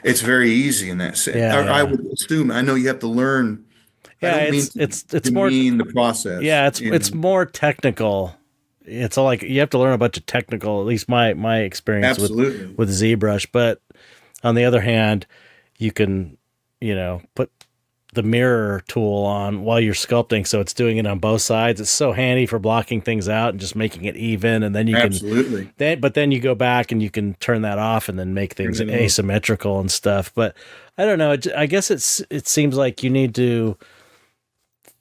S2: It's very easy in that sense.
S1: Yeah,
S2: I
S1: yeah.
S2: would assume. I know you have to learn. I
S1: Yeah,
S2: don't mean
S1: it's
S2: to
S1: it's more
S2: demean the process.
S1: yeah, it's more technical. It's all like you have to learn a bunch of technical, at least my experience
S2: Absolutely.
S1: with ZBrush, but on the other hand, you can, put the mirror tool on while you're sculpting, so it's doing it on both sides. It's so handy for blocking things out and just making it even, and then you can
S2: Absolutely.
S1: then you go back and you can turn that off and then make
S2: Turn
S1: things
S2: it off.
S1: asymmetrical and stuff. But I don't know. I guess it seems like you need to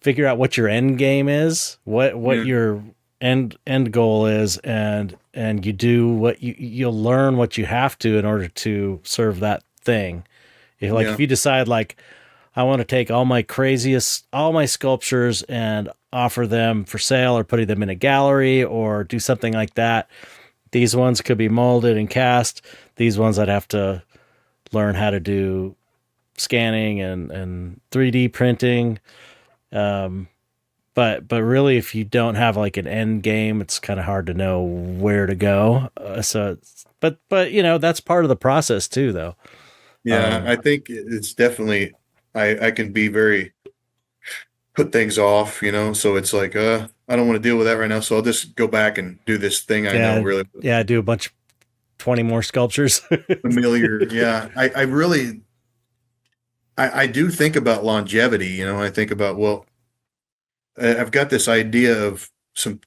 S1: figure out what your end game is, what
S2: Yeah.
S1: your end goal is, and you do what you'll learn what you have to in order to serve that thing. If
S2: Yeah.
S1: you decide like I want to take all my sculptures and offer them for sale or putting them in a gallery or do something like that. These ones could be molded and cast. These ones I'd have to learn how to do scanning and 3D printing. Um, but really, if you don't have like an end game, it's kind of hard to know where to go. But that's part of the process too, though.
S2: Yeah.
S1: Um,
S2: I think it's definitely, I can be very, put things off, so it's like, I don't want to deal with that right now. So I'll just go back and do this thing I know
S1: yeah,
S2: really
S1: yeah, I do a bunch 20 more sculptures.
S2: familiar. Yeah. I really, I do think about longevity, I think about, well, I've got this idea of some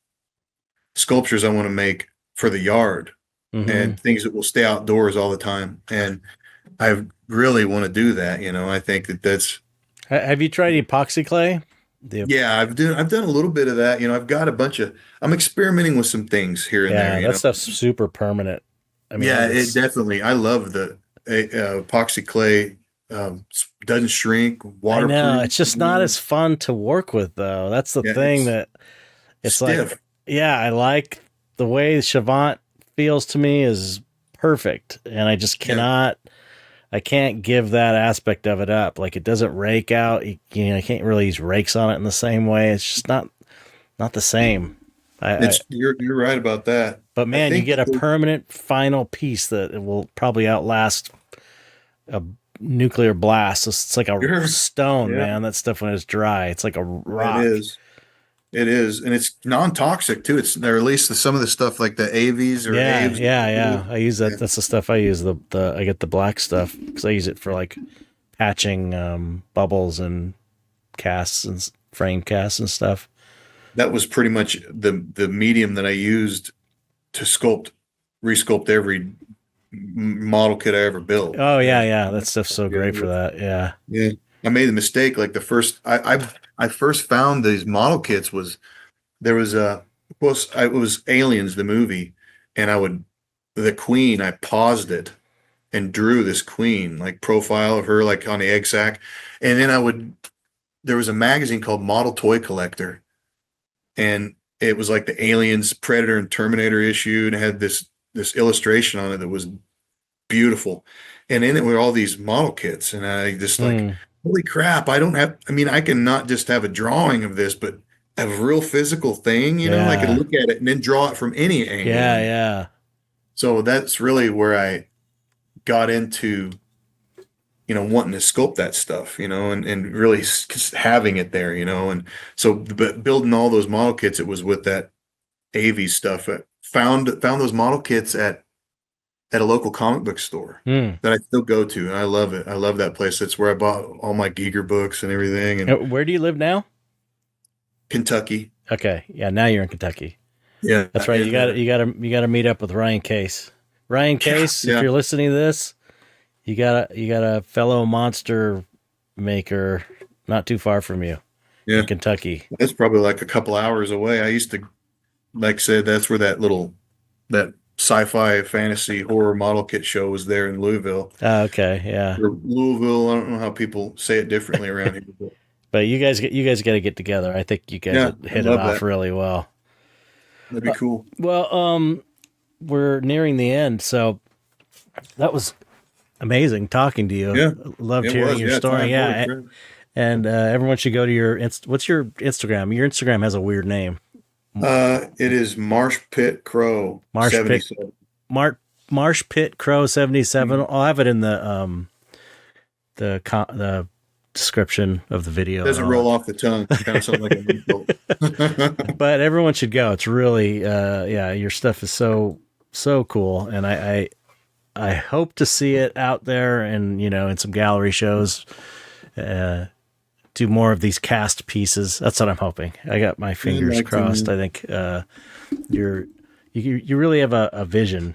S2: sculptures I want to make for the yard
S1: Hmm.
S2: and things that will stay outdoors all the time. And I really want to do that. I think that's,
S1: Have you tried epoxy clay? The
S2: yeah, I've done a little bit of that. I've got I'm experimenting with some things here and there,
S1: Yeah, that stuff's super permanent. I mean,
S2: Yeah, it
S1: it's
S2: definitely, I love the epoxy clay, doesn't shrink,
S1: I know
S2: waterproof.
S1: it's just not as fun to work with though. That's the
S2: Yeah,
S1: thing
S2: it's
S1: that it's like,
S2: stiff.
S1: yeah, I like the way Chavant feels to me is perfect, and I just
S2: Yeah,
S1: cannot. I can't give that aspect of it up. Like it doesn't rake out. I can't really use rakes on it in the same way. It's just not the same. I
S2: you're right about that.
S1: but
S2: I
S1: man, you
S2: think
S1: get a permanent final piece that it will probably outlast a nuclear blast. It's like a
S2: you're,
S1: stone,
S2: yeah,
S1: man. That stuff when it's dry, it's like a
S2: it
S1: rock.
S2: is. It is, and it's non-toxic too. Or at least some of the stuff like the AVs or
S1: Yeah,
S2: AVs.
S1: yeah, yeah. I use that.
S2: Yeah,
S1: That's the stuff I use. The I get the black stuff because I use it for like patching bubbles and casts and frame casts and stuff.
S2: that was pretty much the medium that I used to resculpt every model kit I ever built.
S1: Oh yeah,
S2: Yeah.
S1: yeah. That stuff's so
S2: Yeah.
S1: great for that. Yeah.
S2: Yeah. I made a mistake. Like the first, I first found these model kits was there was a, it was Aliens, the movie. And the queen, I paused it and drew this queen, like profile of her, like on the egg sac. And then there was a magazine called Model Toy Collector. And it was like the Aliens, Predator and Terminator issue. And it had this illustration on it that was beautiful. And in it were all these model kits. And I just like,
S1: Hmm.
S2: holy crap, I mean, I can not just have a drawing of this, but have a real physical thing, I could
S1: Yeah.
S2: look at it and then draw it from any angle.
S1: Yeah.
S2: And
S1: Yeah.
S2: so that's really where I got into, wanting to sculpt that stuff, and really having it there, and so, but building all those model kits, it was with that AV stuff. I found those model kits at at a local comic book store
S1: Hmm.
S2: that I still go to, and I love it. I love that place. That's where I bought all my Giger books and everything. And
S1: Where do you live now?
S2: Kentucky,
S1: Okay, yeah, now you're in Kentucky.
S2: yeah,
S1: That's right.
S2: and
S1: You got to meet up with Ryan Case. Ryan Case, if
S2: yeah,
S1: you're listening to this, you got a fellow monster maker not too far from you
S2: yeah.
S1: in Kentucky.
S2: That's probably like a couple hours away. I used to, like I said, that's where that sci-fi fantasy horror model kit show was there in Louisville.
S1: Okay, yeah.
S2: Or Louisville, I don't know how people say it differently around here, but
S1: But you guys got to get together. I think you guys
S2: yeah,
S1: would
S2: I'd
S1: hit it
S2: love
S1: off
S2: that.
S1: really well.
S2: That'd be cool.
S1: Well, we're nearing the end, so that was amazing talking to you.
S2: Yeah,
S1: Loved
S2: it
S1: hearing
S2: was.
S1: your
S2: Yeah,
S1: story.
S2: time
S1: Yeah,
S2: forward. Right.
S1: and everyone should go to your what's your Instagram? Your Instagram has a weird name.
S2: It is Marsh Pit Crow
S1: Marsh Pit
S2: 77.
S1: Marsh Pit Crow 77.
S2: Mhm.
S1: I'll have it in the description of the video and
S2: Doesn't
S1: all
S2: roll
S1: that.
S2: off the tongue. Kind of sounds like an insult.
S1: But everyone should go. It's really yeah, your stuff is so cool, and I hope to see it out there and in some gallery shows. Do more of these cast pieces. That's what I'm hoping. I got my
S2: I'd
S1: fingers
S2: like to,
S1: crossed. I
S2: man.
S1: think you really have a vision,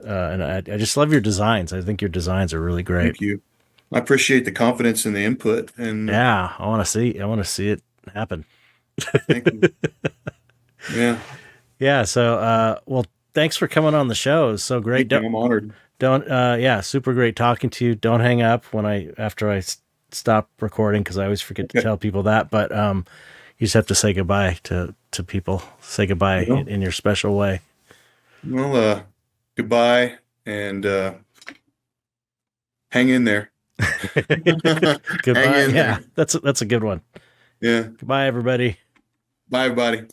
S1: and I just love your designs. I think your designs are really great.
S2: Thank you. I appreciate the confidence and the input, and
S1: Yeah, I want to see it happen.
S2: thank you. Yeah,
S1: Yeah. So, well, thanks for coming on the show. It was so great.
S2: thank you. I'm honored.
S1: Don't yeah, super great talking to you. Don't hang up after I stop recording, because I always forget to
S2: Okay.
S1: tell people that. But you just have to say goodbye to people. Say goodbye
S2: Well,
S1: in your special way.
S2: goodbye, and hang in there. Hang
S1: Goodbye.
S2: in
S1: Yeah,
S2: there.
S1: that's a good one.
S2: Yeah.
S1: Goodbye, everybody.
S2: Bye, everybody.